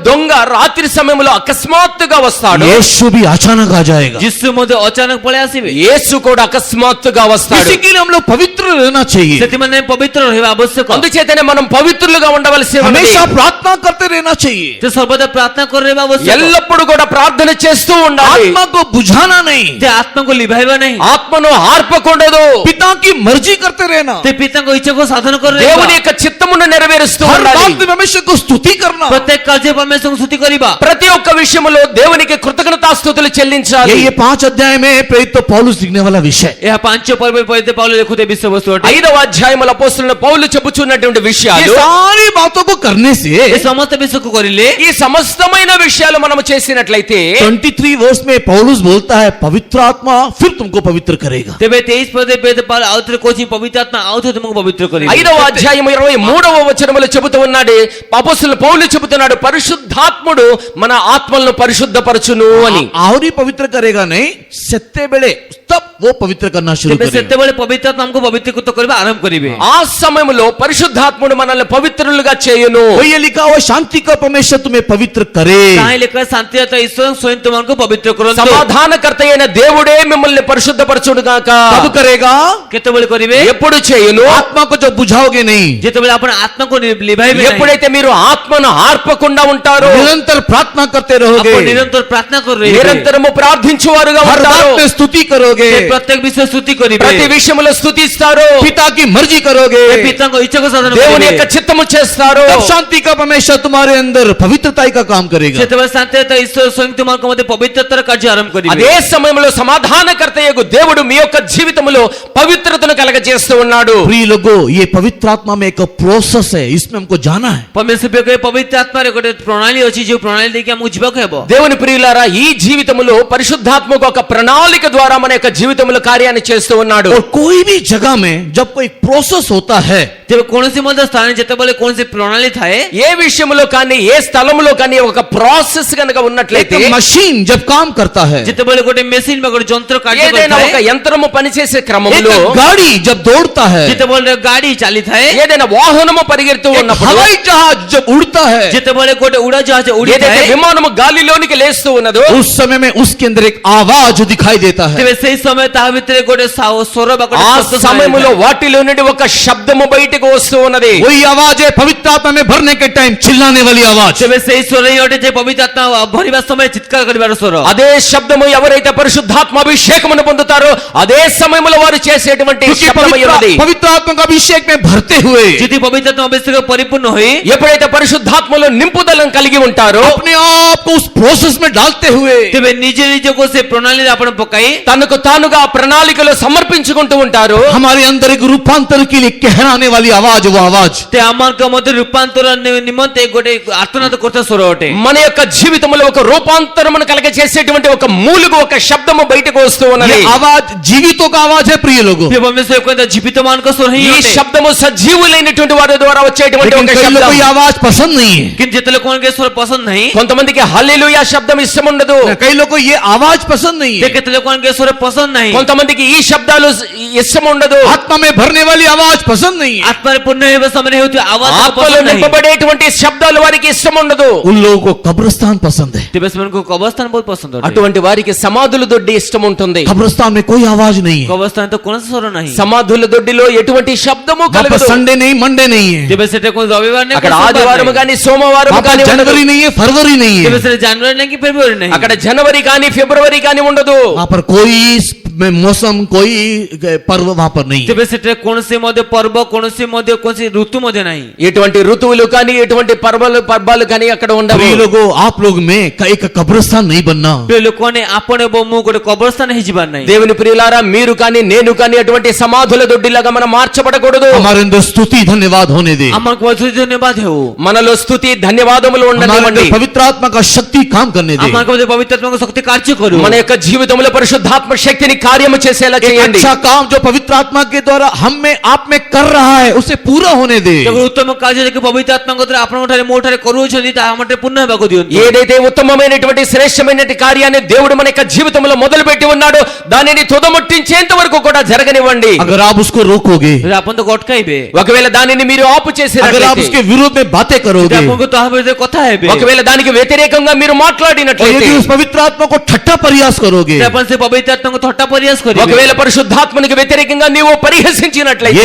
C: దొంగ రాత్రి సమయంలో అకస్మాత్తుగా వస్తాడు,
A: यीशु भी अचानक आ जाएगा।
B: ଯୀଶୁ ମଧ୍ୟ ଅଚାନକ ପଳେଇ ଆସିବେ।
C: యేసు కూడా అకస్మాత్తుగా వస్తాడు.
A: इसी के लिए हम लोग पवित्र रहना चाहिए,
B: ସେଥିପାଇଁ ଆମେ ପବିତ୍ର ରହିବା ଆବଶ୍ୟକ।
C: అందుచేతనే మనం పవిత్రులుగా ఉండవలసి ఉన్నది.
A: हमेशा प्रार्थना करते रहना चाहिए,
B: ते ସର୍ବଦା ପ୍ରାର୍ଥନା କରି ରହିବା ଆବଶ୍ୟକ।
C: ఎల్లప్పుడూ కూడా ప్రార్థన చేస్తూ ఉండాలి.
A: आत्मा को बुझाना नहीं,
B: ते आत्माକୁ ଲିଭାଇବା ନାହିଁ।
C: ఆత్మను ఆర్పకూడదు.
A: पिता की मर्जी करते रहना,
B: ते पिताଙ୍କ ଇଚ୍ଛାକୁ ସାଧନ କରି
C: దేవుని
B: ରହିବା।
C: యొక్క చిత్తమును నెరవేరుస్తూ
A: हर
C: ఉండాలి.
A: बात में परमेश्वर को स्तुति करना।
B: ପ୍ରତ୍ୟେକ କାର୍ଯ୍ୟ ପରମେଶ୍ୱରଙ୍କୁ స్తుତି କରିବା।
C: ప్రతి ఒక్క విషయములో దేవునికి కృతజ్ఞతాస్తుతులు చెల్లించాలి.
A: ये 5 अध्याय में प्रेरित पौलुस लिखने वाला विषय।
B: ଏହା 5 ପର୍ବ ପଢିతే ପାଉଲ ଲେଖୁଥିବା ବିଷୟବସ୍ତୁ ଅଟେ।
C: 5వ అధ్యాయముల అపోస్తలుడైన పౌలు చెప్పుచున్నటువంటి
A: ये
C: విషయాలు,
A: सारी बातों को करने से
B: ଏ ସମସ୍ତ ବିଷୟକୁ କରିଲେ
C: ఈ సమస్తమైన విషయాలు మనము చేసినట్లయితే
A: 23 वर्ष में पौलुस बोलता है पवित्र आत्मा फिर तुमको पवित्र करेगा।
B: ତେବେ 23 ପଦେ ପେଦ ପାଉଲ ଆଉଥରେ କହୁଛି ପବିତ୍ର ଆତ୍ମା ଆଉଥରେ ତୁମକୁ ପବିତ୍ର କରିବ।
C: 5వ అధ్యాయం 23వ వచనములో చెబుతూ ఉన్నాడు, అపోస్తలుడు పౌలు చెబుతున్నాడు, పరిశుద్ధాత్ముడు మన ఆత్మలను పరిశుద్ధపరచును అని.
A: आहरी पवित्र करेगा नहीं, सत्य बेले तब वो पवित्र करना शुरू
B: ତେବେ
A: करेगा।
B: ସେତେବେଳେ ପବିତ୍ର ଆତ୍ମା ଆମକୁ ପବିତ୍ରୀକୃତ କରିବା ଆରମ୍ଭ କରିବେ।
C: ఆ సమయంలో పరిశుద్ధాత్ముడు మనల్ని పవిత్రులుగా చేయును.
A: वो ये लिखा हुआ शांति का परमेश्वर तुम्हें पवित्र करे।
B: ତାହିଁ ଲେଖା ଶାନ୍ତିଦାତା ଈଶ୍ୱର ସ୍ୱୟଂ ତୁମକୁ ପବିତ୍ର କରନ୍ତୁ।
C: సమాధానకర్త అయిన దేవుడే మిమ్మల్ని పరిశుద్ధపరచును గాక.
A: कब करेगा?
B: କେତେବେଳେ କରିବେ?
C: ఎప్పుడు చేయును?
A: आत्मा को जब बुझाओगे नहीं,
B: ଯେତେବେଳେ ଆପଣ ଆତ୍ମାକୁ ଲିଭାଇବେ ନାହିଁ।
C: ఎప్పుడైతే మీరు ఆత్మను ఆర్పకుండా ఉంటారో,
A: निरंतर प्रार्थना करते रहोगे,
B: ଆପଣ ନିରନ୍ତର ପ୍ରାର୍ଥନା କରି ରହିବେ।
C: నిరంతరము ప్రార్థించువారుగా
A: हर
C: ఉంటారు,
A: बात में स्तुति करोगे,
B: ସେ ପ୍ରତ୍ୟେକ ବିଷୟ ସ୍ତୁତି କରିବେ।
C: ప్రతి విషయంలో స్తుతిస్తారు,
A: पिता की मर्जी करोगे,
B: ସେ ପିତାଙ୍କ ଇଚ୍ଛାକୁ ସାଧନ
C: దేవుని యొక్క
B: କରିବେ।
C: చిత్తము చేస్తారు.
A: तब शांति का परमेश्वर तुम्हारे अंदर पवित्रता का काम करेगा।
B: ସେତେବେଳେ ଶାନ୍ତିଦାତା ଈଶ୍ୱର ସ୍ୱୟଂ ତୁମକୁ ମଧ୍ୟ ପବିତ୍ରତାର କାର୍ଯ୍ୟ ଆରମ୍ଭ କରିବେ।
C: అదే సమయంలో సమాధానకర్తయగు దేవుడు మీ యొక్క జీవితంలో పవిత్రతను కలగజేస్తూ ఉన్నాడు.
A: प्रिय लोगों, ये पवित्र आत्मा में एक प्रोसेस है, इसमें हमको जाना है।
B: परमेश्वर के पवित्र आत्मा रे गोटे प्रणाली अछि जे ପ୍ରଣାଳୀ ଦେଇକି ଆମକୁ ଯିବାକୁ ହେବ।
C: దేవుని ప్రియులారా, ఈ జీవితములో పరిశుద్ధాత్మకు ఒక ప్రణాళిక ద్వారా మన యొక్క జీవితంలో కార్యాన్ని చేస్తూ ఉన్నాడు.
A: और कोई भी जगह में जब कोई प्रोसेस होता है,
B: ତେବେ କୌଣସି ମଧ୍ୟ ସ୍ଥାନରେ ଯେତେବେଳେ କୌଣସି ପ୍ରଣାଳୀ ଥାଏ,
C: ఏ విషయంలో కానీ ఏ స్థలంలో కానీ ఒక ప్రాసెస్ కనుక ఉన్నట్లయితే,
A: एक मशीन जब काम करता है,
B: ଯେତେବେଳେ ଗୋଟେ ମେସିନ ବା ଗୋଟେ ଯନ୍ତ୍ର କାର୍ଯ୍ୟ
C: ఏదైనా ఒక
B: କରିଥାଏ,
C: యంత్రము పనిచేసే
A: एक
C: క్రమంలో,
A: गाड़ी जब दौड़ता है,
B: ଯେତେବେଳେ ଗାଡି ଚାଲିଥାଏ,
C: ఏదైనా వాహనము పరిగెడుతూ
A: एक
C: ఉన్నప్పుడు,
A: हवाई जहाज जब उड़ता है,
B: ଯେତେବେଳେ ଗୋଟେ ଉଡାଜାହାଜ
C: ఏదైతే
B: ଉଡିଥାଏ,
C: విమానము గాలిలోనికి లేస్తూ ఉన్నదో,
A: उस समय में उसके अंदर एक आवाज दिखाई देता है।
B: ତେବେ ସେଇ ସମୟ ତା ଭିତରେ ଗୋଟେ ସ୍ୱର ବା ଗୋଟେ
C: ఆ
B: ଶବ୍ଦ
C: సమయములో
B: ଶୁଣାଯାଇଥାଏ।
C: వాటిలో నుండి ఒక శబ్దము బయటకు వస్తూ ఉన్నది.
A: वही आवाज है पवित्र आत्मा में भरने के टाइम चिल्लाने वाली आवाज।
B: ତେବେ ସେଇ ସ୍ୱର ହିଁ ଅଟେ ଯେ ପବିତ୍ର ଆତ୍ମା ଭରିବା ସମୟରେ ଚିତ୍କାର କରିବାର ସ୍ୱର।
C: అదే శబ్దము ఎవరైతే పరిశుద్ధాత్మ అభిషేకమును పొందుతారో అదే సమయంలో వారు చేసేటువంటి
A: क्योंकि
C: శబ్దమై ఉన్నది.
A: पवित्र आत्मा का अभिषेक में भरते हुए
B: ଯଦି ପବିତ୍ର ଆତ୍ମା ଅଭିଷେକ ପରିପୂର୍ଣ୍ଣ ହୋଇ
C: ఎప్పుడైతే పరిశుద్ధాత్మలో నింపుదలను కలిగి ఉంటారో,
A: अपने आप को उस प्रोसेस में डालते हुए
B: ତେବେ ନିଜେ ନିଜକୁ ସେ ପ୍ରଣାଳୀରେ ଆପଣ ପକାଇ
C: తనకు తానుగా ఆ ప్రణాళికలో సమర్పించుకుంటూ ఉంటారు.
A: हमारे अंदर एक रूपांतर के लिए कहराने वाली आवाज, वो आवाज
B: ते ଆମଙ୍କ ମଧ୍ୟ ରୂପାନ୍ତର ନିମନ୍ତେ ଗୋଟେ ଆର୍ତ୍ତନାଦ କରୁଥିବା ସ୍ୱର ଅଟେ।
C: మన యొక్క జీవితంలో ఒక రూపాంతరమును కలగ చేసేటువంటి ఒక మూలుగు, ఒక శబ్దము బయటకు వస్తూ ఉన్నది.
A: ये आवाज जीवितों का आवाज है प्रिय लोगों।
B: ପ୍ରିୟ ପରମେଶ୍ୱର କହିଲେ ଜୀବିତ ମାନଙ୍କ ସ୍ୱର ହିଁ
C: ఈ
B: ଅଟେ।
C: శబ్దము సజీవులైనటువంటి వారి ద్వారా వచ్చేటువంటి
A: लेकिन
C: ఒక
A: कई लोगों को ये
C: శబ్దం.
A: आवाज पसंद नहीं है।
B: କିନ୍ତୁ ଯେତେବେଳେ କୌଣସି ସ୍ୱର ପସନ୍ଦ ନାହିଁ,
C: కొంతమందికి హల్లెలూయా శబ్దం ఇష్టం ఉండదు.
A: कई लोगों को ये आवाज पसंद नहीं
B: ते
A: है।
B: କେତେବେଳେ କୌଣସି ସ୍ୱର ପସନ୍ଦ ନାହିଁ,
C: కొంతమందికి ఈ శబ్దాలు ఇష్టం ఉండదు.
A: आत्मा में भरने वाली आवाज पसंद नहीं है।
B: ଆତ୍ମାରେ ପୂର୍ଣ୍ଣ ହେବା ସମୟରେ ହେଉଥିବା ଆୱାଜ
C: ఆత్మలో
B: ପସନ୍ଦ ନାହିଁ।
C: నింపబడేటువంటి శబ్దాలు వారికి ఇష్టం ఉండదు.
A: उन लोगों को कब्रिस्तान पसंद है।
B: ତେବେ ସେମାନଙ୍କୁ କବରସ୍ଥାନ ବହୁତ ପସନ୍ଦ ଅଟେ।
C: అటువంటి వారికి సమాధుల దొడ్డి ఇష్టం ఉంటుంది.
A: कब्रिस्तान में कोई आवाज नहीं है।
B: କବରସ୍ଥାନ ତ କୌଣସି ସ୍ୱର ନାହିଁ।
C: సమాధుల దొడ్డిలో ఎటువంటి శబ్దము
A: वहाँ पर
C: కలగదు.
A: संडे नहीं, मंडे नहीं है।
B: ତେବେ ସେଟା କୋଉ ରବିବାର ନାହିଁ,
C: అక్కడ
B: କୋଉ ସୋମବାର
C: ఆదివారం
B: ନାହିଁ।
C: గాని సోమవారం
A: वहाँ
C: గాని
A: पर
C: ఉండదు.
A: जनवरी नहीं है, फरवरी नहीं
B: ତେବେ
A: है।
B: ସେଟା ଜାନୁଆରୀ ନାହିଁ କି ଫେବୃଆରୀ ନାହିଁ।
C: అక్కడ జనవరి గాని ఫిబ్రవరి గాని ఉండదు.
A: वहाँ पर कोई मौसम, कोई पर्व वहाँ पर नहीं है।
B: ତେବେ ସେଟା କୌଣସି ମଧ୍ୟ ପର୍ବ, କୌଣସି ଋତୁ ମଧ୍ୟ ନାହିଁ।
C: ఎటువంటి ఋతువులు కానీ ఎటువంటి పర్వాలు కానీ అక్కడ ఉండవు.
A: प्रिय लोगों, आप लोग में एक कब्रिस्तान नहीं बनना।
B: ପ୍ରିୟ ଲୋକମାନେ ଆପଣ ଏବଂ ମୁଁ ଗୋଟେ କବରସ୍ଥାନ ହେଇଯିବାର ନାହିଁ।
C: దేవుని ప్రియులారా, మీరు కానీ నేను కానీ అటువంటి సమాధుల దొడ్డిలాగా మనం మార్చబడకూడదు.
A: हमारे अंदर स्तुति धन्यवाद होने दे।
B: ଆମକୁ ବହୁତ ଧନ୍ୟବାଦ ହେଉ।
C: మనలో స్తుతి ధన్యవాదములు
A: हमारे
C: ఉండనివ్వండి.
A: अंदर पवित्र आत्मा का शक्ति काम करने दे।
B: ଆମକୁ ମଧ୍ୟ ପବିତ୍ର ଆତ୍ମାଙ୍କ ଶକ୍ତି କାର୍ଯ୍ୟ କରୁ।
C: మన యొక్క జీవితంలో పరిశుద్ధాత్మ శక్తిని కార్యము చేసేలా
A: एक
C: చేయండి.
A: अच्छा काम जो पवित्र आत्मा के द्वारा हम में आप में कर रहा है, उसे पूरा होने दे।
B: ତେବେ ଉତ୍ତମ କାର୍ଯ୍ୟ ଯାହାକି ପବିତ୍ର ଆତ୍ମାଙ୍କ ଦ୍ୱାରା ଆପଣଙ୍କ ଠାରେ ମୋ ଠାରେ କରୁଅଛନ୍ତି ତାହା ଆମ ଠାରେ ପୂର୍ଣ୍ଣ ହେବାକୁ ଦିଅନ୍ତୁ।
C: ఏదైతే ఉత్తమమైనటువంటి శ్రేష్టమైనటువంటి కార్యాన్ని దేవుడు మన యొక్క జీవితంలో మొదలు పెట్టి ఉన్నాడో దానిని తుదముట్టించేంత వరకు కూడా జరగనివ్వండి.
A: अगर आप उसको रोकोगे,
B: ଯଦି ଆପଣ ତାକୁ ଅଟକାଇବେ,
C: ఒకవేళ దానిని మీరు ఆపు
A: अगर आप
C: చేసినట్లయితే,
A: उसके विरोध में बातें
B: ଯଦି
A: करोगे,
B: ଆପଣଙ୍କୁ ତାହା ବିରୁଦ୍ଧରେ କଥା ହେବେ,
C: ఒకవేళ దానికి వ్యతిరేకంగా మీరు
A: और
C: మాట్లాడినట్లయితే,
A: यदि उस पवित्र आत्मा को ठट्ठा प्रयास करोगे,
B: ଯଦି ଆପଣ ସେ ପବିତ୍ର ଆତ୍ମାଙ୍କୁ ଥଟ୍ଟା ପରିହାସ କରିବେ,
C: ఒకవేళ పరిశుద్ధాత్మనికి వ్యతిరేకంగా నీవు పరిహసించినట్లయితే,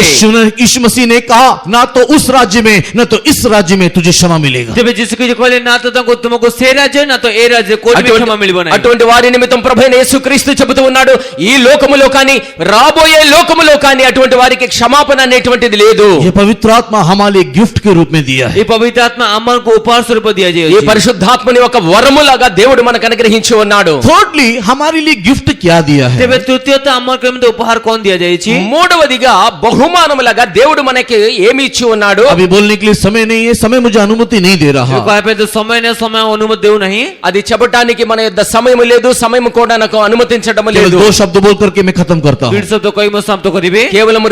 A: यीशु मसीह ने कहा ना तो उस राज्य में न तो इस राज्य में तुझे क्षमा मिलेगा।
B: ତେବେ ଯୀଶୁ ଖ୍ରୀଷ୍ଟ କହିଲେ ନା ତ ତାଙ୍କୁ ତୁମକୁ ସେ ରାଜ୍ୟ ନା ତ ଏ ରାଜ୍ୟ କୋଉଠି ବି କ୍ଷମା ମିଳିବ ନାହିଁ।
C: అటువంటి వారి నిమిత్తం ప్రభువైన యేసుక్రీస్తు చెబుతూ ఉన్నాడు, ఈ లోకములో కానీ రాబోయే లోకములో కానీ అటువంటి వారికి క్షమాపణ అనేటువంటిది లేదు.
A: ये पवित्र आत्मा हमारे लिए गिफ्ट के रूप में दिया है।
B: ఈ పవిత్ర ఆత్మ ଆମକୁ ଉପହାର ସ୍ୱରୂପ
C: ఈ
B: ଦିଆଯାଇଛି।
C: పరిశుద్ధాత్మని ఒక వరములాగా దేవుడు మనకు అనుగ్రహించి ఉన్నాడు.
A: थर्डली हमारे लिए गिफ्ट क्या दिया है?
B: ତେବେ ତୃତୀୟତଃ ଆମକୁ ଏମିତି ଉପହାର କଣ ଦିଆଯାଇଛି?
C: మూడవదిగా బహుమానములాగా దేవుడు మనకి ఏమి ఇచ్చి ఉన్నాడు?
A: अभी बोलने के लिए समय नहीं है, समय मुझे अनुमति नहीं दे रहा।
B: କହିବା ପାଇଁ ତ ସମୟ ନାହିଁ, ସମୟ ଅନୁମତି ଦେଉନାହିଁ।
C: అది చెప్పటానికి మన యొద్ద సమయం లేదు, సమయం కూడా నాకు అనుమతించడం
A: केवल
C: లేదు.
A: दो शब्द बोल करके मैं खत्म करता हूँ।
B: వీడి శబ్ଦ కହି ମୁଁ సమాప్ତ କରିବି।
C: కేవలం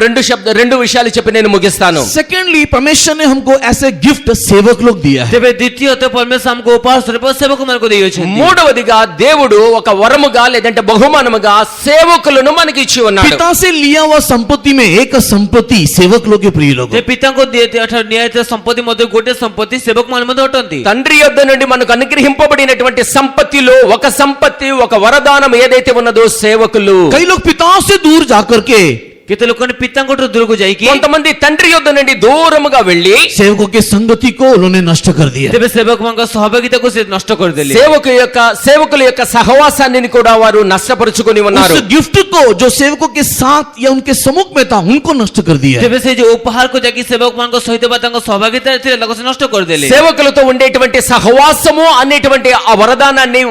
C: రెండు విషయాలు చెప్పి నేను ముగిస్తాను.
A: सेकेंडली परमेश्वर ने हमको ऐसे गिफ्ट सेवक लोग दिया है।
B: ତେବେ ଦ୍ୱିତୀୟତଃ ପରମେଶ୍ୱର ଆମକୁ ଉପହାର ସ୍ୱରୂପ ସେବକ ମାନଙ୍କୁ ଦେଇଅଛନ୍ତି।
C: మూడవదిగా దేవుడు ఒక వరముగా లేదంటే బహుమానముగా సేవకులను మనకి ఇచ్చి ఉన్నాడు.
A: पिता से लिया हुआ संपत्ति में एक संपत्ति सेवक लोग के प्रिय लोग।
B: ସେ ପିତାଙ୍କୁ ନିଆଯାଇଥିବା ସମ୍ପତ୍ତି ମଧ୍ୟ ଗୋଟେ ସମ୍ପତ୍ତି ସେବକ ମାନେ ମଧ୍ୟ ଅଟନ୍ତି।
C: తండ్రి యొద్ద నుండి మనకు అనుగ్రహింపబడినటువంటి సంపత్తిలో ఒక సంపత్తి, ఒక వరదానం ఏదైతే ఉన్నదో సేవకులు.
A: कई लोग पिता से दूर जाकर के
B: କେତେ ଲୋକମାନେ ପିତାଙ୍କଠୁ ଦୂରକୁ ଯାଇକି
C: కొంతమంది తండ్రి యొద్ద నుండి దూరముగా వెళ్లి
A: सेवकों की संगति को उन्होंने नष्ट कर दिया।
B: ତେବେ ସେବକମାନଙ୍କ ସହଭାଗିତାକୁ ସେ ନଷ୍ଟ କରିଦେଲେ।
C: సేవకుల యొక్క సహవాసాన్ని కూడా వారు నష్టపరుచుకొని ఉన్నారు.
A: उस गिफ्ट को जो सेवकों के साथ या उनके सम्मुख में था उनको नष्ट कर दिया।
B: ତେବେ ସେ ଯୋଉ ଉପହାରକୁ ଯାଇକି ସେବକମାନଙ୍କ ସହିତ ବା ତାଙ୍କ ସହଭାଗିତାରେ ଥିଲେ ତାକୁ ସେ ନଷ୍ଟ କରିଦେଲେ।
C: సేవకులతో ఉండేటువంటి సహవాసము అనేటువంటి ఆ వరదానాన్ని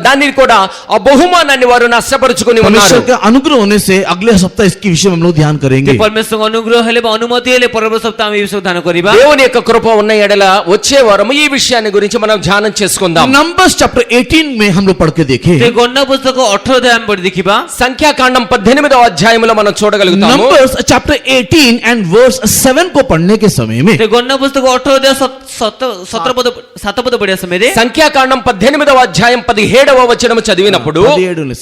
C: దాన్ని కూడా ఆ బహుమానాన్ని వారు నష్టపరుచుకొని ఉన్నారు.
A: परमेश्वर का अनुग्रह होने से अगले सप्ताह इसके विषय में में हम लोग ध्यान करेंगे।
B: परमेश्वर अनुग्रह हेले बा अनुमति हेले परम सप्ताह में विषय ध्यान करिबा।
C: దేవుని యొక్క కృప ఉన్న ఎడల వచ్చే వారం ఈ విషయాన్ని గురించి మనం ధ్యానం చేసుకుందాం।
A: नंबर्स चैप्टर 18 में हम लोग पढ़ के देखें।
B: ते गणना पुस्तक 18 अध्याय में पढ़ देखिबा।
C: సంఖ్యాకాండం 18వ అధ్యాయములో మనం చూడగలుగుతాము।
A: नंबर्स चैप्टर 18 एंड वर्स 7 को पढ़ने के समय में
B: ते गणना पुस्तक 18 अध्याय 17 पद 7 पद पढ़े समय रे
C: సంఖ్యాకాండం 18వ అధ్యాయం 17వ వచనం చదివినప్పుడు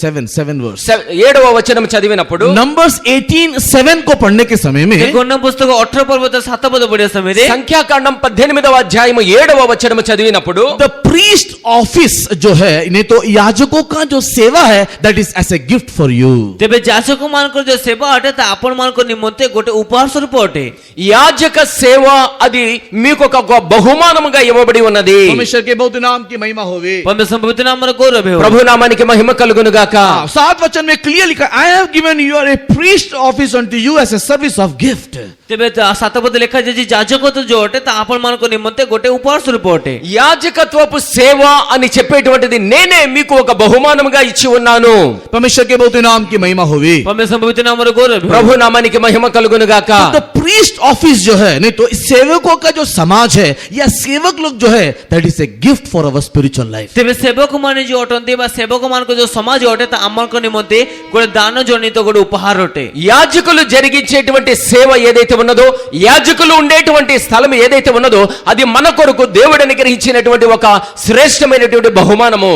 A: 7 वर्स
C: 7వ వచనం చదివినప్పుడు
A: नंबर्स 18 7 को पढ़ने के समय में
B: ते गणना पुस्तक 18 पर्वत 7 पद पढ़े समय रे
C: సంఖ్యాకాండం 18వ అధ్యాయం 7వ వచనం చదివినప్పుడు
A: द प्रीस्ट ऑफिस जो है नहीं तो याजकों का जो सेवा है that is as a gift for you.
B: तेबे याजक मानकर जो सेवा अटे ता आपण मानकर निमंते गोटे उपहार स्वरूप अटे।
C: యాజక సేవ అది మీకు ఒక బహుమానముగా ఇవ్వబడి ఉన్నది।
A: परमेश्वर के बहुत नाम की महिमा होवे।
B: परमेश्वर पवित्र नाम रे गौरव हो।
C: ప్రభు నామానికి మహిమ కలుగును గాక।
A: 7 वचन में क्लियर लिखा I have given you are a priest office unto you as a service of gift।
B: तेबे 7 पद लिखा जे याजक तो जो अटे ता आपण मानकर निमंते गोटे उपहार स्वरूप अटे।
C: యాజకత్వపు సేవ అని చెప్పేటువంటిది నేనే మీకు ఒక బహుమానముగా ఇచ్చి ఉన్నాను।
A: परमेश्वर के बहुत नाम की महिमा होवे।
B: परमेश्वर पवित्र नाम रे गौरव हो।
C: ప్రభు నామానికి మహిమ కలుగును గాక।
A: द प्रीस्ट ऑफिस जो है नहीं तो सेवकों का जो समाज है या सेवक लोग जो है that is a gift for our spiritual life.
B: तेबे सेवक माने जो अटंते बा सेवक मान को जो समाज अटे ता अमन को निमंते गोटे दान जनित गोटे उपहार अटे।
C: యాజకులు జరిగించేటువంటి సేవ ఏదైతే ఉన్నదో యాజకులు ఉండేటువంటి స్థలం ఏదైతే ఉన్నదో అది మన కొరకు దేవుడు అనుగ్రహించినటువంటి ఒక శ్రేష్టమైనటువంటి బహుమానము।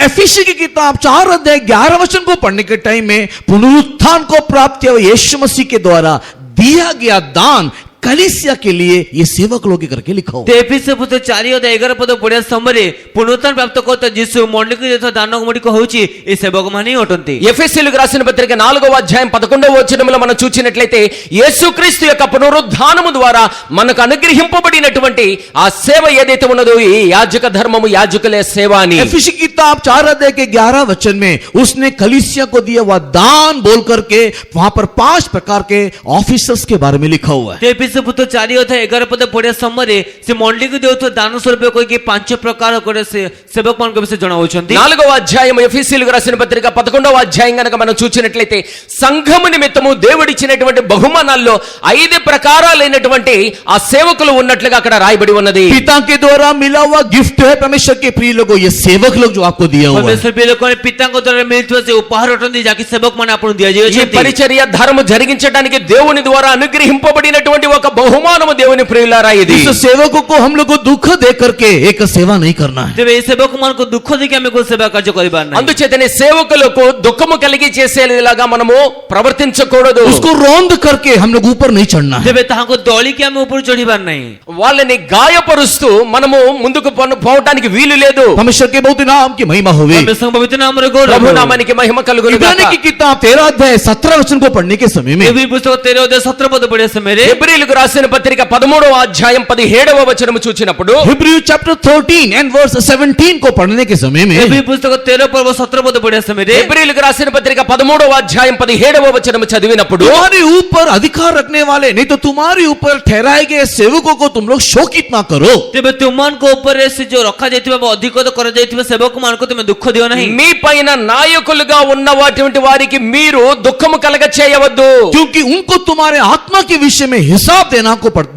A: एफिसी की किताब 4 अध्याय 11 वचन को पढ़ने के टाइम में पुनरुत्थान को प्राप्त किया यीशु मसीह के द्वारा दिया गया दान कलीसिया के लिए ये सेवक लोग करके लिखा हो।
B: तेफिसे पुत्र 4 अध्याय 11 पद पढ़िया समय पुनरुत्थान प्राप्त करता यीशु मंडली के जथा दान गुडी को होची ఈ సేవక మాని అటంతి।
C: ఎఫెసీయులకు రాసిన పత్రిక 4వ అధ్యాయం 11వ వచనములో మనం చూచినట్లయితే యేసుక్రీస్తు యొక్క పునరుద్ధానము ద్వారా మనకు అనుగ్రహింపబడినటువంటి ఆ సేవ ఏదైతే ఉన్నదో ఈ యాజక ధర్మము యాజకులే సేవ అని।
A: एफिसी की किताब 4 अध्याय के 11 वचन में उसने कलीसिया को दिया हुआ दान बोल करके वहां पर 5 प्रकार के ऑफिसर्स के बारे में लिखा हुआ है।
B: तेफिसे पुत्र 4 अध्याय 11 पद पढ़िया समय से मंडली को देउतो दान स्वरूप कोई के 5 प्रकार करे से सेवक मान को विषय जणावुचंती।
C: 4వ అధ్యాయం ఎఫెసీయులకు రాసిన పత్రిక 11వ అధ్యాయం గనుక మనం చూచినట్లయితే సంఘము నిమిత్తము దేవుడిచ్చినటువంటి బహుమానాల్లో 5 ప్రకారాలైనటువంటి ఆ సేవకులు ఉన్నట్లుగా అక్కడ రాయబడి ఉన్నది।
A: पिता के द्वारा मिला हुआ गिफ्ट है परमेश्वर के प्रिय लोगों ये सेवक लोग जो आपको दिया हुआ है।
B: परमेश्वर प्रिय लोगों ने पिता को द्वारा मिलते से उपहार अटंती जाकी सेवक मान आपन दिया
C: ఈ
B: जायछंती।
C: పరిచర్య ధర్మ జరిగించడానికి దేవుని ద్వారా అనుగ్రహింపబడినటువంటి ఒక బహుమానము దేవుని ప్రియులారా ఇది।
A: इस सेवकों को हम लोग को दुख दे करके एक सेवा नहीं करना है।
B: तेबे सेवक मान को दुख देके हमें को सेवा कार्य करिबार नहीं।
C: అందుచేతనే సేవకులకు దుఃఖము కలిగి చేసేలాగా మనము ప్రవర్తించకూడదు।
A: उसको रौंद करके हम लोग ऊपर नहीं चढ़ना है।
B: तेबे ताहा को दौली के हमें ऊपर चढ़ीबार नहीं।
C: వాళ్ళని గాయపరుస్తూ మనము ముందుకు పోవడానికి వీలు లేదు।
A: परमेश्वर के बहुत नाम की महिमा होवे।
B: परमेश्वर पवित्र नाम रे गौरव
C: ప్రభు
B: हो।
C: నామానికి మహిమ కలుగును
A: इब्रानी
C: గాక।
A: की किताब 13 अध्याय 17 वचन को पढ़ने के समय में
B: इब्री पुस्तक 13 अध्याय 17 पद पढ़े समय रे
C: హెబ్రీయులకు రాసిన పత్రిక 13వ అధ్యాయం 17వ వచనము చూచినప్పుడు
A: हिब्रू चैप्टर 13 एंड वर्स 17 को पढ़ने के समय में
B: इब्री पुस्तक 13 पद 17 पद पढ़े समय रे
C: హెబ్రీయులకు రాసిన పత్రిక 13వ అధ్యాయం 17వ వచనము చదివినప్పుడు
A: तुम्हारे ऊपर अधिकार रखने वाले नहीं तो तुम्हारे ऊपर ठहराए गए सेवकों को तुम लोग शोकित ना करो।
B: तेबे तुमान को ऊपर से जो रखा जायतिबा अधिक तो कर जायतिबा सेवक मान को तुम दुख दियो नहीं।
C: మీ పైన నాయకులుగా ఉన్నటువంటి వారికి మీరు దుఃఖము కలగ చేయవద్దు।
A: क्योंकि उनको तुम्हारे आत्मा के विषय में हिसाब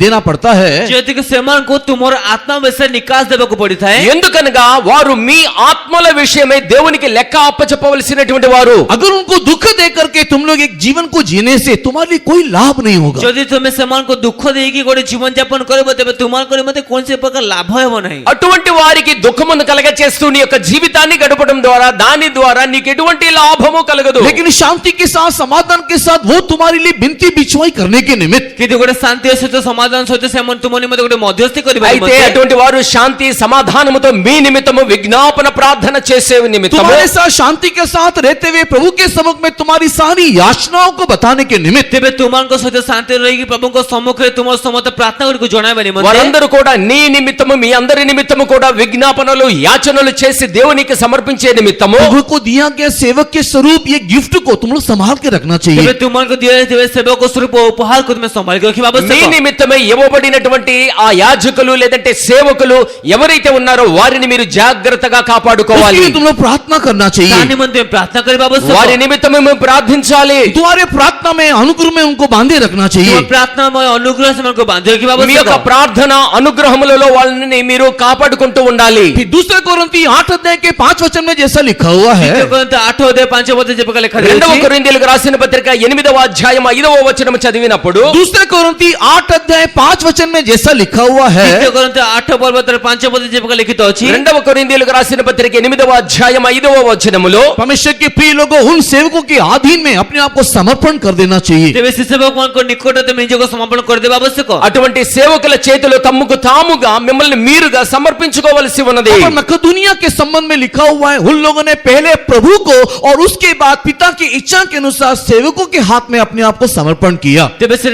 A: देना पड़ता है।
B: ज्योति के सेमान को तुम्हारा आत्मा विषय निकास देबा को पड़ता है।
C: ఎందుకనగా వారు మీ ఆత్మల విషయమై దేవునికి లెక్క అప్పచెప్పవలసినటువంటి వారు।
A: अगर उनको दुख दे करके तुम लोग एक जीवन को जीने से तुम्हारे लिए कोई लाभ नहीं होगा।
B: यदि तुम्हें समान को दुख देगी गोटे जीवन यापन करबो तबे तुमार करे मते कौन से प्रकार लाभ होबो नहीं।
C: అటువంటి వారికి దుఃఖమును కలగ చేస్తూ నీ యొక్క జీవితాన్ని గడపడం ద్వారా దాని ద్వారా నీకు ఎటువంటి లాభము కలగదు।
A: लेकिन शांति के साथ समाधान के साथ वो तुम्हारे लिए बिनती बिछवाई करने के निमित्त
B: किंतु गोटे शांति सहित समाधान सहित सेमन तुमनि मते गोटे मध्यस्थी करबा
C: అయితే అటువంటి వారు శాంతి సమాధానముతో మీ నిమిత్తము విజ్ఞాపన ప్రార్థన చేసే నిమిత్తము
A: तुम्हारे साथ शांति के साथ रहते हुए प्रभु के सम्मुख में तुम्हारी सारी याचनाओं को बताने के निमित्त
B: तेबे तुमान को सहित शांति रहेगी प्रभु को सम्मुख रे तुम समस्त प्रार्थना को जणाबा निमित्त
C: వారందరూ కూడా నీ నిమిత్తము మీ అందరి నిమిత్తము కూడా విజ్ఞాపనలు యాచనలు చేసి దేవునికి సమర్పించే నిమిత్తము
A: प्रभु को दिया गया सेवक के स्वरूप ये गिफ्ट को तुम लोग संभाल के रखना चाहिए।
B: तेबे तुमान को दिया जाते सेवक को स्वरूप उपहार को तुम्हें संभाल के रखिबा
C: మీ నిమిత్తమే ఇవ్వబడినటువంటి ఆ యాజకులు లేదంటే సేవకులు ఎవరైతే ఉన్నారో వారిని మీరు జాగ్రత్తగా
A: उसके
C: కాపాడుకోవాలి
A: लिए तुम लोग प्रार्थना करना चाहिए
B: त्या निमित्त प्रार्थना କରିବା ଆବଶ୍ୟକ
C: వారి నిమిత్తమే మేము ప్రార్థించాలి
A: तुम्हारे प्रार्थना में अनुग्रह में उनको बांधे रखना चाहिए
B: ତୁମ ପ୍ରାର୍ଥନାମୟ ଅନୁଗ୍ରହ ସେମାନଙ୍କୁ ବାନ୍ଧି ରଖିବା
C: మీ యొక్క
B: ଆବଶ୍ୟକ
C: ప్రార్థన అనుగ్రహములలో వాళ్ళని మీరు కాపాడుకుంటూ ఉండాలి
A: फिर दूसरे कोरिन्थी 8 अध्याय के 5 वचन में जैसा लिखा हुआ है
B: ద్వితీయ కొరింథీ 8వ అధ్యాయం 5వ వచనం చెప్పగా లెక్క
C: రెండవ
B: ఉంది
C: కొరింథీయులకు రాసిన పత్రిక 8వ అధ్యాయం 5వ వచనం చదివినప్పుడు
A: दूसरे कोरिन्थी 8 अध्याय 5 वचन में जैसा लिखा हुआ है
B: ద్వితీయ కొరింథీ 8వ పర్వతం 5వ వచనం చెప్పగా లిఖిత ଅଛି
C: రెండవ కొరింథీయులకు రాసిన పత్రిక 8వ అధ్యాయం 5వ వచనములో
A: परमेश्वर के प्रिय लोगों उन सेवकों के अधीन में अपने आप को समर्पण कर देना चाहिए
B: ତେବେ ସେ ସେବକମାନଙ୍କ ନିକଟରେ ତୁମେ ନିଜକୁ ସମର୍ପଣ କରିଦେବା ଆବଶ୍ୟକ
C: అటువంటి సేవకుల చేతిలో తమ్ముకు తాముగా మిమ్మల్ని మీరుగా సమర్పించుకోవలసి ఉన్నది
A: और मकदूनिया के संबंध में लिखा हुआ है उन लोगों ने पहले प्रभु को और उसके बाद पिता की इच्छा के अनुसार सेवकों के हाथ में अपने आप को समर्पण किया
B: ତେବେ ସେ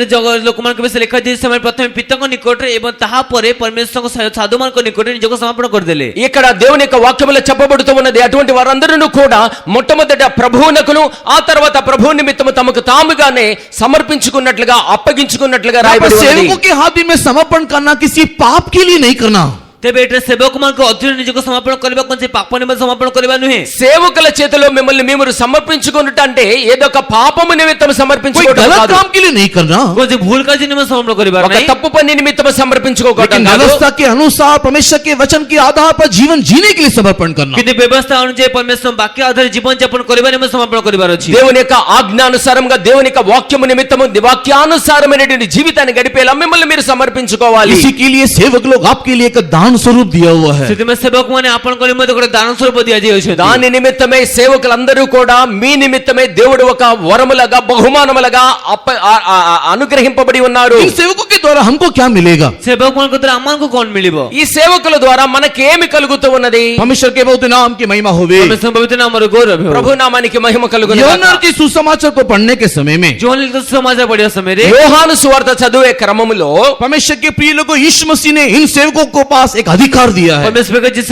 B: ଲୋକମାନଙ୍କ ବିଷୟରେ ଲେଖାଯାଇଛି ସେମାନେ ପ୍ରଥମେ ପିତାଙ୍କ ନିକଟରେ ଏବଂ ତାହା ପରେ ପରମେଶ୍ୱରଙ୍କ ସାଧୁମାନଙ୍କ ନିକଟରେ ନିଜକୁ ସମର୍ପଣ କରିଦେଲେ
C: ఇక్కడ దేవుని యొక్క వాక్యములో చెప్పబడుతూ ఉన్నది అటువంటి వారందరూ కూడా మొట్టమొదట ప్రభువునకును ఆ తర్వాత ప్రభువు నిమిత్తము తమకు తాముగానే సమర్పించుకున్నట్లుగా అప్పగించుకున్నట్లుగా
A: यहाँ पर
C: రాయబడి ఉన్నది
A: सेवकों के हाथ में समर्पण करना किसी पाप के लिए नहीं करना
B: ତେବେ ଏଠାରେ ସେବକମାନଙ୍କ ଅଧୀନରେ ନିଜକୁ ସମର୍ପଣ କରିବା କୌଣସି ପାପ ନିମନ୍ତେ ସମର୍ପଣ କରିବା ନୁହେଁ
C: సేవకుల చేతిలో మిమ్మల్ని మీరు సమర్పించుకున్నట్టు అంటే ఏదో ఒక పాపము నిమిత్తం
A: कोई
C: సమర్పించుకోవడం
A: गलत
C: కాదు
A: काम के लिए नहीं करना
B: କୌଣସି ଭୁଲ କାର୍ଯ୍ୟ ନିମନ୍ତେ ସମର୍ପଣ କରିବାର
C: ఒక
B: ନାହିଁ
C: తప్పు పని నిమిత్తం సమర్పించుకోవడం
A: लेकिन
C: కాదు
A: व्यवस्था के अनुसार परमेश्वर के वचन के आधार पर जीवन जीने के लिए समर्पण करना
B: କିନ୍ତୁ ବ୍ୟବସ୍ଥା ଅନୁଯାୟୀ ପରମେଶ୍ୱର ବାକ୍ୟ ଆଧାରରେ ଜୀବନ ଯାପନ କରିବା ନିମନ୍ତେ ସମର୍ପଣ କରିବାର ଅଛି
C: దేవుని యొక్క ఆజ్ఞానుసారంగా దేవుని యొక్క వాక్యము నిమిత్తము వాక్యానుసారమైనటువంటి జీవితాన్ని గడిపేలా మిమ్మల్ని మీరు సమర్పించుకోవాలి
A: इसी के लिए सेवक लोग आपके लिए एक दान स्वरूप दिया हुआ है
B: ସେଥିପାଇଁ ସେବକମାନେ ଆପଣଙ୍କ ନିମନ୍ତେ ଗୋଟେ ଦାନ ସ୍ୱରୂପ ଦିଆଯାଇଅଛନ୍ତି
C: దాని నిమిత్తమే సేవకులందరూ కూడా మీ నిమిత్తమే దేవుడు ఒక వరములుగా బహుమానములుగా అనుగ్రహింపబడి ఉన్నారు
A: इन सेवकों के द्वारा हमको क्या मिलेगा
B: ସେବକମାନଙ୍କ ଦ୍ୱାରା ଆମମାନଙ୍କୁ କଣ ମିଳିବ
C: ఈ సేవకుల ద్వారా మనకేమి కలుగుతూ ఉన్నది
A: परमेश्वर के बहुत नाम की महिमा होवे
B: ପରମେଶ୍ୱର ପବିତ୍ର ନାମର ଗୌରବ ହେଉ
C: ప్రభు నామానికి మహిమ కలుగును
A: యోనా की सुसमाचार को पढ़ने के समय में
B: ଜୋହନ ଲିଖିତ ସମାଚାର ପଢିବା ସମୟରେ
C: యోహాను సువార్త చదివే క్రమములో
A: परमेश्वर के प्रिय लोगों यीशु मसीह ने इन सेवकों को पास एक अधिकार दिया है
B: ପରମେଶ୍ୱର ଯୀଶୁ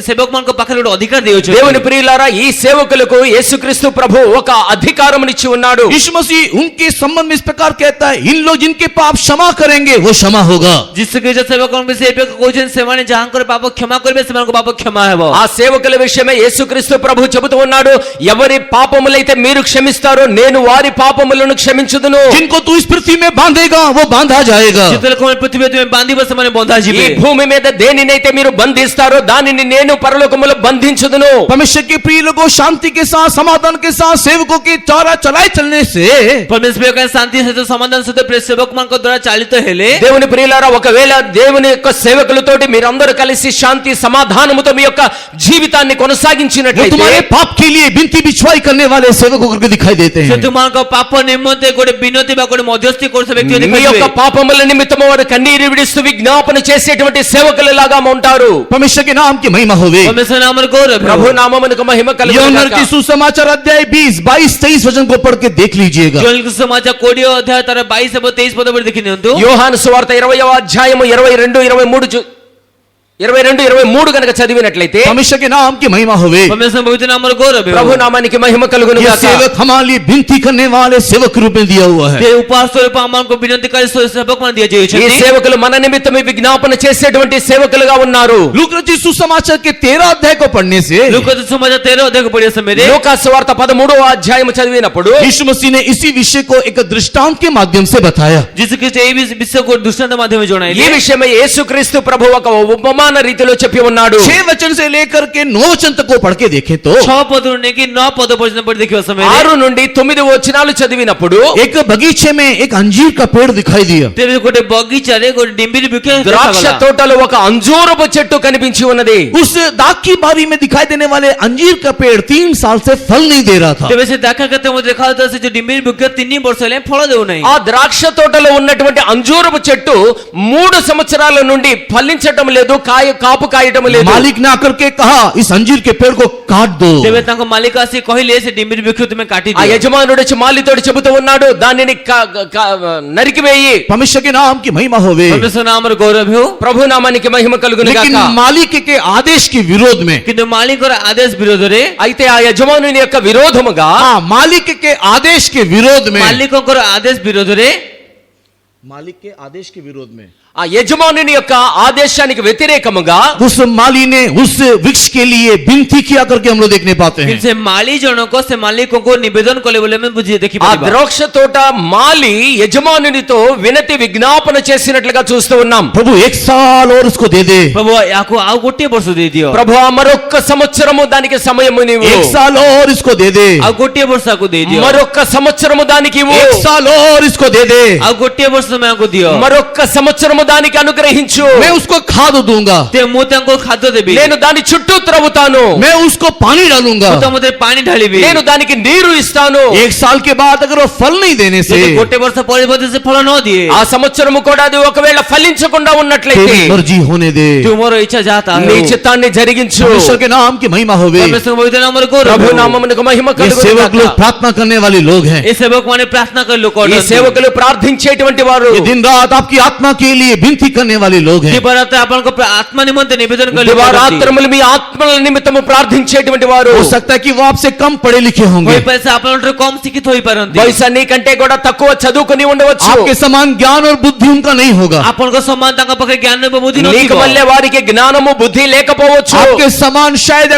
B: ସେବକମାନଙ୍କ ପାଖରେ ଗୋଟେ ଅଧିକାର ଦେଇଅଛନ୍ତି
C: దేవుని ప్రియులారా ఈ సేవకులకు యేసుక్రీస్తు ప్రభు ఒక అధికారమునిచ్చి ఉన్నాడు
A: यीशु मसीह उनके संबंध में इस प्रकार कहता है इन लोग जिनके पाप क्षमा करेंगे वो क्षमा होगा
B: ଯୀଶୁ ଖ୍ରୀଷ୍ଟ ସେବକଙ୍କ ବିଷୟରେ ଏବେ କହୁଛନ୍ତି ସେମାନେ ଯାହାଙ୍କର ପାପ କ୍ଷମା କରିବେ ସେମାନଙ୍କ ପାପ କ୍ଷମା ହେବ
C: ఆ సేవకుల విషయమే యేసుక్రీస్తు ప్రభు చెబుతూ ఉన్నాడు ఎవరి పాపములైతే మీరు క్షమిస్తారో నేను వారి పాపములను క్షమించుదును
A: जिनको तू इस पृथ्वी में बांधेगा वो बांधा जाएगा
B: ଯେତେବେଳେ ପୃଥିବୀ ତୁମେ ବାନ୍ଧିବ ସେମାନେ ବନ୍ଧା
C: ఈ
B: ଯିବେ
C: భూమి మీద దేనినైతే మీరు బంధిస్తారో దానిని నేను పరలోకములో బంధించుదును
A: परमेश्वर के प्रिय लोगों शांति के साथ समाधान के साथ सेवकों की चारा चलाए चलने से
B: ପରମେଶ୍ୱର ଶାନ୍ତି ସହିତ ସମାଧାନ ସହିତ ସେବକମାନଙ୍କ ଦ୍ୱାରା ଚାଳିତ ହେଲେ
C: దేవుని ప్రియులారా ఒకవేళ దేవుని యొక్క సేవకులతోటి మీరందరూ కలిసి శాంతి సమాధానముతో మీ యొక్క జీవితాన్ని
A: वो
C: కొనసాగించినట్లయితే
A: तुम्हारे पाप के लिए बिनती बिछवाई करने वाले सेवकों करके दिखाई देते
B: ସେ
A: हैं
B: ତୁମଙ୍କ ପାପ ନିମନ୍ତେ ଗୋଟେ ବିନତି ବା ଗୋଟେ ମଧ୍ୟସ୍ଥି କରୁଥିବା ବ୍ୟକ୍ତି
C: మీ యొక్క
B: ଦେଖାଯିବେ
C: పాపముల నిమిత్తము వారు కన్నీరు విడుస్తూ విజ్ఞాపన చేసేటువంటి సేవకులలాగా ఉంటారు
A: परमेश्वर के नाम की महिमा होवे
B: ପରମେଶ୍ୱର నామର ଗୌରବ
C: ప్రభు
B: ହେଉ
C: నామమునకు మహిమ
A: యోనా की
C: కలుగును
A: सुसमाचार अध्याय 20 22 23 वचन को पढ़ के देख लीजिएगा
B: ଜୋହନ ଲିଖିତ ସମାଚାର 20 ଅଧ୍ୟାୟ ତାର 22 ଏବଂ 23 ପଦ ପଢି ଦେଖି ନିଅନ୍ତୁ
C: యోహాను సువార్త 20వ అధ్యాయము 22 23 గనక చదివినట్లయితే
A: परमेश्वर के नाम की महिमा होवे
B: పరమేశ్వర పవిత్ర నామର గౌరవ
C: ప్రభు నామానికి మహిమ కలుగును
A: ये
C: గాక
A: सेवक हमारे लिए विनती करने वाले सेवक के रूप में दिया हुआ है
B: તે ઉપવાસ સ્વરૂપ ଆମମାନଙ୍କୁ ବିନତିକାରୀ ସେବକମାନେ
C: ఈ
B: ଦିଆଯାଇଅଛନ୍ତି
C: సేవకులు మన నిమిత్తమే విజ్ఞాపన చేసేటువంటి సేవకులుగా ఉన్నారు
A: लूका रचित सुसमाचार के 13 अध्याय को पढ़ने से
B: ଲୁକା ସମାଚାର 13 ଅଧ୍ୟାୟ ପଢିବା ସମୟରେ
C: లూకా సువార్త 13వ అధ్యాయం చదివినప్పుడు
A: यीशु मसीह ने इसी विषय को एक दृष्टांत के माध्यम से बताया
B: ଯୀଶୁ ଖ୍ରୀଷ୍ଟ ଏହି ବିଷୟକୁ ଦୃଷ୍ଟାନ୍ତ ମାଧ୍ୟମରେ
C: ఈ
B: ଜଣାଇଲେ
C: విషయమై యేసుక్రీస్తు ప్రభు ఒక ఉపమాన రీతిలో చెప్పి ఉన్నాడు
A: 6 वचन से लेकर के 9 वचन तक को पढ़ के देखें तो
B: 6 ପଦରୁ ନେଇକି 9 ପଦ ପର୍ଯ୍ୟନ୍ତ ପଢି ଦେଖିବା ସମୟରେ
C: 6 నుండి 9 వచనాలు చదివినప్పుడు
A: एक बगीचे में एक अंजीर का पेड़ दिखाई दिया
B: ତେବେ ଗୋଟେ ବଗିଚାରେ ଗୋଟେ ଡିମ୍ବିରି ବୃକ୍ଷ
C: ద్రాక్ష
B: ଦେଖାଗଲା
C: తోటలో ఒక అంజూరపు చెట్టు కనిపించి ఉన్నది
A: उस दाग की बारी में दिखाई देने वाले अंजीर का पेड़ 3 साल से फल नहीं दे रहा था
B: ତେବେ ସେ ଦାଖା କେତେ ମୋତେ ଦେଖାଯାଉଥିଲା ସେ ଯୋଉ ଡିମ୍ବିରି ବୃକ୍ଷ 3 ବର୍ଷ ହେଲେ ଫଳ ଦେଉନାହିଁ
C: ఆ ద్రాక్ష తోటలో ఉన్నటువంటి అంజూరపు చెట్టు 3 సంవత్సరాల నుండి ఫలించటం లేదు కాపు కాయటం లేదు
A: मालिक ने आकर के कहा इस अंजीर के पेड़ को काट दो
B: ତେବେ ତାଙ୍କ ମାଲିକ ଆସି କହିଲେ ସେ ଡିମ୍ବିରି ବୃକ୍ଷ ତୁମେ କାଟି
C: ఆ
B: ଦିଅ
C: యజమానుడు వచ్చి మాలితోడు చెబుతూ ఉన్నాడు దానిని నరికివేయి
A: परमेश्वर के नाम की महिमा होवे
B: ପରମେଶ୍ୱର ନାମର ଗୌରବ ହେଉ
C: ప్రభు నామానికి మహిమ కలుగును
A: लेकिन
C: గాక
A: मालिक के आदेश के विरोध में
B: କିନ୍ତୁ ମାଲିକର ଆଦେଶ ବିରୋଧରେ
C: అయితే ఆ యజమానుని యొక్క విరోధముగా
A: हाँ मालिक के आदेश के विरोध में
B: ମାଲିକଙ୍କର ଆଦେଶ ବିରୋଧରେ
A: मालिक के आदेश के विरोध में
C: ఆ యజమానుని యొక్క ఆదేశానికి వ్యతిరేకముగా
A: उस माली ने उस वृक्ष के लिए विनती किया करके हम लोग देखने पाते हैं।
B: से माली जनों से मालिकों को निवेदन को बोले में बुझे देखी
C: ఆ ద్రాక్ష తోట మాలి యజమానునితో వినతి విజ్ఞాపన చేసినట్లుగా చూస్తూ ఉన్నాం।
A: प्रभु 1 साल और उसको दे दे,
B: प्रभु याको आओ गोटे वर्ष दे दियो,
C: ప్రభువా మరొక్క సంవత్సరము దానికి సమయము నీవు,
A: 1 साल और इसको दे दे,
B: आओ गोटे वर्ष को दे दियो,
C: మరొక్క సంవత్సరము దానికి ఇవ్వు,
A: 1 साल और इसको दे दे,
B: आओ गोटे वर्ष में को दियो,
C: మరొక్క సంవత్సరము దానికి అనుగ్రహించు,
A: मैं उसको खाद दूंगा,
B: ते मुते को खाद्य देबी,
C: నేను దాని చుట్టూ త్రవ్వుతాను,
A: मैं उसको पानी डालूंगा,
B: मुते मुते पानी ढालीबी,
C: నేను దానికి నీరు ఇస్తాను।
A: 1 साल के बाद अगर वो फल नहीं देने से,
B: यदि गोटे वर्ष परिवर्तन से फल न दिए,
C: ఆ సంవత్సరము కూడా అది ఒకవేళ ఫలించకుండా ఉన్నట్లయితే
A: तेरी मर्जी होने दे,
B: तुम्हारा इच्छा जाता
C: నీ
B: है,
C: చిత్తాన్ని జరిగించు।
A: परमेश्वर के नाम की महिमा होवे।
B: परमेश्वर पवित्र नाम रे
C: ప్రభు
B: गौरव,
C: నామమునకు మహిమ
A: ये
C: కలుగును
A: सेवक
C: గాక।
A: लोग प्रार्थना करने वाले लोग हैं।
B: ये सेवक माने प्रार्थना कर लो
C: ఈ సేవకులు ప్రార్థించేటువంటి వారు,
A: ये दिन रात आपकी आत्मा के लिए विनती करने वाले लोग हैं।
B: दिवारात्र अपन को आत्मा निमंत्रण निवेदन कर लो,
C: దివారాత్రములు మీ ఆత్మల నిమిత్తము ప్రార్థించేటువంటి వారు।
A: हो सकता है कि वो आपसे कम पढ़े लिखे होंगे,
B: कोई पैसा अपन कम शिक्षित हो पारंती,
C: బహుశా నీకంటే కూడా తక్కువ చదువుకుని ఉండవచ్చు,
A: आपके समान ज्ञान और बुद्धि उनका नहीं होगा,
B: अपन को समान तंग पके ज्ञान में बुद्धि
C: నీకు
B: नहीं
C: వల్లే వారికి జ్ఞానము బుద్ధి లేకపోవచ్చు,
A: आपके समान शायद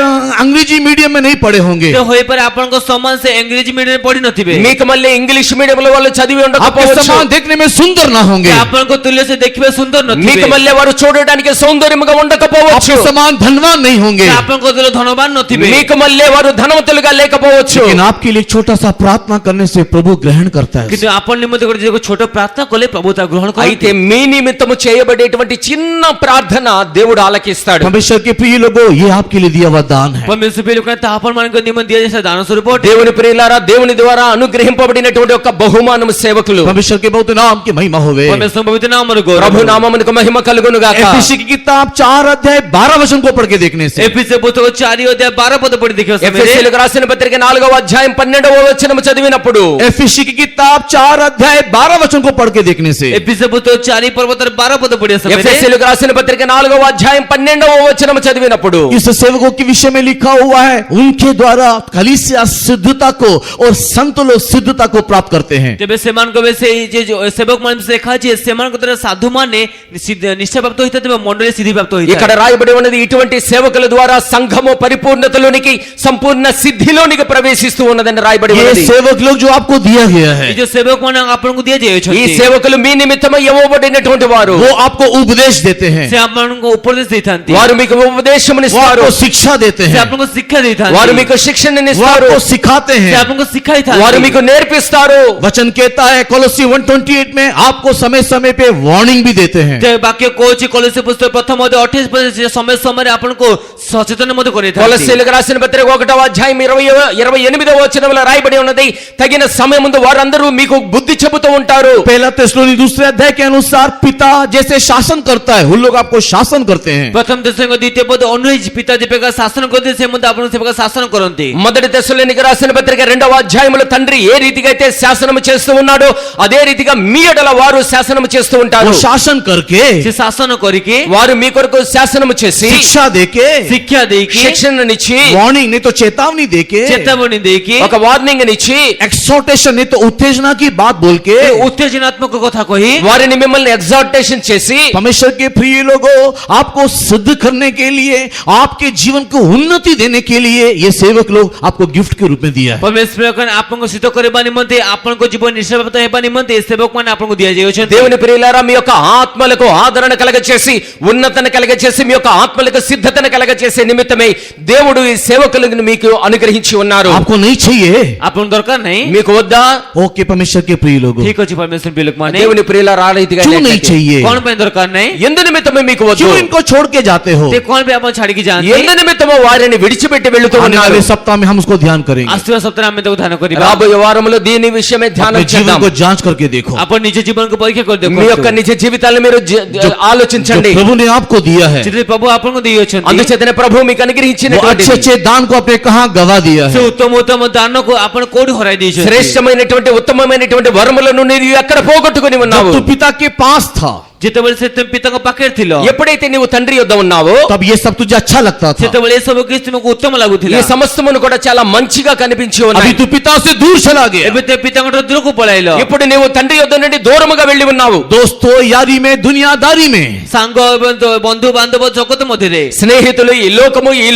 A: अंग्रेजी मीडियम में नहीं पढ़े होंगे,
B: तो होई पर अपन को समान से अंग्रेजी मीडियम में पढ़ी नथिबे,
C: మీకు మళ్ళీ ఇంగ్లీష్ మీడియంలో వాళ్ళు చదివి
A: आपके
C: ఉండకపోవచ్చు,
A: समान देखने में सुंदर ना होंगे,
B: अपन को तुल्य से देखबे सुंदर
C: మీకు
B: नथिबे,
C: మళ్ళీ వారు చూడడానికి సౌందర్యముగా ఉండకపోవచ్చు,
A: आपके समान धनवान नहीं होंगे,
B: अपन को तुल्य धनवान नथिबे,
C: మీకు మళ్ళీ వారు ధనవంతులుగా లేకపోవచ్చు।
A: लेकिन आपके लिए छोटा सा प्रार्थना करने से प्रभु ग्रहण करता है।
B: किंतु अपन निमित्त को जो छोट प्रार्थना कोले प्रभु ता ग्रहण
C: అయితే
B: करते,
C: మీ నిమిత్తము చేయబడేటువంటి చిన్న ప్రార్థన దేవుడు ఆలకిస్తాడు।
A: परमेश्वर के प्रिय लोगों, ये आपके लिए दिया हुआ दान है।
B: परमेश्वर पे लोग कहते अपन मन को निमंत्रण दिया जैसा दान स्वरूप होते,
C: దేవుని ప్రియులారా, దేవుని ద్వారా అనుగ్రహింపబడినటువంటి ఒక బహుమానము సేవకులు।
A: परमेश्वर के बहुत नाम की महिमा होवे।
B: परमेश्वर पवित्र नाम रे
C: ప్రభు
B: गौरव,
C: నామమునకు మహిమ కలుగును గాక।
A: एफएससी की किताब 4 अध्याय 12 वचन को पढ़ के देखने से,
B: एफएससी पुस्तक 4 अध्याय 12 पद पढ़ देखियो समय
C: ఎఫెసీయులకు రాసిన పత్రిక 4వ అధ్యాయం 12వ వచనము చదివినప్పుడు,
A: एफएससी की किताब 4 अध्याय 12 वचन को पढ़ के देखने से,
B: एफएससी पुस्तक 4 पर्वत 12 पद पढ़ियो समय
C: ఎఫెసీయులకు రాసిన పత్రిక 4వ అధ్యాయం 12వ వచనము చదివినప్పుడు,
A: इस सेवकों के विषय में लिखा हुआ है, उनके द्वारा कलीसिया सिद्धता को और संत लोग सिद्धता को प्राप्त करते हैं।
B: तेबे सेमान को वैसे जे जो सेवक मान से देखा जे सेमान को तरह साधु माने निश्चय प्राप्त होता है, मंडली सिद्धि प्राप्त होता
C: ఇక్కడ
B: है।
C: రాయబడి ఉన్నది ఇటువంటి సేవకుల ద్వారా సంఘము పరిపూర్ణతలోనికి సంపూర్ణ సిద్ధిలోనికి ప్రవేశిస్తూ ఉన్నదని రాయబడి
A: ये
C: ఉన్నది।
A: सेवक लोग जो आपको दिया गया है,
B: ये जो सेवक मान अपन को दिया जाए
C: ఈ సేవకులు మీ నిమిత్తమై ఇవ్వబడినటువంటి వారు,
A: वो आपको उपदेश देते हैं,
B: से अपन को उपदेश देता है,
C: వారు మీకు ఉపదేశమును
A: वो
C: ఇస్తారు,
A: आपको शिक्षा देते
B: से
A: हैं,
B: अपन को शिक्षा देता
C: వారు
B: है,
C: మీకు శిక్షణను
A: वो
C: ఇస్తారు,
A: आपको सिखाते
B: से
A: हैं।
B: अपन को सिखाता
C: వారు
B: है।
C: మీకు నేర్పిస్తారు।
A: वचन कहता है कोलोसी 1:28 में, आपको समय समय पे वार्निंग भी देते हैं।
B: जे वाक्य कोची कोलोसी पुस्तक प्रथम अध्याय 28 पद से समय समय अपन को सचेतन मत करे था।
C: కొలస్సీయులకు రాసిన పత్రిక 1వ అధ్యాయం 28వ వచనంలో రాయబడి ఉన్నది, తగిన సమయముందు వారందరూ మీకు బుద్ధి చెబుతూ ఉంటారు।
A: पहला तेस्सलोनी 2 अध्याय के अनुसार पिता जैसे शासन करता है, उन लोग आपको शासन करते हैं।
B: प्रथम दशक द्वितीय पद अनुज पिता जे प्रकार शासन करते से मुद्दा अपन से प्रकार शासन करते।
C: మొదటి తెస్సలోనికి రాసిన పత్రిక 2వ అధ్యాయంలో తండ్రి ఏ రీతిగా అయితే శాసనం చేస్తూ ఉన్నాడో అదే రీతిగా మీ ఎడల వారు శాసనం చేస్తూ ఉంటారు।
A: वो शासन करके,
B: से शासन करके
C: వారు మీ కొరకు శాసనం చేసి
A: शिक्षा देके,
B: शिक्षा देके
C: శిక్షణనిచ్చి
A: वार्निंग नहीं तो चेतावनी देके,
B: चेतावनी देके
C: ఒక వార్నింగ్ నిచ్చి
A: एक्सोर्टेशन नहीं तो उत्तेजना की बात बोल के,
B: उत्तेजनात्मक कथा कही
C: వారిని మిమ్మల్ని ఎగ్జార్టేషన్ చేసి,
A: परमेश्वर के प्रिय लोगों, आपको सिद्ध करने के लिए, आपके जीवन को उन्नति देने के लिए ये सेवक लोग आपको गिफ्ट के रूप में दिया है।
B: परमेश्वर कन आपन को सिद्ध करबा निमंते आपन को जीवन निश्चय प्राप्त हेबा निमंते सेवक मान आपन को दिया जायो छे।
C: దేవుని ప్రియులారా, మీ యొక్క ఆత్మలకు ఆదరణ కలగచేసి, ఉన్నతన కలగచేసి, మీ యొక్క ఆత్మలకు సిద్ధతను కలగచేసే నిమిత్తమై దేవుడు ఈ సేవకులను మీకు అనుగ్రహించి ఉన్నారు।
A: आपको नहीं चाहिए?
B: आपन दरकार नहीं,
C: మీకు వద్దా?
A: ओके परमेश्वर के प्रिय लोगों,
B: ठीक अछि परमेश्वर बिलक माने
C: దేవుని ప్రియులారా, ఆ రీతిగా
A: क्यों नहीं
C: లేకపోతే
A: चाहिए?
B: कौन पे दरकार नहीं,
C: ఎందు నిమిత్తమే మీకు వద్దు?
A: क्यों इनको छोड़ के जाते हो?
B: ते कौन पे आपन छाड़ के जानते
C: ఎందు నిమిత్తమో వారిని విడిచిపెట్టి వెళుతూ
A: आने
C: ఉన్నారు।
A: वाले सप्ताह में हम उसको ध्यान करेंगे।
B: आस्तिवा सप्ताह में तो ध्यान करी
C: రాబోయే వారములో దీని విషయమే ధ్యానం
A: अपने जीवन
C: చేద్దాం।
A: को जांच करके देखो,
B: अपन निज जीवन को परीक्षा कर
C: మీ యొక్క
B: देखो
C: నిజ జీవితాలను మీరు
A: जो
C: ఆలోచించండి।
A: प्रभु ने आपको दिया है,
B: जितने प्रभु आपन को दियो छे
C: అందుచేతనే ప్రభు మీకు
A: वो
C: అనుగ్రహించినటువంటి
A: अच्छे अच्छे दान को आपने कहाँ गवा दिया
B: से
A: है?
B: उत्तम उत्तम दानों को आपन कोड हराई दी छे।
C: శ్రేష్టమైనటువంటి ఉత్తమమైనటువంటి వరములను నీవు ఎక్కడ పోగొట్టుకుని
A: जब
C: ఉన్నావు?
A: तू पिता के पास था,
B: ଯେତେବେଳେ ସେ ପିତାଙ୍କ ପାଖରେ ଥିଲ
C: ఎప్పుడైతే నీవు తండ్రి యొద్ద ఉన్నావో
A: तब ये सब तुझे अच्छा लगता था।
B: ସେତେବେଳେ ଏସବୁ କିଛି ତୁମକୁ ଉତ୍ତମ
C: ఈ
B: ଲାଗୁଥିଲା।
C: సమస్తమును కూడా చాలా మంచిగా కనిపించి
A: अभी
C: ఉన్నాయి।
A: तू पिता से दूर चला गया।
B: ଏବେ ତେ ପିତାଙ୍କ ଠାରୁ ଦୂରକୁ ପଳାଇଲ।
C: ఇప్పుడు నీవు తండ్రి యొద్ద నుండి దూరముగా వెళ్ళి ఉన్నావు।
A: दोस्तों, यारी में, दुनियादारी में,
B: ସାଙ୍ଗ ଏବଂ ବନ୍ଧୁ ବାନ୍ଧବ ଜଗତ ମଧ୍ୟରେ
C: స్నేహితులు, ఈ లోకము, ఈ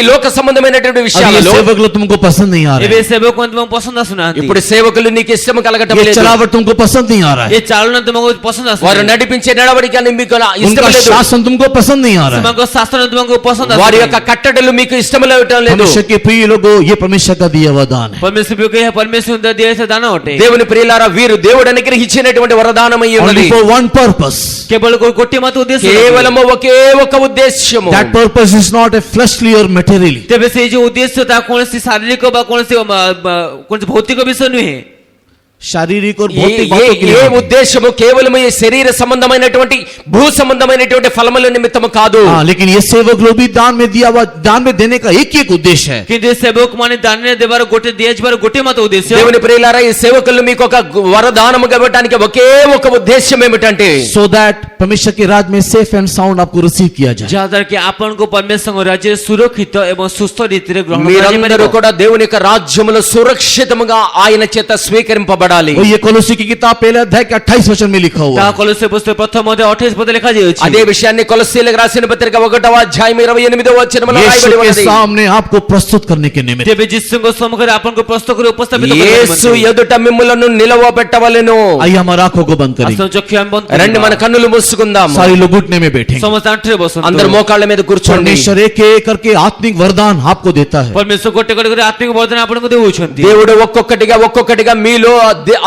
C: లోక సంబంధమైనటువంటి
A: अब ये
C: విషయాలలో
A: सेवक लोग तुमको पसंद नहीं आ
B: ଏବେ
A: रहे,
B: ସେବକମାନେ ତୁମକୁ ପସନ୍ଦ ଆସୁନାହାନ୍ତି।
C: ఇప్పుడు సేవకులు నీకు ఇష్టం కలగటం
A: ये
C: లేదు।
A: चलावट तुमको पसंद नहीं आ रहा
B: ଏ
A: है,
B: ଚାଳନା ତୁମକୁ ପସନ୍ଦ
C: వారు
B: ଆସୁନାହିଁ।
C: నడిపించే నడవడిక మీకు ఇష్టం
A: उनका
C: లేదు।
A: शासन तुमको पसंद नहीं आ रहा है।
B: ସେମାନଙ୍କ ଶାସନ ତୁମକୁ ପସନ୍ଦ
C: వారి
B: ଆସୁନାହିଁ।
C: యొక్క కట్టడలు మీకు ఇష్టం లేవటం లేదు।
A: मनुष्य के प्रिय लोगों, ये परमेश्वर का दिया हुआ दान है।
B: परमेश्वर दिया दान अटे।
C: దేవుని ప్రియులారా, వీరు దేవుడు అనుగ్రహించినటువంటి వరదానమై ఉన్నది।
A: Only for one purpose.
B: केवल गोटे मात्र उद्देश्य
C: కేవలము ఒకే ఒక ఉద్దేశ్యము।
A: That purpose is not a fleshly or materially.
B: तेबे से जो उद्देश्य ता कोनसी शारीरिक बा कोनसी भौतिक विषय नुहे।
A: शारीरिक और
C: ఏ
A: भौतिक बातों के
C: ఏ
A: लिए नहीं।
C: ఉద్దేశము కేవలం ఈ శరీర సంబంధమైనటువంటి భూ సంబంధమైనటువంటి ఫలముల నిమిత్తము కాదు।
A: हाँ, लेकिन ये सेवक लोग भी दान में दिया हुआ, दान में देने का एक ही एक उद्देश्य है,
B: किंतु सेवक माने दान देवार गोटे दियाजबार गोटे मात्र उद्देश्य।
C: దేవుని ప్రియులారా, ఈ సేవకులు మీకు ఒక వరదానముగా ఇవ్వడానికి ఒకే ఒక ఉద్దేశ్యం ఏమిటంటే
A: so that परमेश्वर के राज में सेफ एंड साउंड आपको रिसीव किया जाए।
B: जहां कि आपन को परमेश्वर राज्य सुरक्षित एवं सुस्थ रीति रे ग्रहण
C: మీరందరూ కూడా దేవుని యొక్క రాజ్యములో సురక్షితముగా ఆయన చేత స్వీకరింపబడాలి।
A: और ये कोलोसी की किताब पहले अध्याय के 28 वचन में लिखा हुआ
B: ता
A: है।
B: कोलोसे पुस्तक प्रथम अध्याय 28 पद लिखा जायछि।
C: అదే విషయాన్ని కొలస్సీలకు రాసిన పత్రిక 1వ అధ్యాయం 28వ వచనములో
A: यीशु
C: రాయబడి
A: के
C: ఉన్నది।
A: सामने आपको प्रस्तुत करने के निमित्त
B: तेबे जिसु को सम्मुख आपन को प्रस्तुत करे उपस्थापित
C: యేసు ఎదుట మిమ్ములను నిలవబెట్టవలెను।
A: आइए हमारा आंखों को बंद करेंगे,
B: चक्षु हम बंद
C: రండి మన కన్నులు మూసుకుందాం।
A: सारे लोग घुटने में बैठेंगे।
B: समस्त अंठरे बसन
C: అందరూ మోకాళ్ళ మీద కూర్చోండి।
A: परमेश्वर एक एक करके आत्मिक वरदान आपको देता है।
B: परमेश्वर गोटे गोटे करे आत्मिक वर्धन आपन को देउछंती।
C: దేవుడు ఒక్కొక్కటిగా మీలో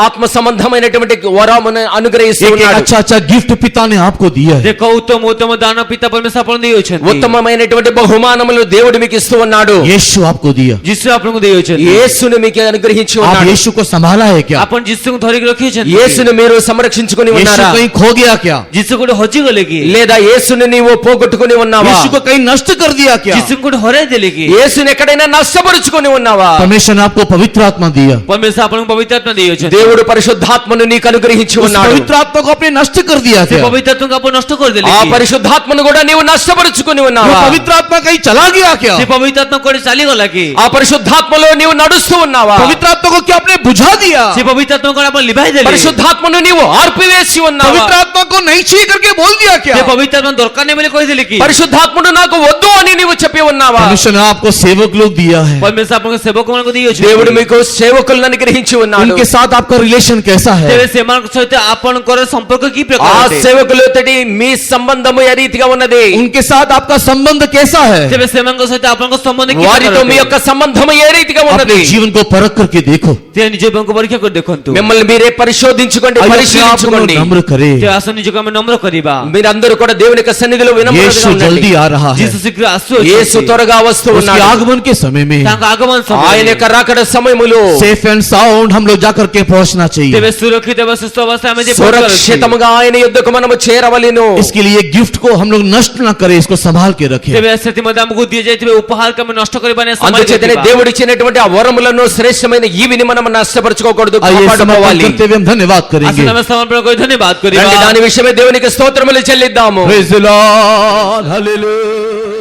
C: ఆత్మ సంబంధమైనటువంటి వరమును అనుగ్రహిస్తూ
A: एक एक
C: ఉన్నాడు।
A: अच्छा अच्छा गिफ्ट पिता ने आपको दिया है।
B: देखो उत्तम उत्तम दान पिता परमेश्वर आपन देउछंती।
C: ఉత్తమమైనటువంటి బహుమానములు దేవుడు మీకు ఇస్తూ ఉన్నాడు।
A: यीशु आपको दिया।
B: जिसु आपन को देउछंती।
C: యేసును మీకు అనుగ్రహించి
A: आप
C: ఉన్నాడు।
A: यीशु को संभाला है क्या?
B: आपन जिसु को धरि के रखिछंती।
C: యేసును మీరు సంరక్షించుకొని
A: यीशु
C: ఉన్నారా?
A: कहीं खो गया क्या?
B: जिसु को हजि गले की।
C: లేదా యేసుని నీవు పోగొట్టుకొని ఉన్నావా?
A: यीशु को कहीं नष्ट कर दिया क्या?
B: जिसु को हराई देले की।
C: యేసుని ఎక్కడైనా నష్టపరుచుకొని ఉన్నావా?
A: परमेश्वर ने आपको पवित्र आत्मा दिया।
B: परमेश्वर आपन को पवित्र आत्मा देउछंती।
C: దేవుడు పరిశుద్ధాత్మను నీకు అనుగ్రహించి
A: उस
C: ఉన్నాడు।
A: पवित्र आत्मा को आपने नष्ट कर दिया
B: से
A: क्या?
B: पवित्र आत्मा को आपन नष्ट कर देले
C: ఆ
B: की।
C: పరిశుద్ధాత్మను కూడా నీవు నష్టపరుచుకొని
A: वो
C: ఉన్నావా?
A: पवित्र आत्मा कहीं चला गया क्या?
B: से पवित्र आत्मा कोड़े चाली गला की।
C: ఆ పరిశుద్ధాత్మలో నీవు నడుస్తూ ఉన్నావా?
A: पवित्र आत्मा को क्या आपने बुझा दिया?
B: से पवित्र आत्मा को आपन लिभाई देले।
C: పరిశుద్ధాత్మను నీవు ఆర్పివేసి ఉన్నావా?
A: पवित्र आत्मा को नहीं चाहिए करके बोल दिया क्या?
B: से पवित्र आत्मा दरकार नहीं बोले कोई देले की।
C: పరిశుద్ధాత్ముడు నాకు వద్దు అని నీవు చెప్పి ఉన్నావా?
A: परमेश्वर ने आपको सेवक लोग दिया है।
B: परमेश्वर आपन को सेवक को दियो छ।
C: దేవుడు మీకు సేవకులను అనుగ్రహించి ఉన్నాడు।
A: उनके साथ आपका रिलेशन कैसा है?
B: तेरे सेमान सहित आपन कर संपर्क की
C: ఆ
B: प्रकार है।
C: సేవకులతోటి మీ సంబంధము ఏ రీతిగా ఉన్నది?
A: उनके साथ आपका संबंध कैसा है?
B: तेरे सेमान को सहित आपन को संबंध की
C: వారితో మీ యొక్క సంబంధము ఏ రీతిగా ఉన్నది?
A: अपने जीवन को परख करके देखो।
B: ते निज को परीक्षा कर देखंतु।
C: మిమ్మల్ని మీరే పరిశోధించుకోండి,
A: आइए अपने आप को
C: పరిశీలించుకోండి।
A: नम्र करे।
B: ते आसन निज को हम नम्र करिबा।
C: మీరందరూ కూడా దేవుని యొక్క సన్నిధిలో వినమ్రంగా
A: यीशु
C: ఉండండి।
A: जल्दी आ रहा है।
B: जीसस शीघ्र आसु
C: యేసు త్వరగా వస్తూ
A: उसके
C: ఉన్నాడు।
A: आगमन के समय में
B: तांका आगमन समय
C: ఆయన యొక్క రాకడ సమయములో
A: सेफ एंड साउंड हम लोग जाकर के पहुंचना चाहिए।
B: तेरे सुरक्षित एवं सुस्थ अवस्था में जे
C: సురక్షితముగా ఆయన యుద్ధకు మనము చేరవలెను।
A: इसके लिए गिफ्ट को हम लोग नष्ट न करें, इसको संभाल के रखें।
B: तेरे स्थिति में हमको दिए जाए तेरे उपहार का में नष्ट करिबा ने संभाल
C: అందుచేతనే దేవుడు ఇచ్చినటువంటి ఆ వరములను శ్రేష్టమైన ఈవిని మనం నష్టపరచుకోకూడదు,
A: आइए समर्पण
C: కాపాడుకోవాలి।
A: करते हुए हम धन्यवाद करेंगे।
B: आसन में समर्पण को धन्यवाद
C: రండి,
B: करिबा।
C: దాని విషయమే దేవునికి స్తోత్రములు చెల్లిద్దాము।
A: Praise the Lord. Hallelujah.